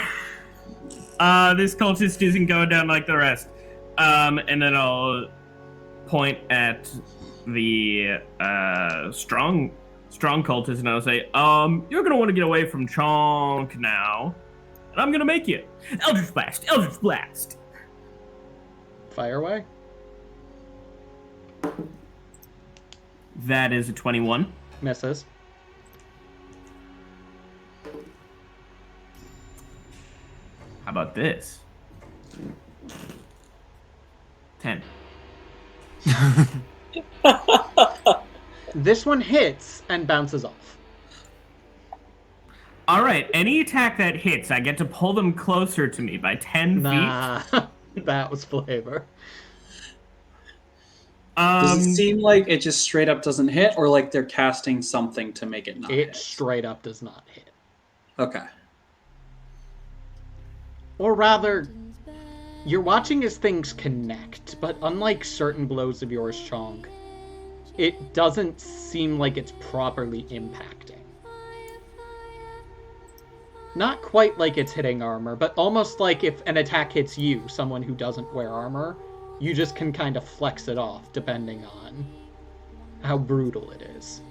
This cultist isn't going down like the rest. And then I'll point at the strong cultist, and I'll say, you're gonna want to get away from Chonk now, and I'm gonna make you Eldritch Blast, Eldritch Blast. Fire away. That is a 21. Misses. How about this? 10. This one hits and bounces off. All right, any attack that hits, I get to pull them closer to me by 10 feet. Nah, that was flavor. Does it seem like it just straight up doesn't hit, or like they're casting something to make it not It hit? straight up does not hit. Okay. Or rather, you're watching as things connect, but unlike certain blows of yours, Chong, it doesn't seem like it's properly impacting. Not quite like it's hitting armor, but almost like if an attack hits you, someone who doesn't wear armor, you just can kind of flex it off depending on how brutal it is.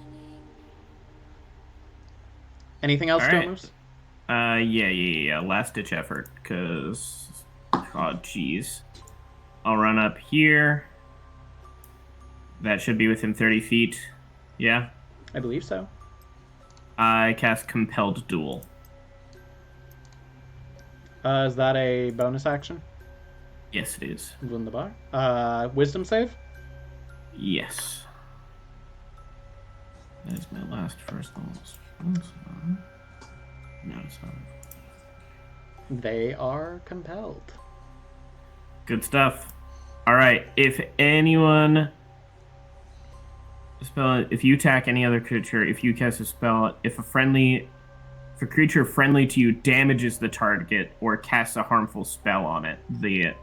Anything else, All right. Domus? Yeah. Last ditch effort, because, oh, jeez. I'll run up here. That should be within 30 feet. Yeah. I believe so. I cast Compelled Duel. Is that a bonus action? Yes, it is. Win the bar. Wisdom save? Yes. That is my last first level. No, it's not. They are compelled. Good stuff. All right. If anyone if you attack any other creature, if you cast a spell, if a creature friendly to you damages the target or casts a harmful spell on it, the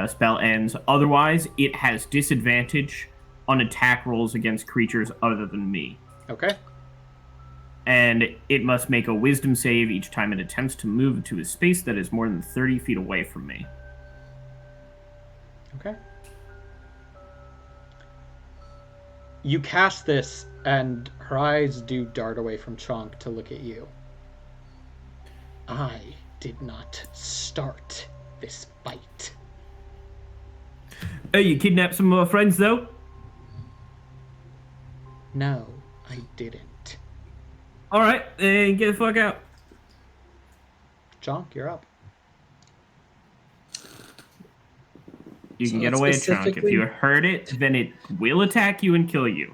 spell ends. Otherwise, it has disadvantage on attack rolls against creatures other than me. Okay. And it must make a wisdom save each time it attempts to move into a space that is more than 30 feet away from me. Okay. You cast this, and her eyes do dart away from Chonk to look at you. I did not start this fight. Hey, you kidnapped some of my friends, though? No, I didn't. All right, then get the fuck out. Chonk, you're up. You So can get it's away, Chunk. If specifically- you hurt it, then it will attack you and kill you.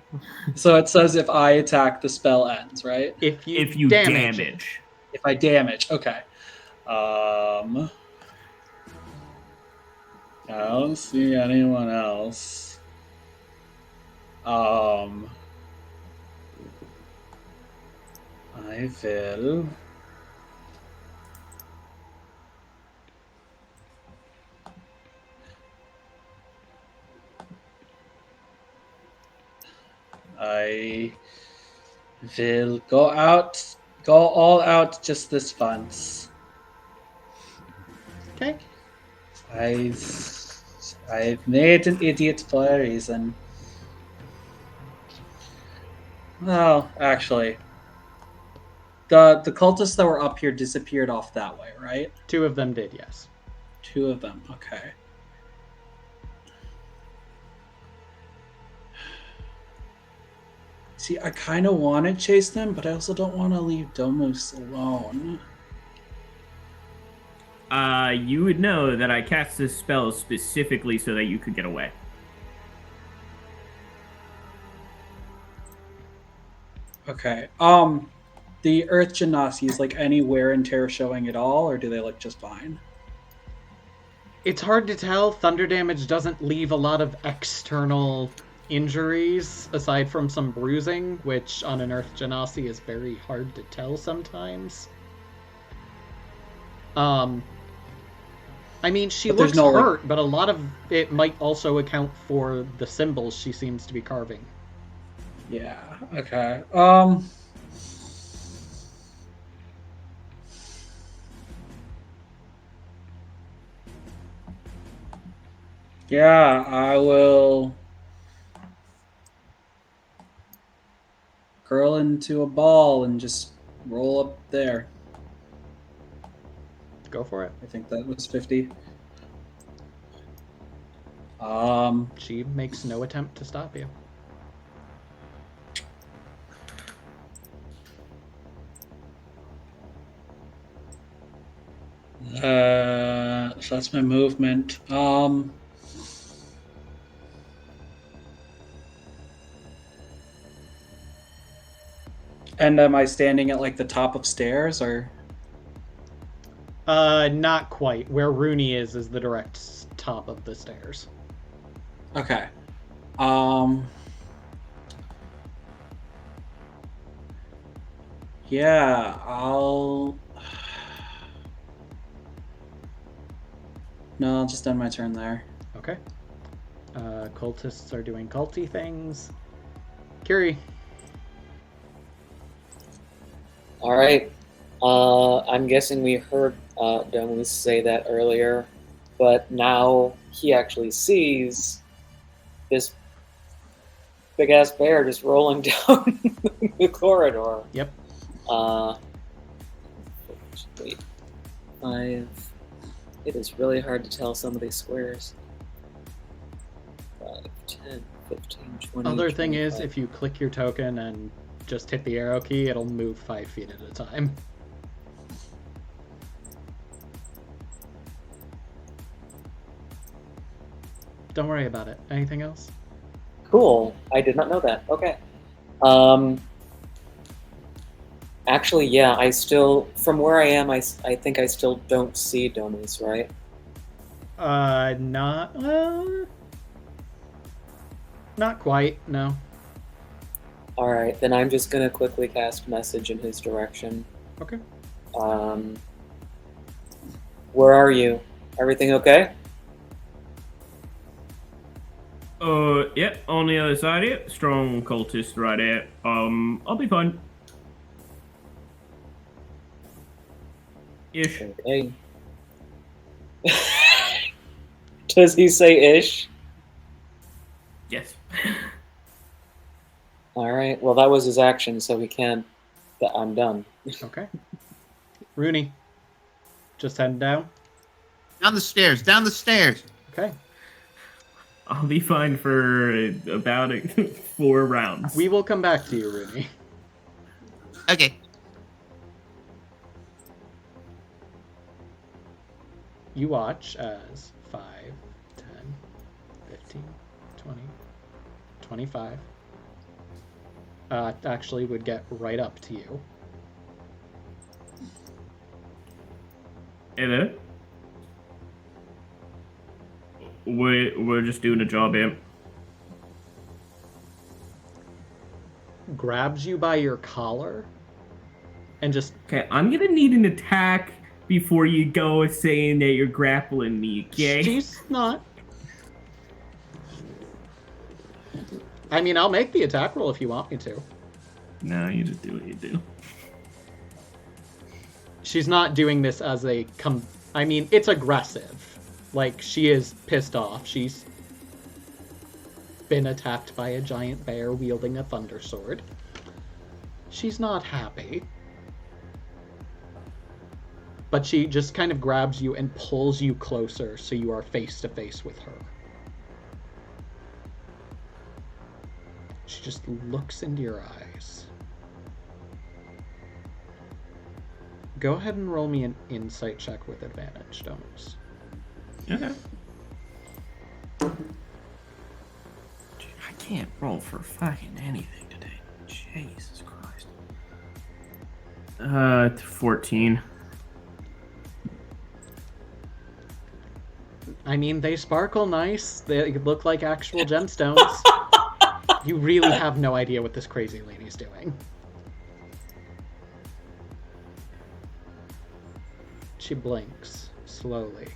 So it says if I attack, the spell ends, right? If you, If you damage. damage. If I damage, okay. I don't see anyone else. I will. I will go all out just this once. Okay. I've made an idiot for a reason. Well, actually, the cultists that were up here disappeared off that way, right? 2 of them did, yes. 2 of them, okay. See, I kind of want to chase them, but I also don't want to leave Domus alone. You would know that I cast this spell specifically so that you could get away. Okay. The Earth Genasi is like any wear and tear showing at all, or do they look just fine? It's hard to tell. Thunder damage doesn't leave a lot of external injuries, aside from some bruising, which on an Earth Genasi is very hard to tell sometimes. I mean, she But there's looks no, like- hurt, but a lot of it might also account for the symbols she seems to be carving. Yeah. Okay. Yeah, I will curl into a ball and just roll up there. Go for it. I think that was 50. She makes no attempt to stop you. So that's my movement. And am I standing at like the top of stairs or? Not quite. Where Rooney is the direct top of the stairs. Okay. Yeah, No, I'll just end my turn there. Okay. Cultists are doing culty things. Curie. All right. I'm guessing we heard Domus say that earlier, but now he actually sees this big ass bear just rolling down the corridor. Yep. Wait. 5. It is really hard to tell some of these squares. 5, 10, 15, 20. Other thing is, 25. if you click your token and just hit the arrow key, it'll move 5 feet at a time. Don't worry about it. Anything else? Cool. I did not know that. Okay. Actually, yeah, I still, from where I am, I think I still don't see Domus, right? Not quite, no. Alright, then I'm just gonna quickly cast message in his direction. Okay. Where are you? Everything okay? Yeah, on the other side here. Strong cultist right here. I'll be fine. Ish. Okay. Does he say ish? Yes. Alright, well that was his action, so he can't. I'm done. Okay. Rooney. Just heading down? Down the stairs. Down the stairs. Okay. I'll be fine for about 4 rounds. We will come back to you, Rooney. Okay. You watch as 5, 10, 15, 20, 25 actually would get right up to you. Hey there. We're just doing a job here. Grabs you by your collar and just Okay, I'm gonna need an attack before you go saying that you're grappling me, okay? She's not. I mean, I'll make the attack roll if you want me to. No, you just do what you do. She's not doing this as a I mean, it's aggressive. Like, she is pissed off. She's been attacked by a giant bear wielding a thunder sword. She's not happy. But she just kind of grabs you and pulls you closer so you are face to face with her. She just looks into your eyes. Go ahead and roll me an insight check with advantage, Domus. Okay. Dude, I can't roll for fucking anything today. Jesus Christ. 14. I mean, they sparkle nice. They look like actual gemstones. You really have no idea what this crazy lady's doing. She blinks slowly,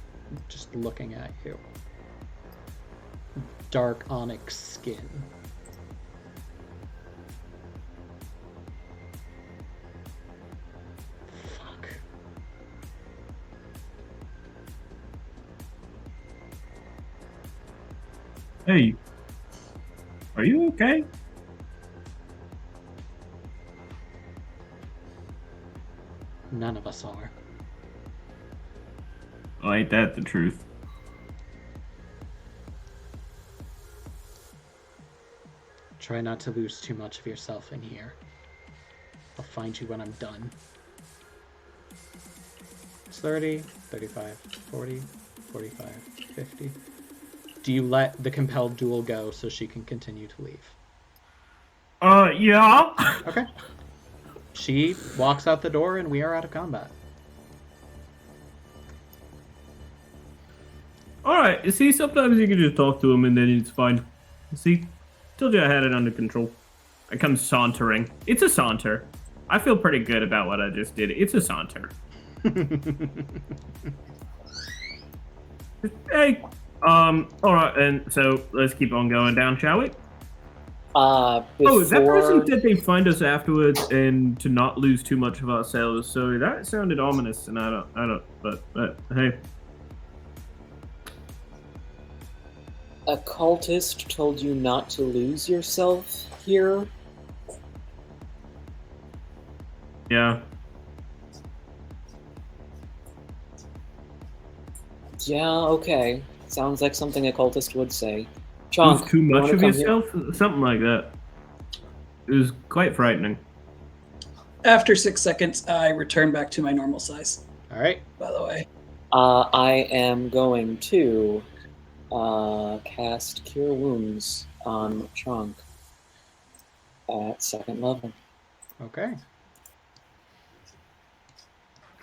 just looking at you. Dark onyx skin. Fuck. Hey, are you okay? None of us are. Oh, ain't that the truth? Try not to lose too much of yourself in here. I'll find you when I'm done. It's 30, 35, 40, 45, 50. Do you let the compelled duel go so she can continue to leave? Yeah. Okay. She walks out the door and we are out of combat. Alright, you see, sometimes you can just talk to him and then it's fine. See? Told you I had it under control. I come sauntering. It's a saunter. I feel pretty good about what I just did. It's a saunter. Hey, alright, and so let's keep on going down, shall we? Before... Oh, that person said they'd find us afterwards and to not lose too much of ourselves, so that sounded ominous, and I don't, but hey. A cultist told you not to lose yourself here? Yeah. Yeah, okay. Sounds like something a cultist would say. Lose Chonk, too you much wanna of come yourself? Something like that. It was quite frightening. After 6 seconds, I return back to my normal size. All right. By the way. I am going to cast Cure Wounds on Chonk at 2nd level. Okay.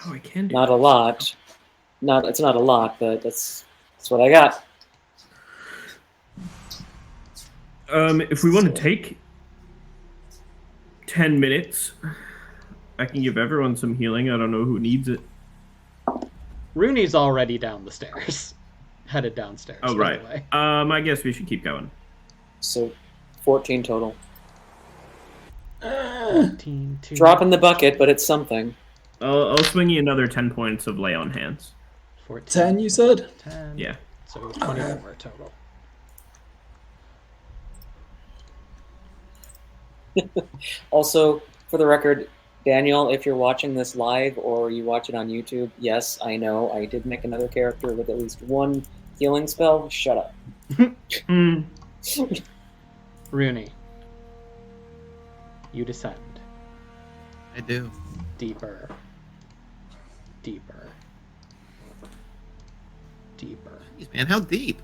Oh, I can do Not a lot. It's not a lot, but that's what I got. If we want to take 10 minutes, I can give everyone some healing. I don't know who needs it. Rooney's already down the stairs. Headed downstairs. Oh, by right. the way. I guess we should keep going. So, 14 total. 14, 2. Drop in the bucket, but it's something. I'll swing you another 10 points of lay on hands. 14. 10, you said? 10. Yeah. So 24 total. Also, for the record, Daniel, if you're watching this live or you watch it on YouTube, yes, I know, I did make another character with at least one healing spell. Shut up. Rooney. You descend. I do. Deeper. Deeper. Deeper. Jeez, man, how deep?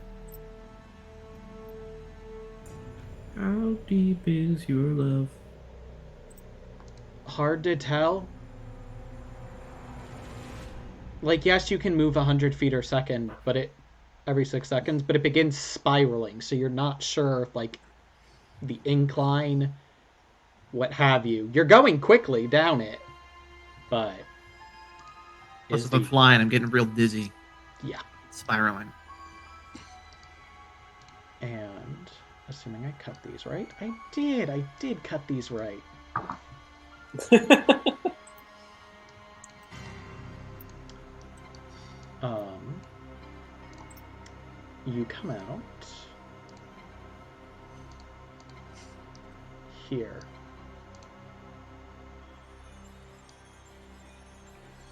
How deep is your love? Hard to tell. Like, yes, you can move 100 feet a second, but every 6 seconds, but it begins spiraling, so you're not sure if, like, the incline, what have you. You're going quickly down it, but... Plus, if I'm flying, I'm getting real dizzy. Yeah. Spiraling. And, assuming I cut these right, I did cut these right. You come out here.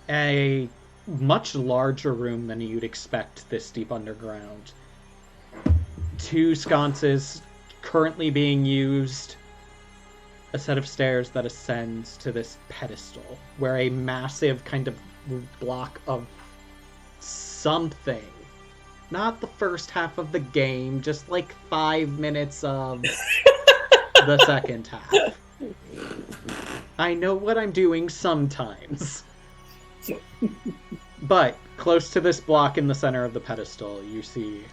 A much larger room than you'd expect this deep underground. 2 sconces currently being used. A set of stairs that ascends to this pedestal, where a massive kind of block of something, not the first half of the game, just like 5 minutes of the second half, I know what I'm doing sometimes. But close to this block in the center of the pedestal, you see...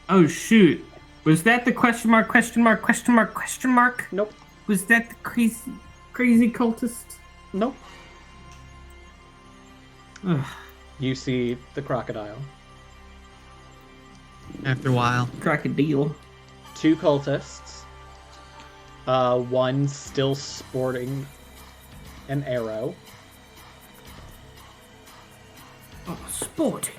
Oh, shoot. Was that the question mark, question mark, question mark, question mark? Nope. Was that the crazy cultist? Nope. Ugh. You see the crocodile. After a while. Crocodile. 2 cultists. One still sporting an arrow. Oh, sporting.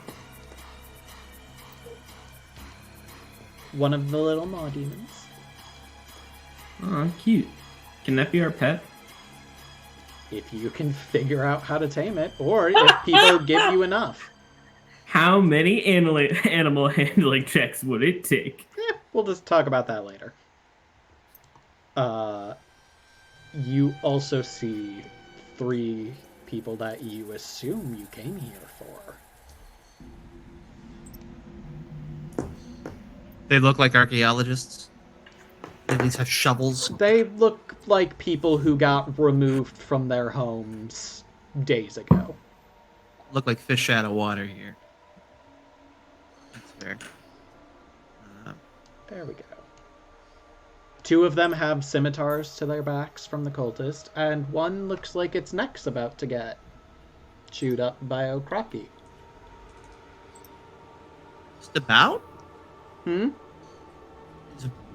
One of the little maw demons. Oh, cute. Can that be our pet? If you can figure out how to tame it, or if people give you enough. How many animal handling checks would it take? We'll just talk about that later. You also see 3 people that you assume you came here for. They look like archaeologists. They at least have shovels. They look like people who got removed from their homes days ago. Look like fish out of water here. That's fair. There we go. 2 of them have scimitars to their backs from the cultist, and one looks like its neck's about to get chewed up by a crocky. Just about?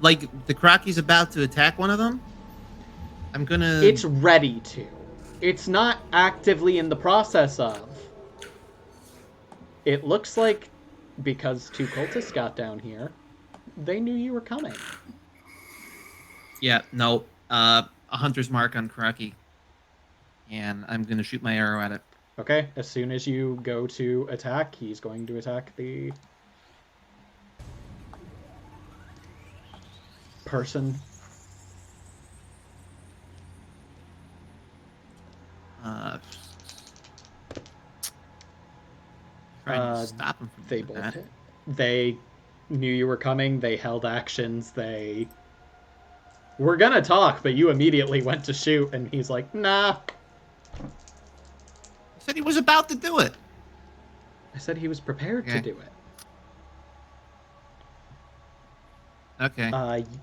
Like, the crocky's about to attack one of them? I'm gonna... It's ready to. It's not actively in the process of. It looks like, because 2 cultists got down here, they knew you were coming. Yeah, no. A hunter's mark on crocky. And I'm gonna shoot my arrow at it. Okay, as soon as you go to attack, he's going to attack the person. Trying to stop him from They doing both that. hit. They knew you were coming. They held actions. They were gonna talk, but you immediately went to shoot, and he's like, "Nah." He said he was about to do it. I said he was prepared to Okay. do it. Okay.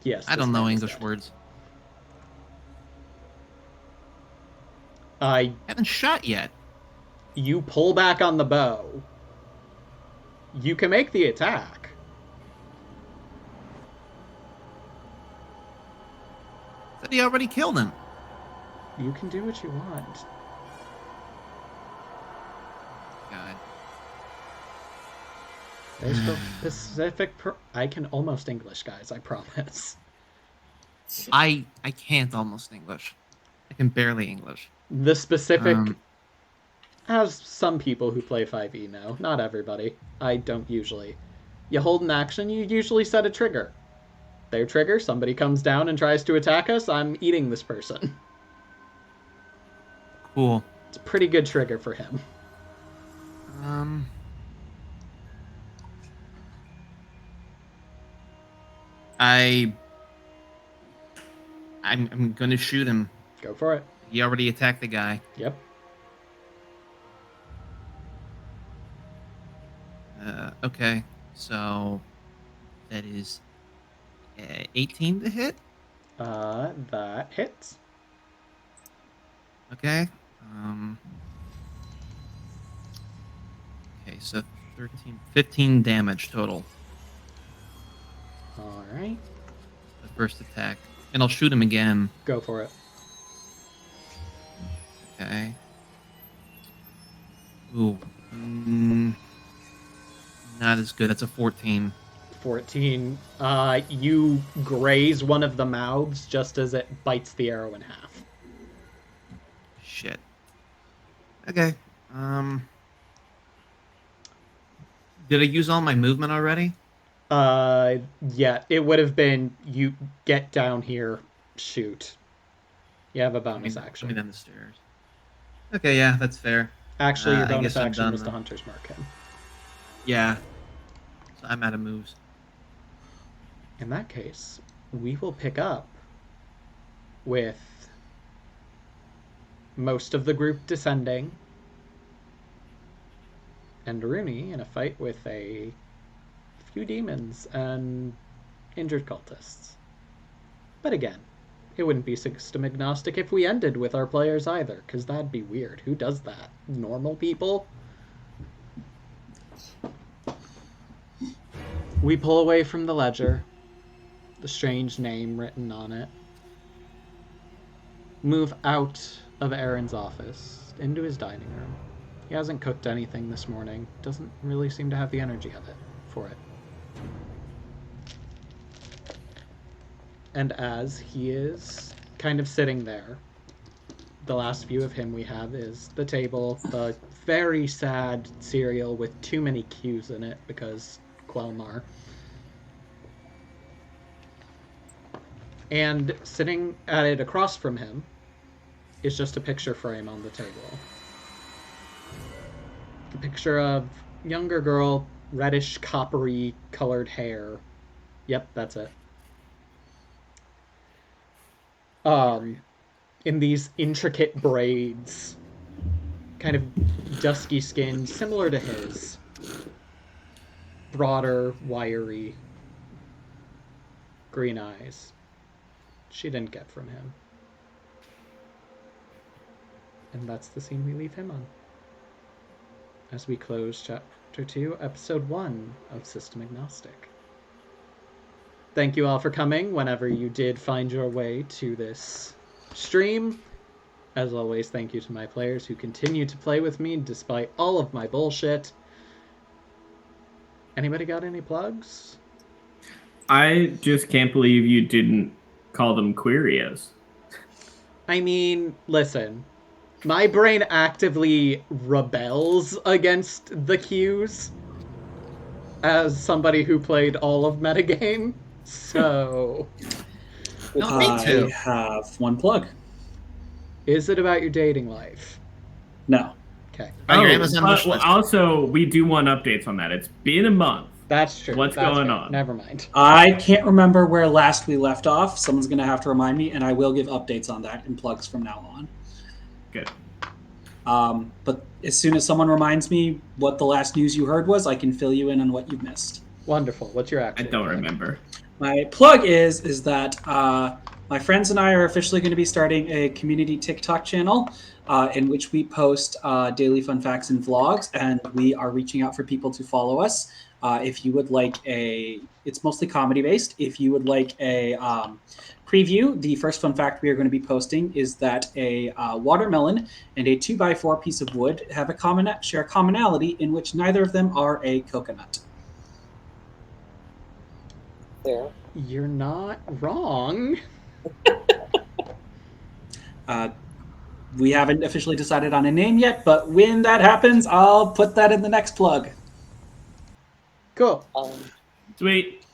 Yes. I this don't know man is English dead. words. I Haven't shot yet. You pull back on the bow. You can make the attack. Said he already killed him. You can do what you want. God. There's the specific... I can almost English, guys, I promise. I can't almost English. I can barely English. The specific... As some people who play 5e know, not everybody. I don't usually. You hold an action, you usually set a trigger. Their trigger, somebody comes down and tries to attack us, I'm eating this person. Cool. It's a pretty good trigger for him. I'm gonna shoot him. Go for it. He already attacked the guy. Yep. Okay, so that is 18 to hit. That hits. Okay. Okay, so 15 damage total. All right. The first attack, and I'll shoot him again. Go for it. Okay. Ooh. Not as good. That's a 14. 14. You graze one of the mouths just as it bites the arrow in half. Shit. Okay. Did I use all my movement already? Yeah, it would have been you get down here, shoot. You have a bonus action. Coming down the stairs. Okay, yeah, that's fair. Actually, your I bonus guess I'm action done was to then. Hunter's Mark him. Yeah. So I'm out of moves. In that case, we will pick up with most of the group descending, and Rooney in a fight with a few demons and injured cultists. But again, it wouldn't be system agnostic if we ended with our players either, because that'd be weird. Who does that? Normal people? We pull away from the ledger, the strange name written on it, move out of Aaron's office, into his dining room. He hasn't cooked anything this morning, doesn't really seem to have the energy for it. And as he is kind of sitting there, the last view of him we have is the table, the very sad cereal with too many Q's in it because Quelmar. And sitting at it across from him is just a picture frame on the table. A picture of younger girl, reddish coppery colored hair. Yep, that's it. In these intricate braids, kind of dusky skin, similar to his. Broader, wiry, green eyes. She didn't get from him. And that's the scene we leave him on. As we close Chapter 2, Episode 1 of System Agnostic. Thank you all for coming whenever you did find your way to this stream. As always, thank you to my players who continue to play with me despite all of my bullshit. Anybody got any plugs? I just can't believe you didn't call them Querios. I mean, listen. My brain actively rebels against the Qs as somebody who played all of metagame. So... No, me too. I have one plug. Is it about your dating life? No. Okay. Oh, your Amazon wish well, list. also, we do want updates on that. It's been a month. That's true. What's That's going fair. on? Never mind. I can't remember where last we left off. Someone's going to have to remind me, and I will give updates on that and plugs from now on. Good. But as soon as someone reminds me what the last news you heard was, I can fill you in on what you've missed. Wonderful. What's your actual I don't plug? remember. My plug is that my friends and I are officially going to be starting a community TikTok channel in which we post daily fun facts and vlogs, and we are reaching out for people to follow us. If you would like it's mostly comedy based. If you would like a preview, the first fun fact we are going to be posting is that a watermelon and a 2x4 piece of wood have share a commonality in which neither of them are a coconut. There. You're not wrong. We haven't officially decided on a name yet, but when that happens, I'll put that in the next plug. Cool. Sweet.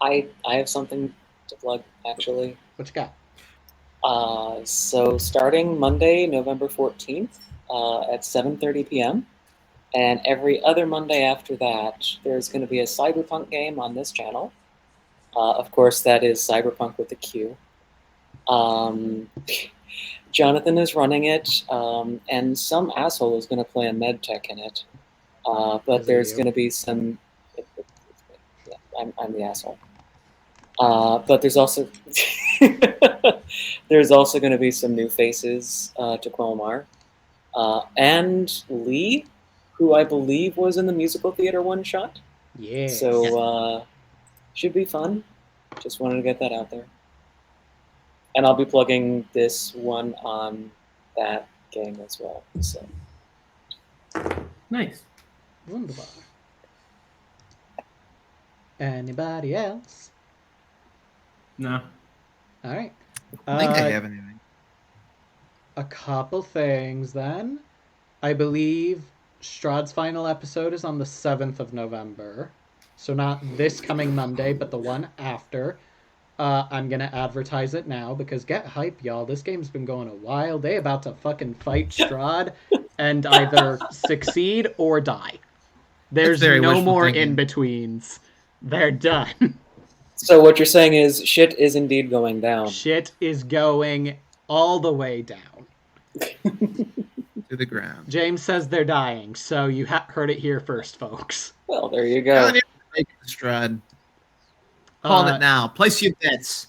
I have something to plug, actually. What you got? So starting Monday, November 14th at 7:30 p.m. and every other Monday after that, there's going to be a Cyberpunk game on this channel. Of course, that is Cyberpunk with a Q. Jonathan is running it, and some asshole is going to play a medtech in it. But there's going to be some... Yeah, I'm the asshole. But there's also going to be some new faces to Quelmar. And Lee, who I believe was in the musical theater one-shot. Yeah. So, should be fun. Just wanted to get that out there. And I'll be plugging this one on that game as well. So Nice. Wunderbar. Anybody else? No. All right. I think I have anything. A couple things then. I believe Strahd's final episode is on the 7th of November. So not this coming Monday, but the one after. I'm going to advertise it now because get hype, y'all. This game's been going a while. They about to fucking fight Strahd and either succeed or die. There's no more in-betweens. They're done. So what you're saying is shit is indeed going down. Shit is going all the way down. to the ground. James says they're dying, so you heard it here first, folks. Well, there you go. Strud. Call Uh, it now. Place your bets.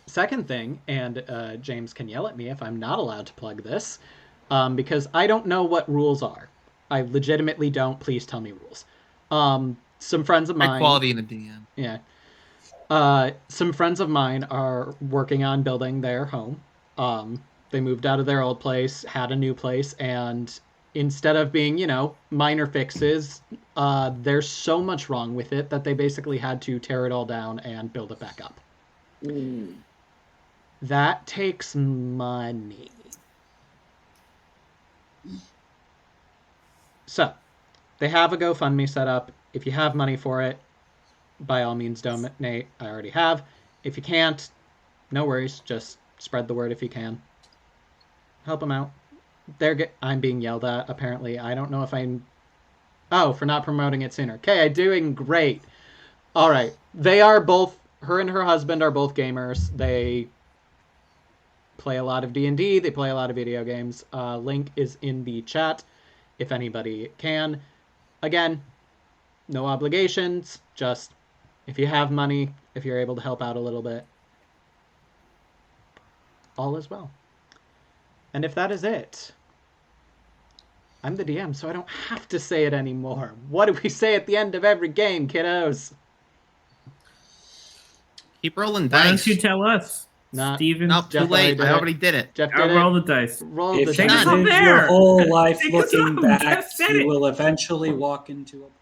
Second thing, and James can yell at me if I'm not allowed to plug this, because I don't know what rules are. I legitimately don't. Please tell me rules. Some friends of mine... High quality in a DM. Yeah. Some friends of mine are working on building their home. They moved out of their old place, had a new place, and instead of being, minor fixes, there's so much wrong with it that they basically had to tear it all down and build it back up. Mm. That takes money. So, they have a GoFundMe set up. If you have money for it, by all means donate. I already have. If you can't, no worries. Just spread the word if you can. Help them out. I'm being yelled at, apparently. I don't know if I'm... Oh, for not promoting it sooner. Okay, I'm doing great. All right. They are both... Her and her husband are both gamers. They play a lot of D&D. They play a lot of video games. Link is in the chat if anybody can. Again, no obligations. Just if you have money, if you're able to help out a little bit, all is well. And if that is it, I'm the DM, so I don't have to say it anymore. What do we say at the end of every game, kiddos? Keep rolling Why dice. don't you tell us? Not- Steven, Nope, too Jeff late. already I did already did it. Jeff I'll did roll it. the dice. Roll If the you dice. Take us live there. your whole life Take us looking home. back, Jeff said you it. will eventually walk into a